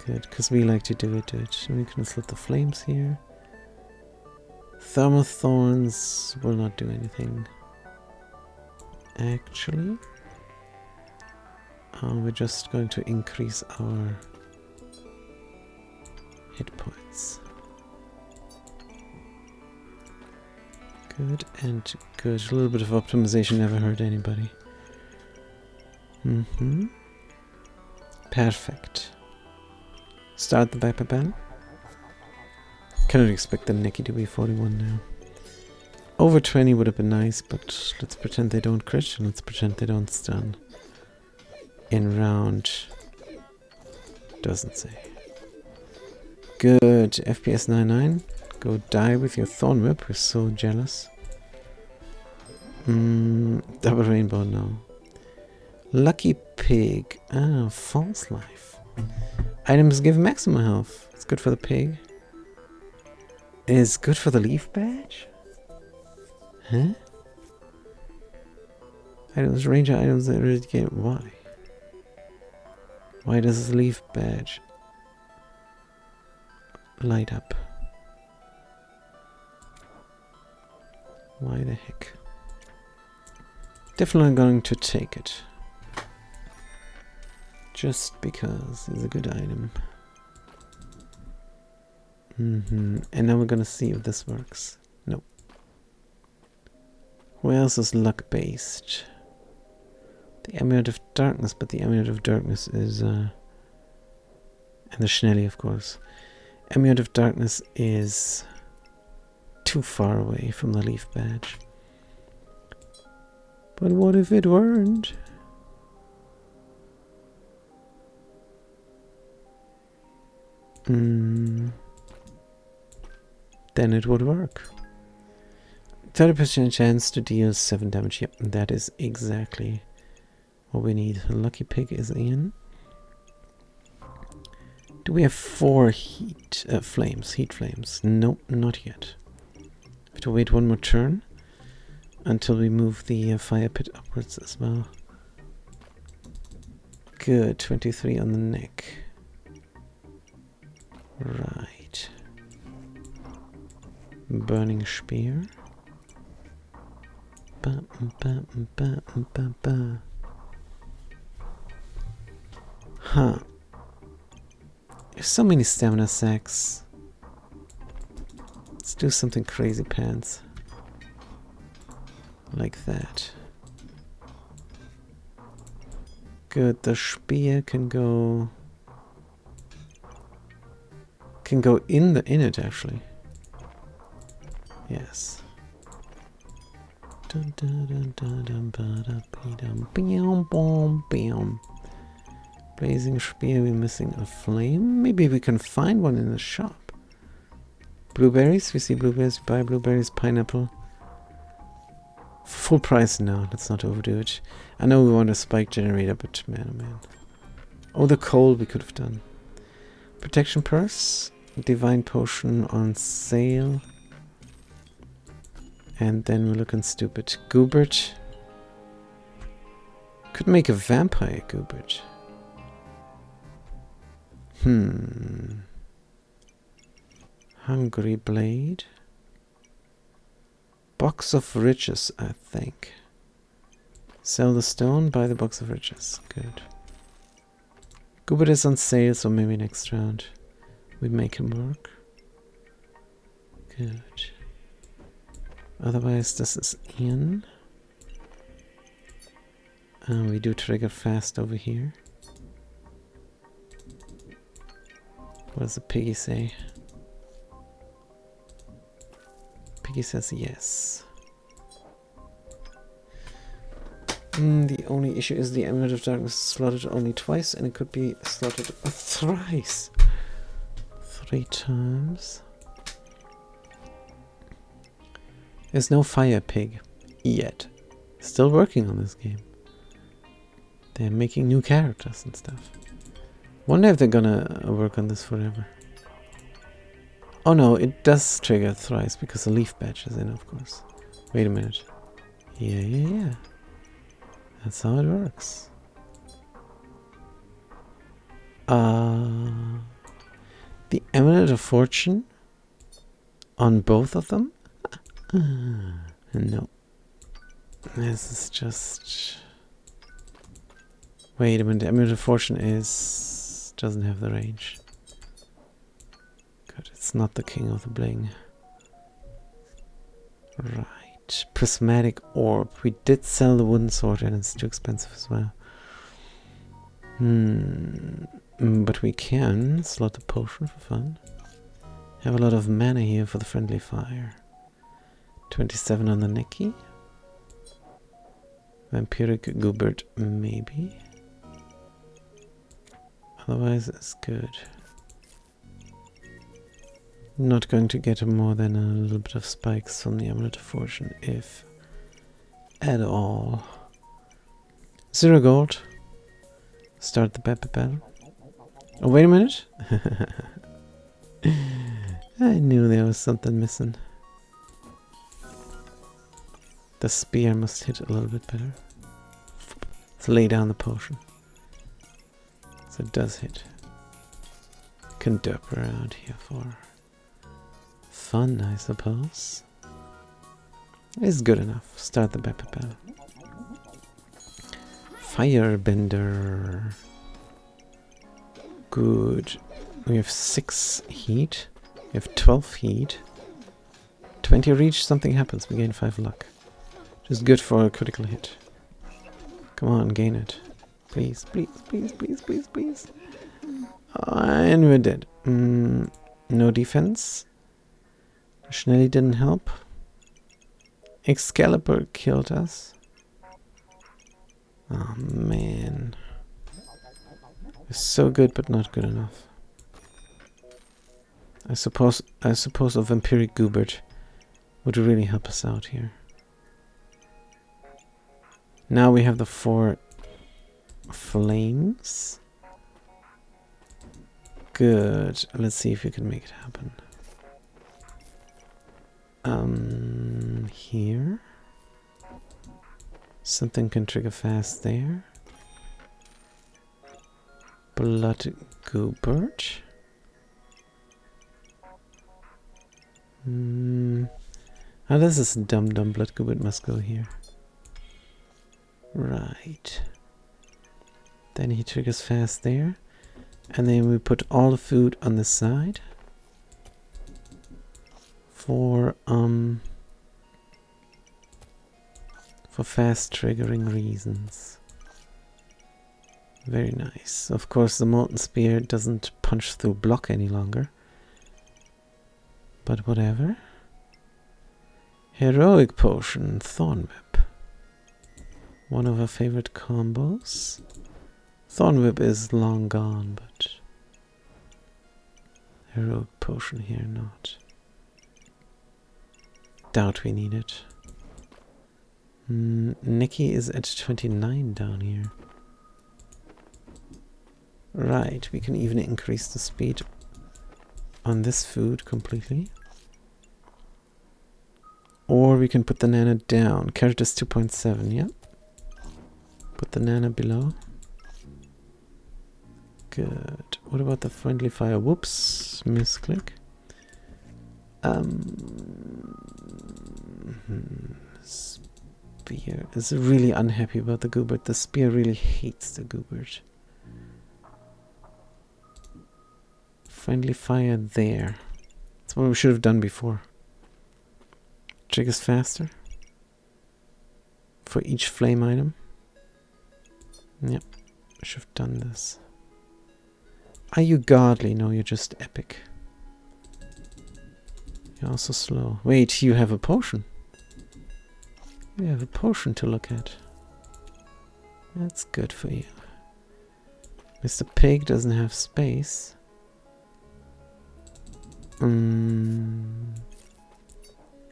Good, because we like to do it. And we can slot the flames here. Thermal Thorns will not do anything. Actually, we're just going to increase our hit points. Good and good. A little bit of optimization never hurt anybody. Perfect. Start the Viper Battle. Cannot expect the Neki to be 41 now. Over 20 would have been nice, but let's pretend they don't crit and let's pretend they don't stun. In round... doesn't say. Good. FPS 99. Go die with your Thorn Whip. We're so jealous. Double Rainbow, no. Lucky Pig. Ah, False Life. Items give maximum health. It's good for the pig. Is good for the leaf badge? Huh? Items, ranger items that really get... Why? Why does this leaf badge light up? Why the heck? Definitely going to take it. Just because it's a good item. And now we're gonna see if this works. Nope. Who else is luck based? The Amulet of Darkness, but the Amulet of Darkness is and the Schnelly, of course. Amulet of Darkness is too far away from the leaf badge. But what if it weren't? then it would work. 30% chance to deal 7 damage. Yep, that is exactly what we need. Lucky Pig is in. Do we have 4 heat flames? Nope, not yet. We have to wait one more turn until we move the fire pit upwards as well. Good, 23 on the neck. Right. Burning Spear. Ba, ba, ba, ba, ba. Huh. There's so many stamina sacks. Let's do something crazy pants. Like that. Good, the spear can go in it actually. Yes. Dun, dun, dun, dun, dun, ba, da, be, dum, bam, bam, bam. Blazing spear, we're missing a flame. Maybe we can find one in the shop. Blueberries, we see blueberries, buy blueberries, pineapple. Full price, no, let's not overdo it. I know we want a spike generator, but man, oh man. Oh, the coal we could have done. Protection purse, divine potion on sale. And then we're looking stupid. Goobert. Could make a vampire Goobert. Hungry Blade. Box of Riches, I think. Sell the stone, buy the Box of Riches. Good. Goobert is on sale, so maybe next round we make him work. Good. Otherwise, this is in. We do trigger fast over here. What does the piggy say? Piggy says yes. The only issue is the Amulet of Darkness is slotted only twice, and it could be slotted thrice. 3 times. There's no fire pig yet. Still working on this game. They're making new characters and stuff. Wonder if they're gonna work on this forever. Oh no, it does trigger thrice because the leaf badge is in, of course. Wait a minute. Yeah. That's how it works. The Amulet of Fortune on both of them? No. This is just... Wait a minute, the Amulet of Fortune doesn't have the range. Good, it's not the King of the Bling. Right. Prismatic Orb. We did sell the wooden sword and it's too expensive as well. But we can slot the potion for fun. Have a lot of mana here for the friendly fire. 27 on the Necky. Vampiric Goobert, maybe. Otherwise, it's good. Not going to get more than a little bit of spikes from the Amulet of Fortune, if at all. 0 gold. Start the battle. Oh, wait a minute. I knew there was something missing. The spear must hit a little bit better. Let's lay down the potion. So it does hit. Can derp around here for fun, I suppose. It's good enough. Start the battle. Firebender. Good. We have 6 heat. We have 12 heat. 20 reach, something happens. We gain 5 luck. Which is good for a critical hit. Come on, gain it. Please, please, please, please, please, please. And we're dead. No defense. Schnelly didn't help. Excalibur killed us. Oh man. It's so good, but not good enough. I suppose a vampiric Goobert would really help us out here. Now we have the 4 flames. Good. Let's see if we can make it happen. Here. Something can trigger fast there. Blood Goobert. Oh, this is dumb Blood Goobert must go here. Right. Then he triggers fast there. And then we put all the food on the side. For fast triggering reasons. Very nice. Of course the Molten Spear doesn't punch through block any longer. But whatever. Heroic Potion, Thorn Whip. One of our favorite combos. Thorn Whip is long gone, but Heroic Potion here not. Doubt we need it. Nikki is at 29 down here. Right, we can even increase the speed on this food completely. Or we can put the Nana down. Carrot is 2.7, yep. Put the Nana below. Good. What about the friendly fire? Whoops, misclick. Spear is really unhappy about the Goobert. The spear really hates the Goobert. Friendly fire there. That's what we should have done before. Triggers faster. For each flame item. Yep. Should have done this. Are you godly? No, you're just epic. You're also slow. Wait, you have a potion. You have a potion to look at. That's good for you. Mr. Pig doesn't have space.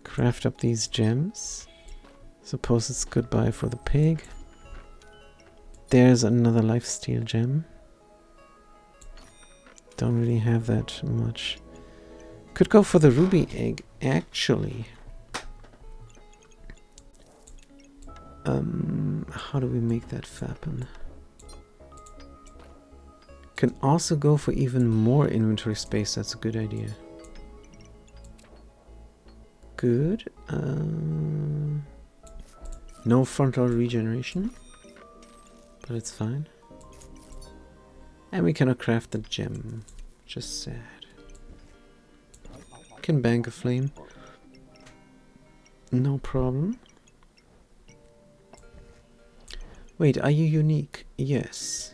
Craft up these gems. Suppose it's goodbye for the pig. There's another lifesteal gem. Don't really have that much. Could go for the ruby egg, actually. How do we make that happen? Can also go for even more inventory space. That's a good idea. Good. No frontal regeneration, but it's fine. And we cannot craft the gem. Just sad. Can bank a flame. No problem. Wait, are you unique? Yes.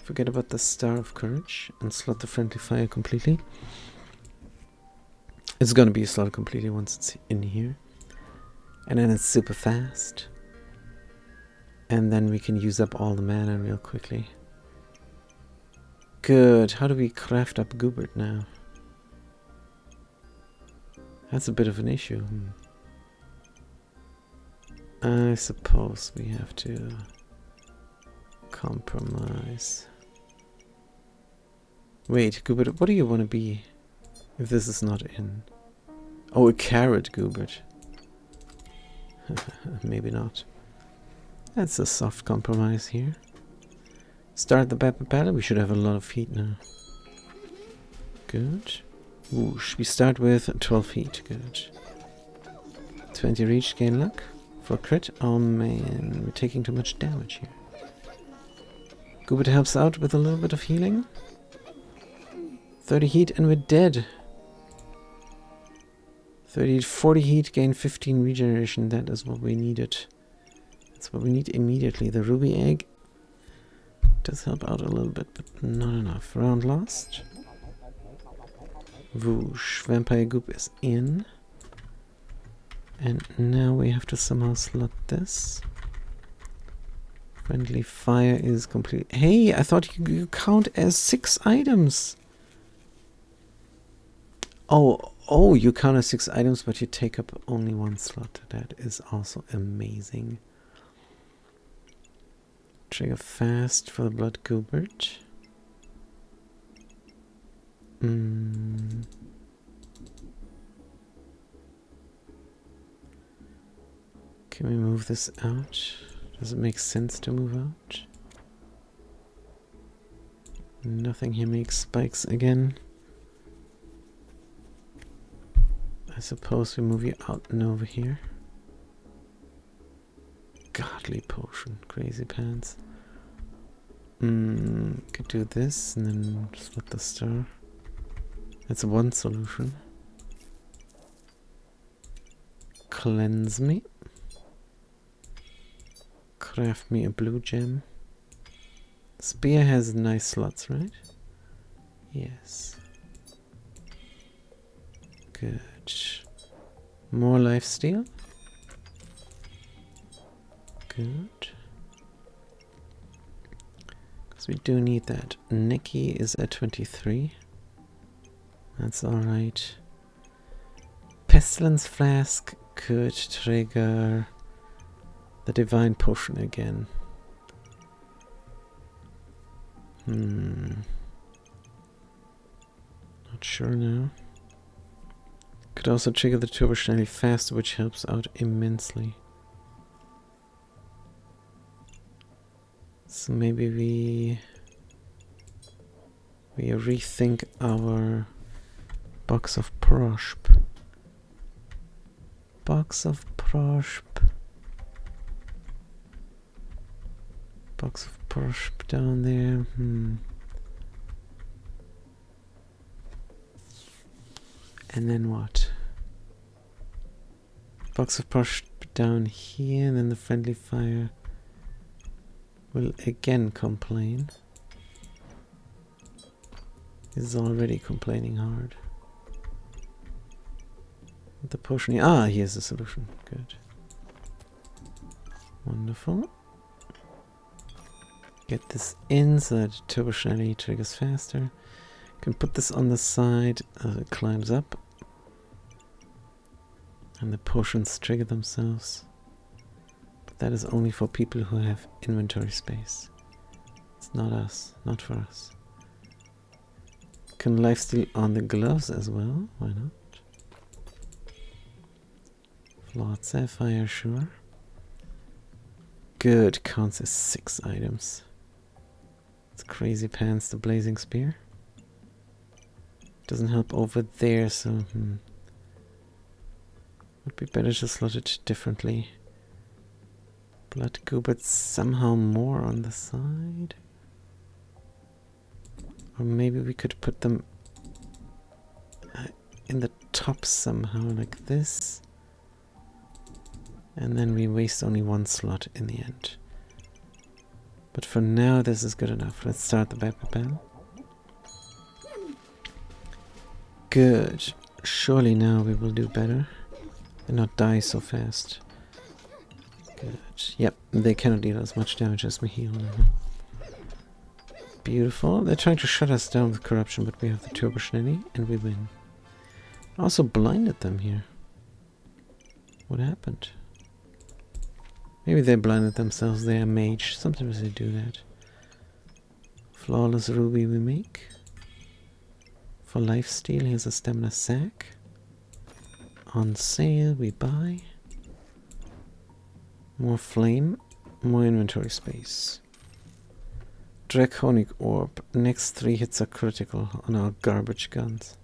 Forget about the Star of Courage and slot the friendly fire completely. It's gonna be slotted completely once it's in here. And then it's super fast. And then we can use up all the mana real quickly. Good. How do we craft up Goobert now? That's a bit of an issue. I suppose we have to compromise. Wait, Goobert, what do you want to be if this is not in? Oh, a carrot Goobert. Maybe not. That's a soft compromise here. Start the battle. We should have a lot of heat now. Good. Whoosh. We start with 12 heat. Good. 20 reach, gain luck. For crit. Oh man, we're taking too much damage here. Goobert helps out with a little bit of healing. 30 heat and we're dead. 40 heat, gain 15 regeneration. That is what we needed. That's what we need immediately. The ruby egg does help out a little bit, but not enough. Round lost. Whoosh. Vampire Goop is in. And now we have to somehow slot this. Friendly fire is complete. Hey, I thought you count as 6 items. Oh, you count as 6 items, but you take up only 1 slot. That is also amazing. Trigger fast for the Blood Goobert. Can we move this out? Does it make sense to move out? Nothing here makes spikes again. I suppose we move you out and over here. Godly potion, crazy pants. Could do this and then slot the star. That's one solution. Cleanse me. Craft me a blue gem. Spear has nice slots, right? Yes. Good. More lifesteal. Good. Because we do need that. Nikki is at 23. That's alright. Pestilence Flask could trigger the Divine Potion again. Not sure now. Could also trigger the Turbo Schnelli faster, which helps out immensely. So maybe we rethink our Box of Prosp. Box of Prosp. Box of Prosp down there. And then what? Box of Prosp down here, and then the friendly fire will again complain. He's already complaining hard. The potion here. Ah, here's the solution. Good. Wonderful. Get this in so that Turbo Schnelli triggers faster. Can put this on the side as it climbs up. And the potions trigger themselves. But that is only for people who have inventory space. It's not us. Not for us. Can lifesteal on the gloves as well. Why not? Flawed Sapphire, sure. Good. Counts as 6 items. It's Crazy Pants, the Blazing Spear. Doesn't help over there, so would be better to slot it differently. Blood Goobert somehow more on the side. Or maybe we could put them in the top somehow, like this. And then we waste only 1 slot in the end. But for now, this is good enough. Let's start the battle. Good. Surely now we will do better. And not die so fast. Good. Yep, they cannot deal as much damage as we heal now. Beautiful. They're trying to shut us down with corruption, but we have the Turbo Schnelli and we win. Also blinded them here. What happened? Maybe they blinded themselves. They are mage. Sometimes they do that. Flawless ruby we make. For lifesteal, here's a stamina sack. On sale, we buy. More flame. More inventory space. Draconic Orb. Next 3 hits are critical on our garbage guns.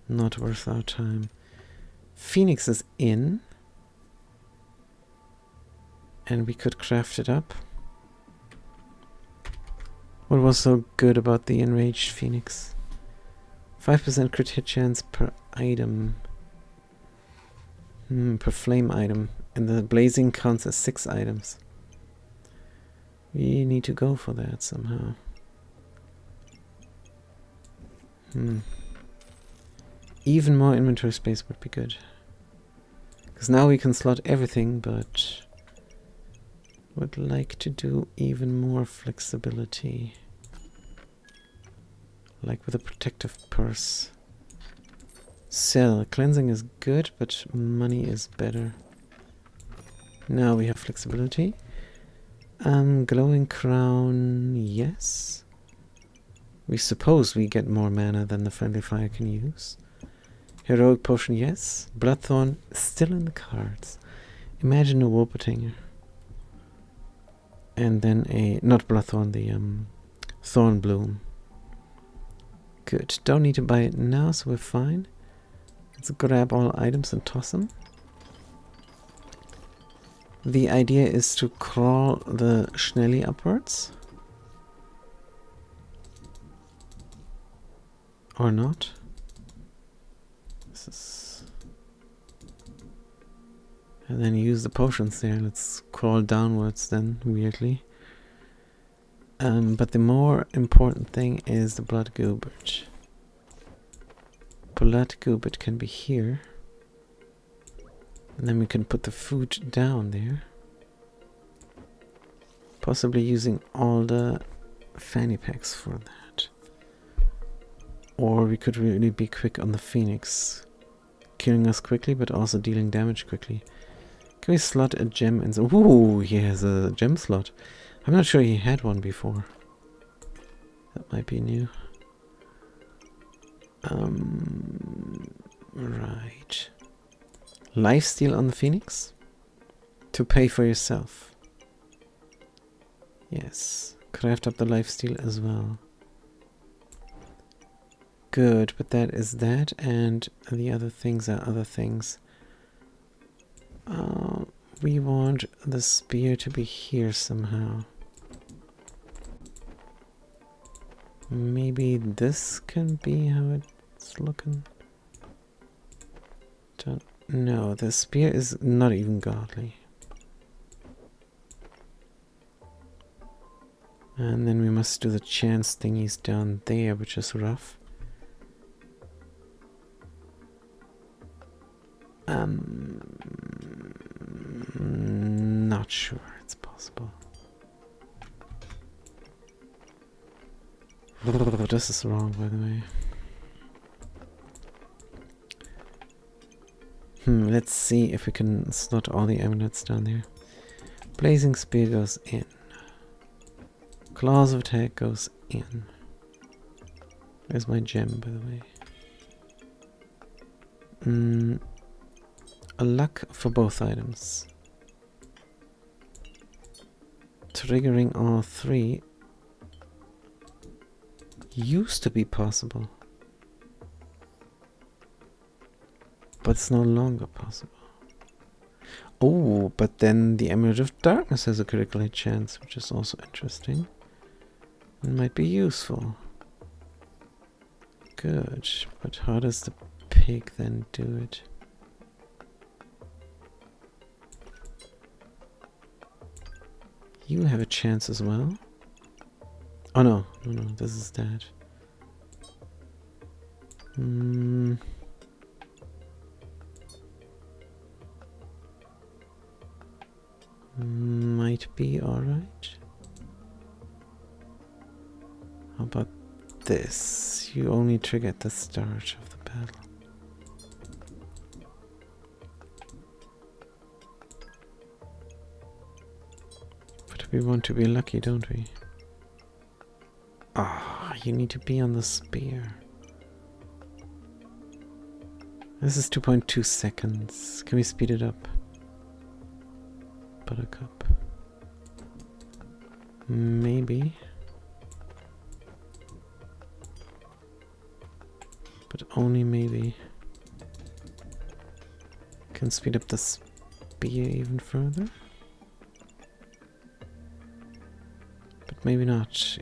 Not worth our time. Phoenix is in. And we could craft it up. What was so good about the Enraged Phoenix? 5% crit hit chance per item. Per flame item. And the blazing counts as 6 items. We need to go for that somehow. Even more inventory space would be good. Because now we can slot everything, but would like to do even more flexibility. Like with a protective purse. Sell. Cleansing is good, but money is better. Now we have flexibility. Glowing crown, yes. We suppose we get more mana than the friendly fire can use. Heroic potion, yes. Bloodthorn, still in the cards. Imagine a Wolpertinger. And then a, not Bloodthorn, the Thorn Bloom. Good. Don't need to buy it now, so we're fine. Let's grab all items and toss them. The idea is to crawl the Schnelli upwards. Or not. This is... And then use the potions there. Let's crawl downwards then, weirdly. But the more important thing is the Blood Goobert. Blood Goobert can be here. And then we can put the food down there. Possibly using all the fanny packs for that. Or we could really be quick on the Phoenix. Killing us quickly, but also dealing damage quickly. Can we slot a gem in? Ooh, he has a gem slot. I'm not sure he had one before. That might be new. Right. Lifesteal on the Phoenix? To pay for yourself. Yes. Craft up the lifesteal as well. Good, but that is that, and the other things are other things. We want the spear to be here somehow. Maybe this can be how it's looking. Don't know. The spear is not even godly. And then we must do the chance thingies down there, which is rough. Not sure it's possible. This is wrong, by the way. Let's see if we can slot all the amulets down there. Blazing Spear goes in. Claws of Attack goes in. Where's my gem, by the way? A luck for both items. Triggering all three used to be possible, but it's no longer possible. Oh, but then the Amulet of Darkness has a critical hit chance, which is also interesting. It might be useful. Good, but how does the pig then do it? You have a chance as well. Oh no, this is that. Might be alright. How about this? You only trigger at the start of the battle. But we want to be lucky, don't we? Ah, you need to be on the spear. This is 2.2 seconds. Can we speed it up? Buttercup. Maybe. But only maybe. Can speed up the spear even further. But maybe not.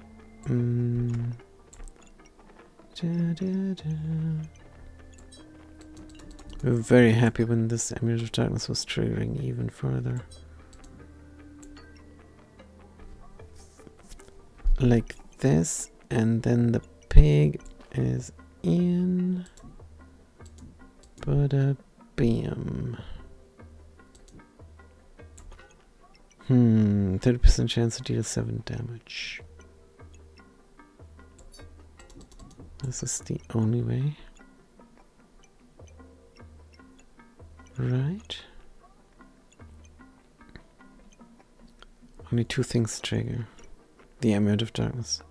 We're very happy when this Amulet of Darkness was triggering even further. Like this, and then the pig is in. Bada bam. 30% chance to deal 7 damage. This is the only way. Right. Only two things trigger. The Amulet of Darkness.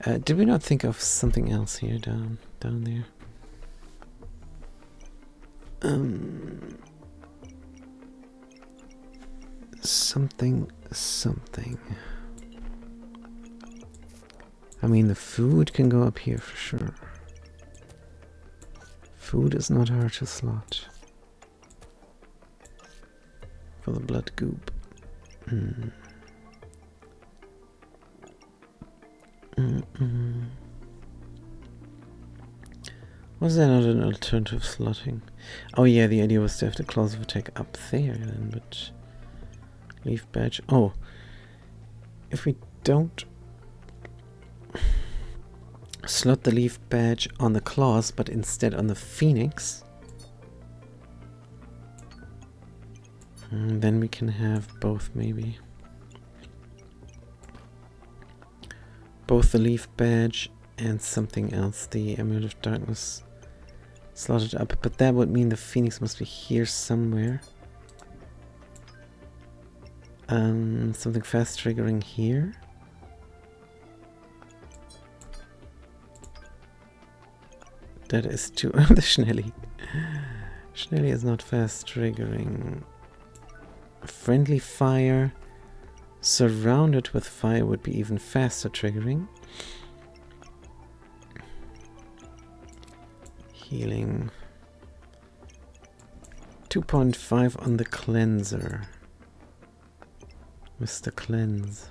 Did we not think of something else here down there? Something. I mean, the food can go up here for sure. Food is not hard to slot. For the blood goop. Was there not an alternative slotting? Oh yeah, the idea was to have the claws of attack up there then, but... Leaf badge. Oh. If we don't... slot the leaf badge on the claws, but instead on the phoenix... then we can have both, maybe. Both the leaf badge and something else, the Amulet of Darkness, slotted up. But that would mean the phoenix must be here somewhere. Something fast triggering here. That is too... the Schnelly. Schnelly is not fast triggering. Friendly fire surrounded with fire would be even faster triggering. Healing. 2.5 on the cleanser. Mr. Cleanse.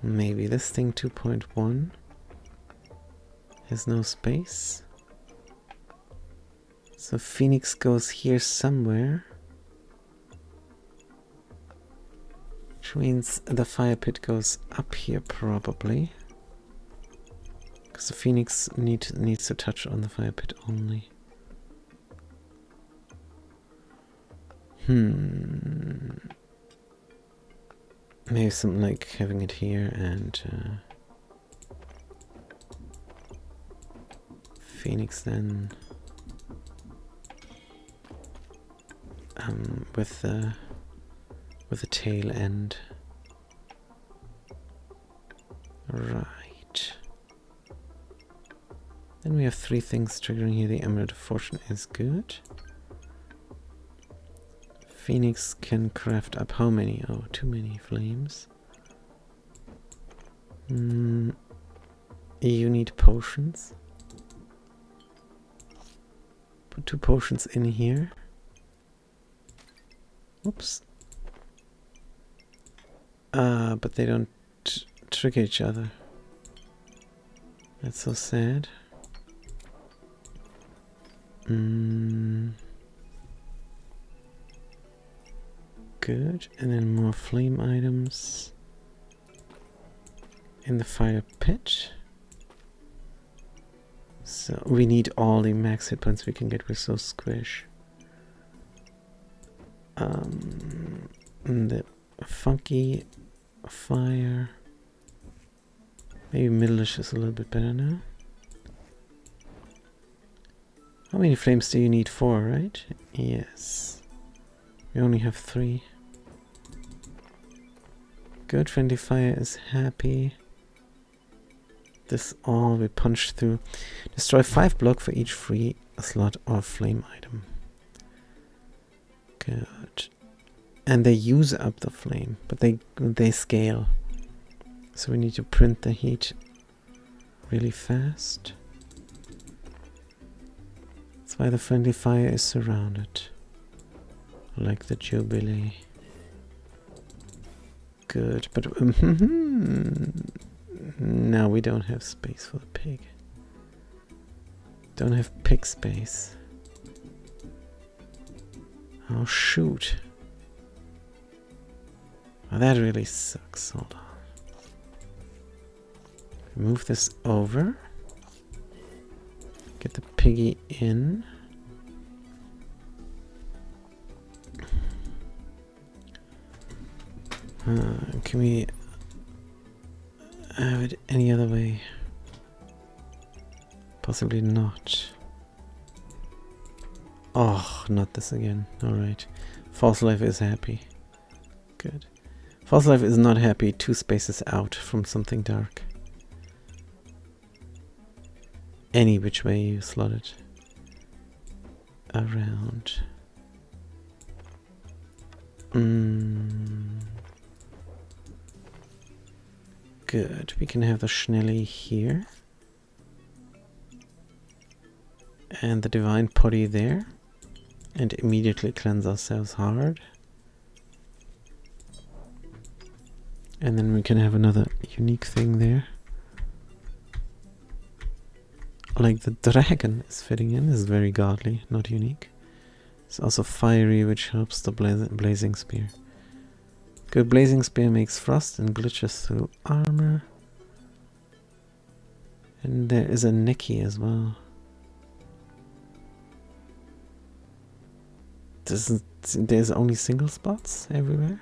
Maybe this thing 2.1 has no space. So Phoenix goes here somewhere. Which means the fire pit goes up here probably. Because the Phoenix needs to touch on the fire pit only. Maybe something like having it here and Phoenix then with the tail end. Right. Then we have three things triggering here. The Amulet of Fortune is good. Phoenix can craft up how many? Oh, too many flames. You need potions. Put 2 potions in here. Oops. But they don't trigger each other. That's so sad. Good. And then more flame items in the fire pit. So we need all the max hit points we can get. We're so squish. The funky fire. Maybe middleish is a little bit better now. How many flames do you need? 4, right? Yes. We only have 3. Good. Friendly fire is happy. This all we punch through. Destroy 5 block for each free slot or flame item. Good. And they use up the flame, but they scale. So we need to print the heat really fast. That's why the friendly fire is surrounded. Like the Jubilee. Good, but now we don't have space for the pig. Don't have pig space. Oh shoot. Oh, that really sucks. Hold on. Move this over. Get the piggy in. Can we have it any other way? Possibly not. Oh, not this again. Alright. False Life is happy. Good. False Life is not happy 2 spaces out from something dark. Any which way you slot it. Around. Good. We can have the Schnelly here. And the Divine Potty there. And immediately cleanse ourselves hard. And then we can have another unique thing there. Like the dragon is fitting in. Is very godly, not unique. It's also fiery, which helps the blazing spear. Good. Blazing spear makes frost and glitches through armor. And there is a Neki as well. There's only single spots everywhere.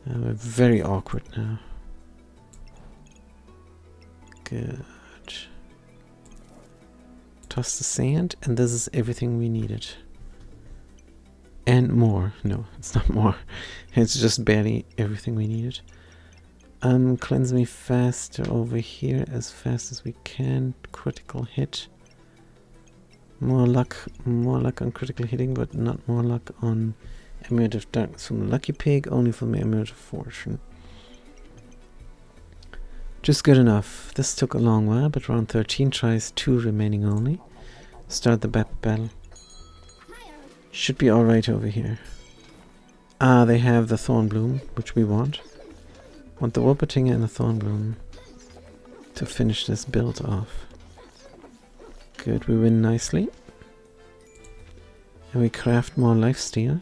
We're very awkward now. Good. Toss the sand, and this is everything we needed. And more. No, it's not more. It's just barely everything we needed. Cleanse me faster over here as fast as we can. Critical hit. More luck on critical hitting, but not more luck on Amulet of Darkness from the Lucky Pig, only from the Amulet of Fortune. Just good enough. This took a long while, but round 13 tries, 2 remaining only. Start the battle. Should be alright over here. Ah, they have the Thornbloom, which we want. Want the Wolpertinger and the Thornbloom to finish this build off. Good, we win nicely. And we craft more lifesteal.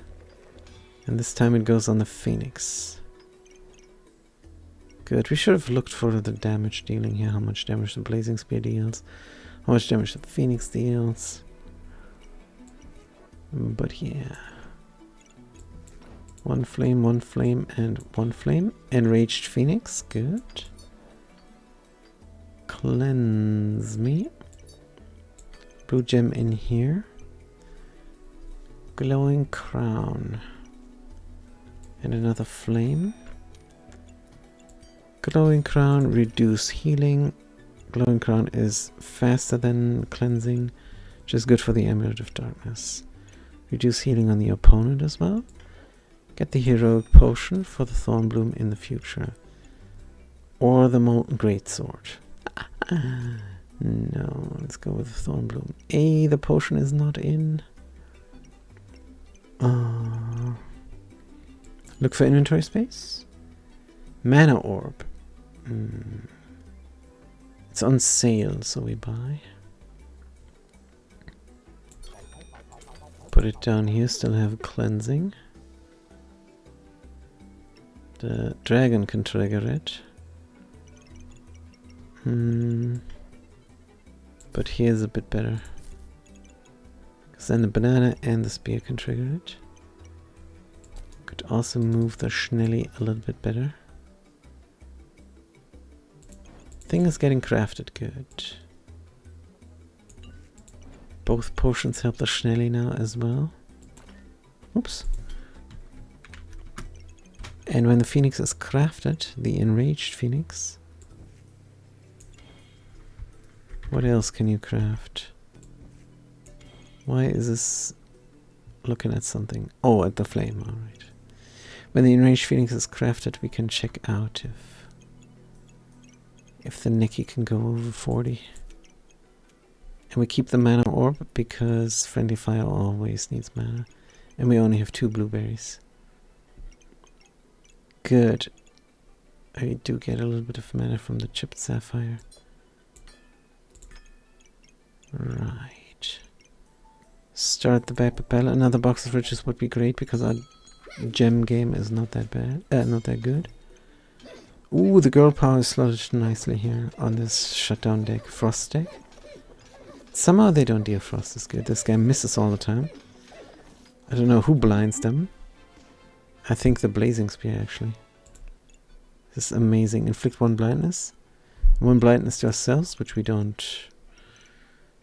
And this time it goes on the Phoenix. Good, we should have looked for the damage dealing here. How much damage the Blazing Spear deals. How much damage the Phoenix deals. But yeah. 1 flame, 1 flame, and 1 flame. Enraged Phoenix, good. Cleanse me. Blue gem in here. Glowing Crown. And another flame. Glowing Crown, reduce healing. Glowing Crown is faster than cleansing, which is good for the Amulet of Darkness. Reduce healing on the opponent as well. Get the Heroic Potion for the Thornbloom in the future. Or the Molten Greatsword. No, let's go with the Thornbloom. The potion is not in. Look for inventory space. Mana Orb. It's on sale, so we buy. Put it down here, still have cleansing. The dragon can trigger it. But here's a bit better. Because then the banana and the spear can trigger it. Could also move the Schnelly a little bit better. Thing is getting crafted good. Both potions help the Schnelly now as well. Oops. And when the Phoenix is crafted, the Enraged Phoenix. What else can you craft? Why is this looking at something? Oh, at the flame, alright. When the Enraged Phoenix is crafted, we can check out if the Neki can go over 40. And we keep the Mana Orb because Friendly Fire always needs mana. And we only have 2 blueberries. Good. I do get a little bit of mana from the Chipped Sapphire. Right. Start the battle. Another box of riches would be great because our gem game is not that bad. Not that good. Ooh, the girl power is slotted nicely here on this shutdown deck. Frost deck. Somehow they don't deal frost as good. This guy misses all the time. I don't know who blinds them. I think the Blazing Spear actually. This is amazing. Inflict 1 blindness. One blindness to ourselves, which we don't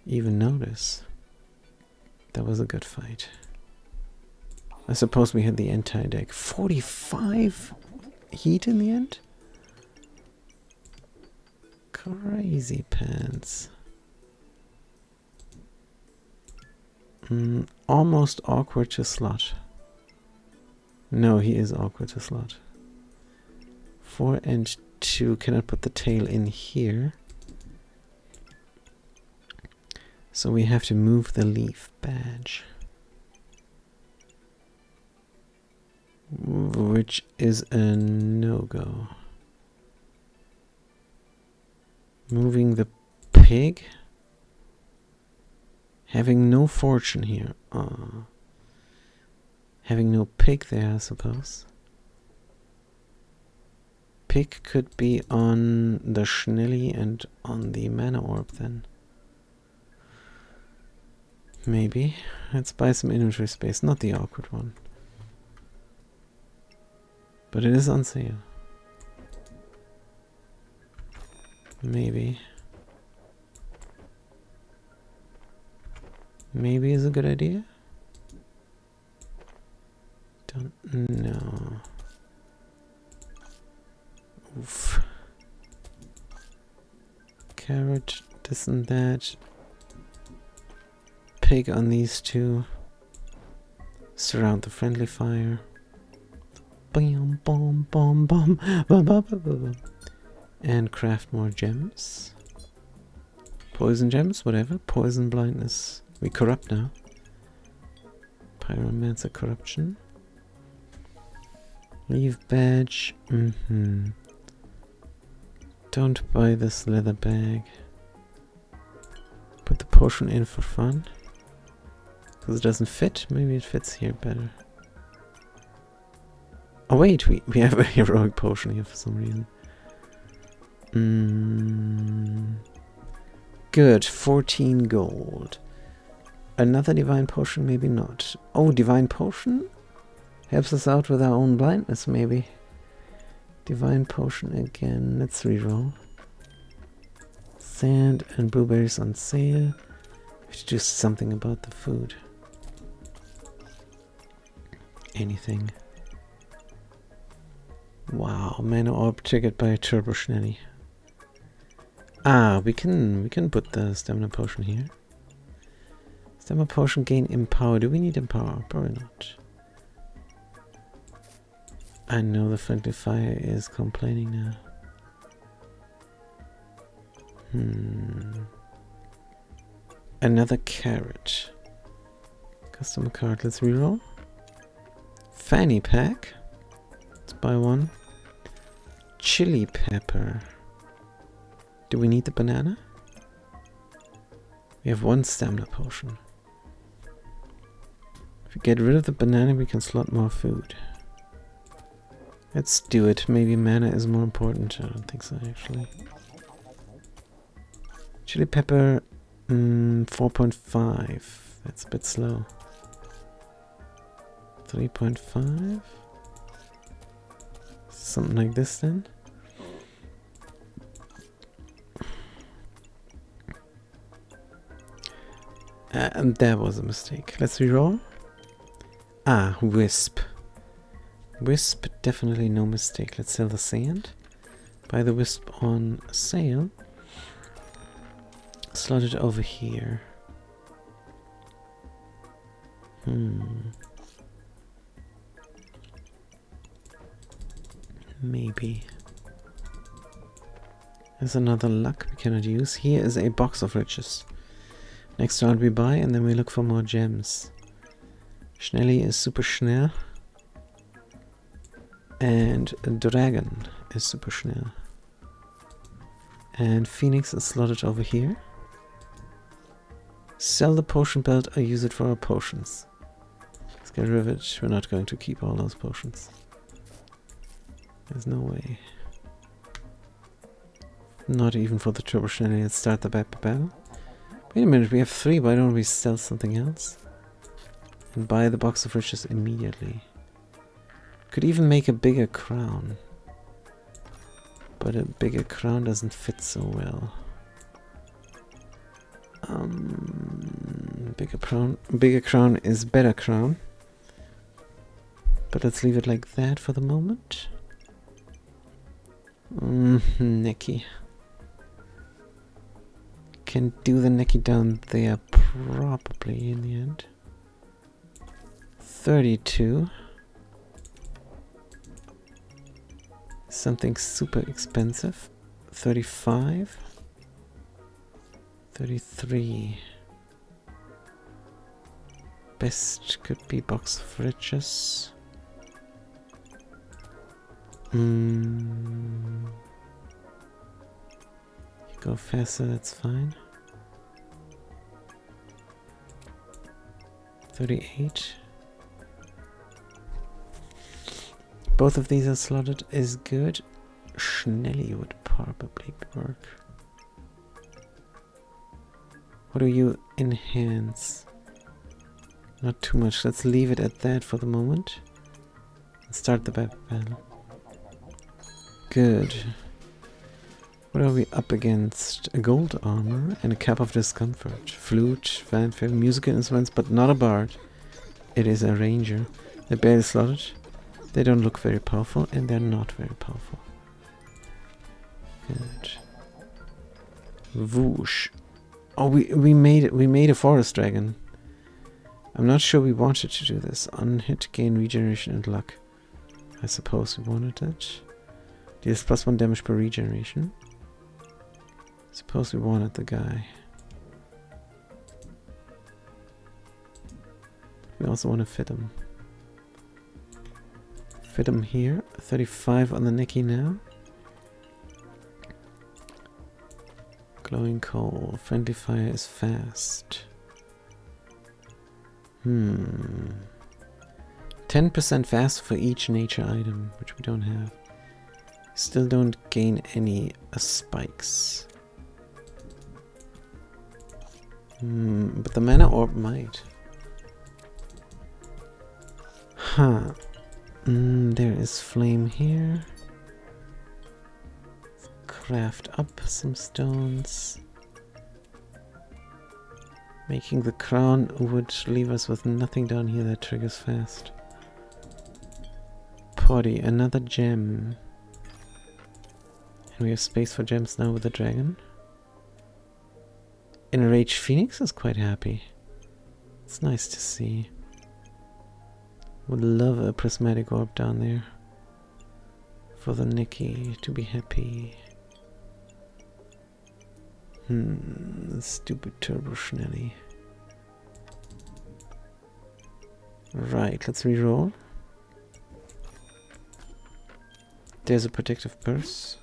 even notice. That was a good fight. I suppose we had the entire deck. 45 heat in the end? Crazy pants. Almost awkward to slot. No, he is awkward to slot. 4 and 2. Cannot put the tail in here. So we have to move the leaf badge. Which is a no-go. Moving the pig? Having no fortune here. Having no pig there, I suppose. Pig could be on the Schnelly and on the mana orb then. Maybe. Let's buy some inventory space, not the awkward one. But it is on sale. Maybe. Maybe is a good idea? Don't know. Oof. Carrot, this and that. Pig on these two. Surround the friendly fire. Bam, bom, bom, bom, bom, bom, bom, bom. And craft more gems. Poison gems, whatever. Poison blindness. We corrupt now. Pyromancer corruption. Leave badge. Don't buy this leather bag. Put the potion in for fun. Because it doesn't fit. Maybe it fits here better. Oh wait, we have a heroic potion here for some reason. Good, 14 gold. Another divine potion, maybe not. Oh, divine potion? Helps us out with our own blindness, maybe. Divine potion again. Let's reroll. Sand and blueberries on sale. We should do something about the food. Anything. Wow, mana orb triggered by a turbo Schnelly. Ah, we can put the stamina potion here. Stamina potion gain empower. Do we need empower? Probably not. I know the friendly fire is complaining now. Another carrot. Custom card. Let's reroll. Fanny pack. Let's buy one. Chili pepper. Do we need the banana? We have one stamina potion. If we get rid of the banana, we can slot more food. Let's do it. Maybe mana is more important. I don't think so, actually. Chili pepper, 4.5. That's a bit slow. 3.5. Something like this then. And that was a mistake. Let's reroll. Ah, wisp. Wisp, definitely no mistake. Let's sell the sand. Buy the wisp on sale. Slot it over here. Maybe. There's another luck we cannot use. Here is a box of riches. Next round we buy and then we look for more gems. Schnelly is super schnell. And Dragon is super schnell. And Phoenix is slotted over here. Sell the potion belt or use it for our potions. Let's get rid of it. We're not going to keep all those potions. There's no way. Not even for the turbo Schnelly. Let's start the battle. Wait a minute, we have 3. Why don't we sell something else? And buy the box of riches immediately. Could even make a bigger crown. but a bigger crown doesn't fit so well. Bigger crown is better crown. But let's leave it like that for the moment. Necky. Can do the necky down there probably in the end. 32. Something super expensive. 35. 33. Best could be box of riches. You go faster, that's fine. 38. Both of these are slotted is good. Schnelly would probably work. What do you enhance? Not too much. Let's leave it at that for the moment. And start the battle. Good. What are we up against? A gold armor and a cap of discomfort. Flute, fanfare, musical instruments, but not a bard. It is a ranger. They're barely slotted. They don't look very powerful, and they're not very powerful. Good. Whoosh. Oh, we made a forest dragon. I'm not sure we wanted to do this. Unhit, gain regeneration and luck. I suppose we wanted it. Deals +1 damage per regeneration. Suppose we wanted the guy. We also want to fit him. Fit him here. 35 on the necky now. Glowing coal. Friendly fire is fast. 10% fast for each nature item, which we don't have. Still don't gain any spikes. But the mana orb might. Huh. There is flame here. Let's craft up some stones. Making the crown would leave us with nothing down here that triggers fast. Potty, another gem. And we have space for gems now with the dragon. Enraged Phoenix is quite happy. It's nice to see. Would love a prismatic orb down there. For the Nicky to be happy. Stupid Turbo Schnelly. Right, let's reroll. There's a protective purse.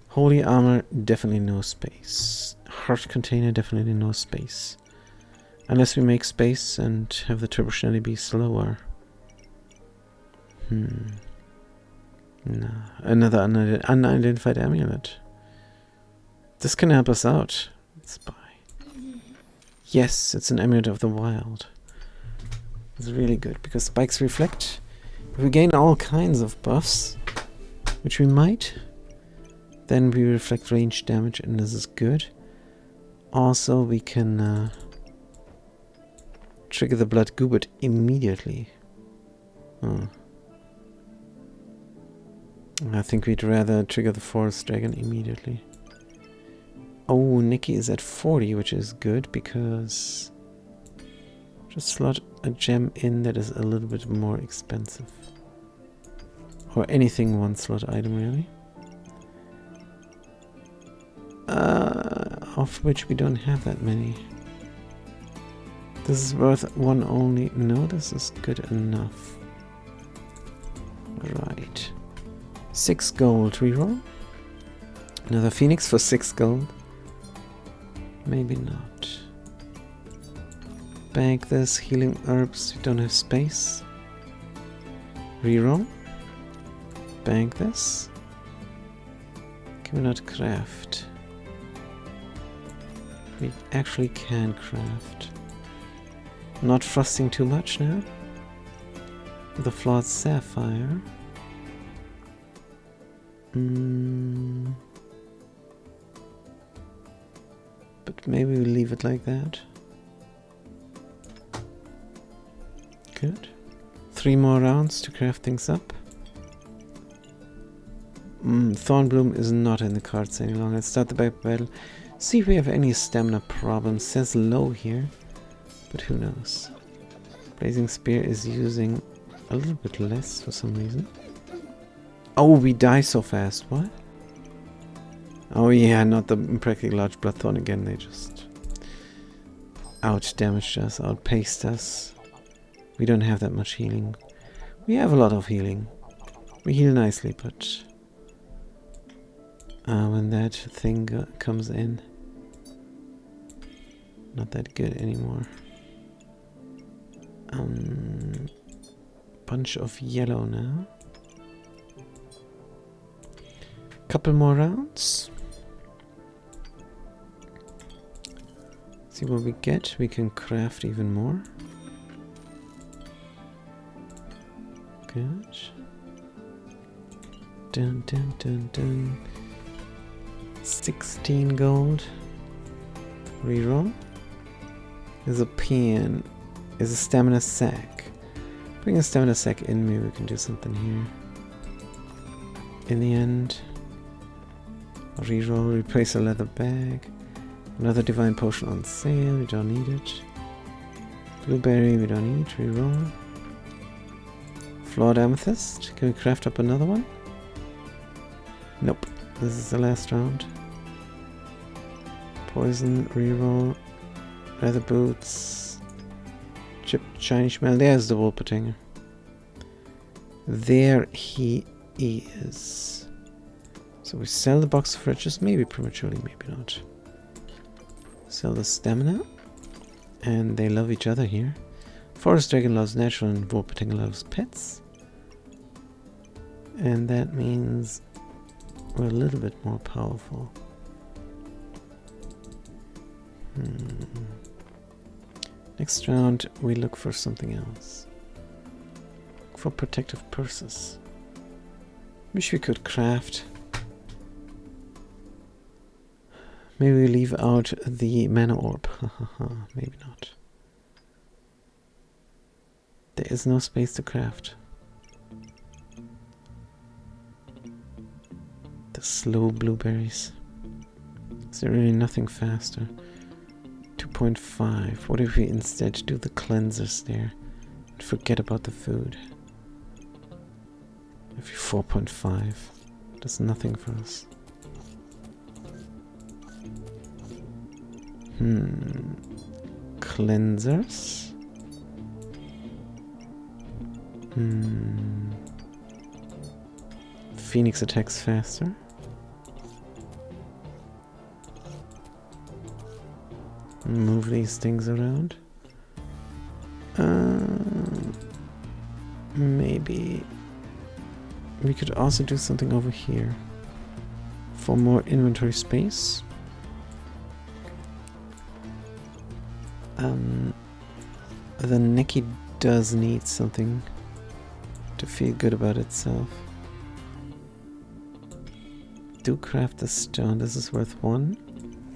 Holy armor, definitely no space. Heart container, definitely no space. Unless we make space and have the Turbo Schnelly be slower. No. Another unidentified amulet. This can help us out. Let's buy. Yes, it's an amulet of the wild. It's really good because spikes reflect. If we gain all kinds of buffs, which we might, then we reflect range damage, and this is good. Also, we can trigger the Blood Goobert immediately. I think we'd rather trigger the Forest Dragon immediately. Oh, Nicky is at 40, which is good because just slot a gem in that is a little bit more expensive. Or anything one slot item, really. Of which we don't have that many. This is worth one only. No, this is good enough. Right. 6 gold reroll. Another Phoenix for 6 gold. Maybe not. Bank this. Healing herbs. We don't have space. Reroll. Bank this. Can we not craft? We actually can craft. Not frosting too much now. The flawed sapphire. But maybe we leave it like that. Good. 3 more rounds to craft things up. Thornbloom is not in the cards any longer. Let's start the back battle. See if we have any stamina problems. Says low here, but who knows. Blazing Spear is using a little bit less for some reason. Oh, we die so fast. What? Oh yeah, not the Impractically Large Bloodthorn again. They just out-damaged us, outpaced us. We don't have that much healing. We have a lot of healing. We heal nicely, but when that thing comes in, not that good anymore. Bunch of yellow now. Couple more rounds. See what we get. We can craft even more. Good. Dun dun dun dun. 16 gold. Reroll. There's a pen. There's a stamina sack. Bring a stamina sack in. Maybe we can do something here. In the end. Reroll. Replace a leather bag. Another divine potion on sale. We don't need it. Blueberry. We don't need. Reroll. Flawed amethyst. Can we craft up another one? Nope. This is the last round. Poison, reroll, leather boots, chipped shiny shell. There's the Wolpertinger. There he is. So we sell the box of riches, maybe prematurely, maybe not. Sell the stamina. And they love each other here. Forest dragon loves natural and Wolpertinger loves pets. And that means we're a little bit more powerful. Next round we look for something else. Look for protective purses. Wish we could craft. Maybe we leave out the mana orb. Maybe not. There is no space to craft. The slow blueberries. Is there really nothing faster? 2.5. What if we instead do the cleansers there and forget about the food? If 4.5 does nothing for us. Cleansers. Phoenix attacks faster. Move these things around. Maybe we could also do something over here for more inventory space. The Neki does need something to feel good about itself. Do craft the stone. This is worth 1.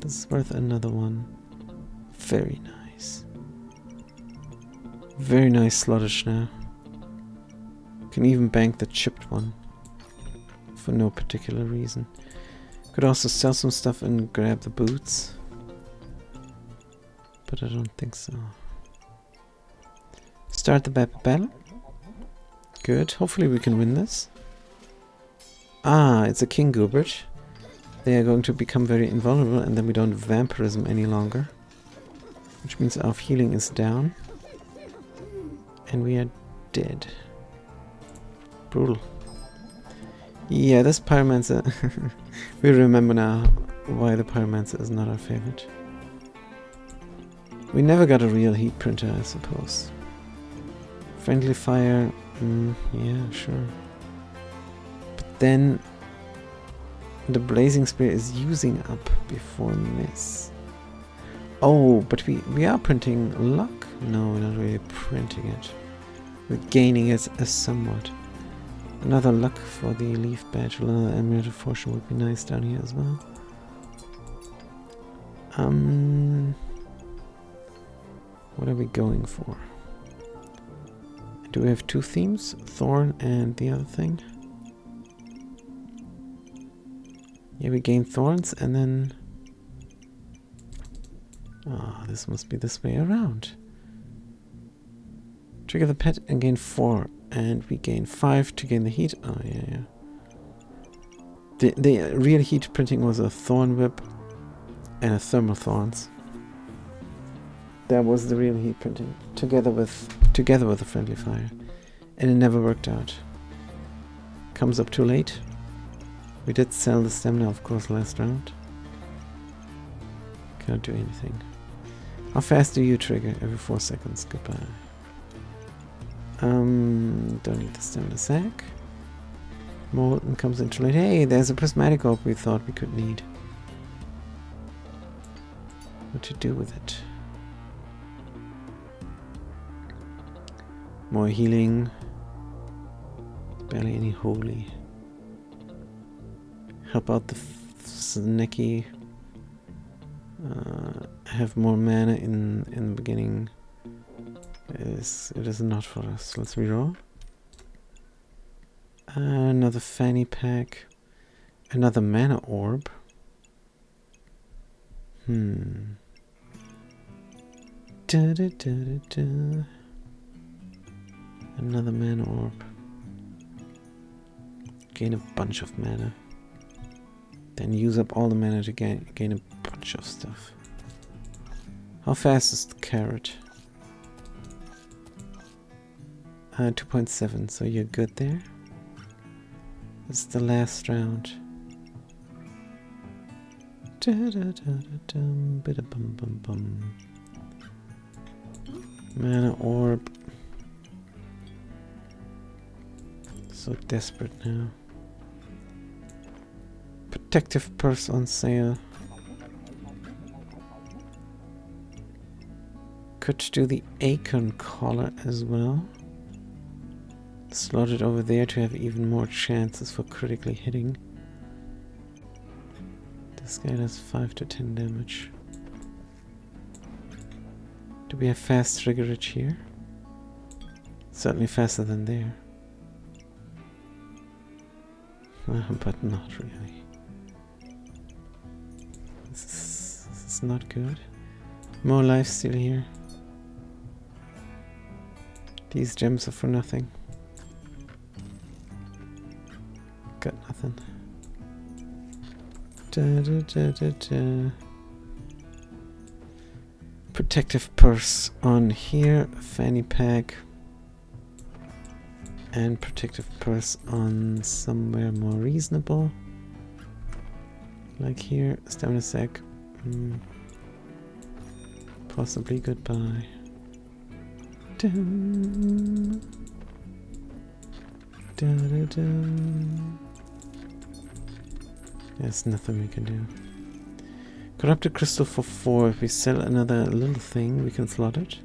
This is worth another 1. Very nice. Very nice slottage now. Can even bank the chipped one. For no particular reason. Could also sell some stuff and grab the boots. But I don't think so. Start the battle. Good. Hopefully we can win this. Ah, it's a King Goobert. They are going to become very invulnerable and then we don't vampirism any longer. Which means our healing is down. And we are dead. Brutal. Yeah, this Pyromancer... we remember now why the Pyromancer is not our favorite. We never got a real heat printer, I suppose. Friendly fire... yeah, sure. But then... the Blazing Spear is using up before miss. Oh, but we are printing luck? No, we're not really printing it. We're gaining it somewhat. Another luck for the leaf badge. Another amulet of fortune would be nice down here as well. What are we going for? Do we have two themes? Thorn and the other thing? Yeah, we gain thorns and then... Oh, this must be this way around. Trigger the pet and gain 4. And we gain 5 to gain the heat. Oh, yeah. The real heat printing was a thorn whip and a thermal thorns. That was the real heat printing. Together with a friendly fire. And it never worked out. Comes up too late. We did sell the stamina, of course, last round. Cannot do anything. How fast do you trigger? Every 4 seconds. Goodbye. Don't need the stamina sack. Molten comes in too late. Hey, there's a prismatic orb we thought we could need. What to do with it? More healing. Barely any holy. Help out the snacky. Have more mana in the beginning. It is not for us. Let's reroll. Another fanny pack. Another mana orb. Another mana orb. Gain a bunch of mana. Then use up all the mana to gain a bunch of stuff. How fast is the carrot? 2.7, so you're good there. It's the last round. Mana orb. So desperate now. Protective purse on sale. Could do the acorn collar as well. Slot it over there to have even more chances for critically hitting. This guy does 5 to 10 damage. Do we have fast triggerage here? Certainly faster than there. But not really. This is not good. More lifesteal here. These gems are for nothing. Got nothing. Protective purse on here. Fanny pack. And protective purse on somewhere more reasonable. Like here. Stamina sack. Possibly goodbye. There's nothing we can do. Corrupted crystal for 4. If we sell another little thing, we can slot it.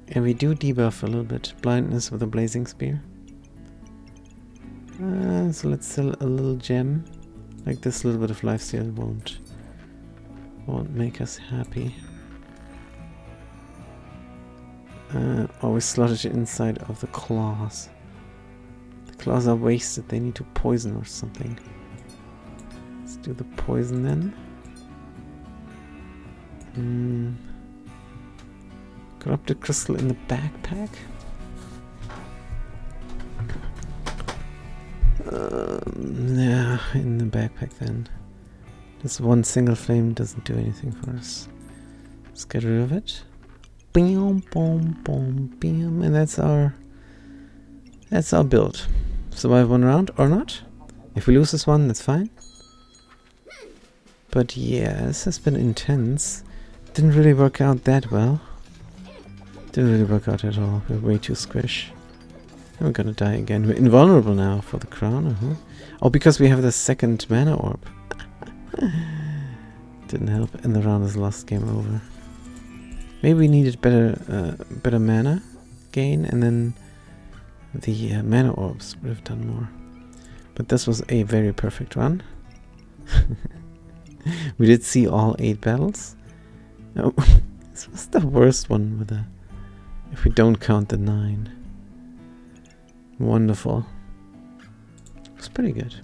And we do debuff a little bit. Blindness with a blazing spear. So let's sell a little gem. Like this little bit of lifesteal won't make us happy. Always slot it inside of the claws. The claws are wasted. They need to poison or something. Let's do the poison then. Corrupted crystal in the backpack. Yeah, in the backpack then. This one single flame doesn't do anything for us. Let's get rid of it. Boom, boom, boom, boom, and that's our build. Survive one round or not. If we lose this one, that's fine. But yeah, this has been intense. Didn't really work out that well. Didn't really work out at all. We're way too squish. And we're gonna die again. We're invulnerable now for the crown. Oh, because we have the second mana orb. Didn't help, and the round is lost. Game over. Maybe we needed better mana gain, and then the mana orbs would have done more. But this was a very perfect run. We did see all 8 battles. Oh, this was the worst one with the... if we don't count the 9. Wonderful. It was pretty good.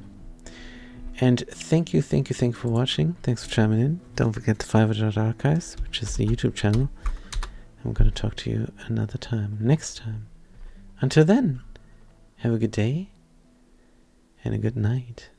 And thank you for watching. Thanks for chiming in. Don't forget the 500 Archives, which is the YouTube channel. I'm going to talk to you another time, next time. Until then, have a good day and a good night.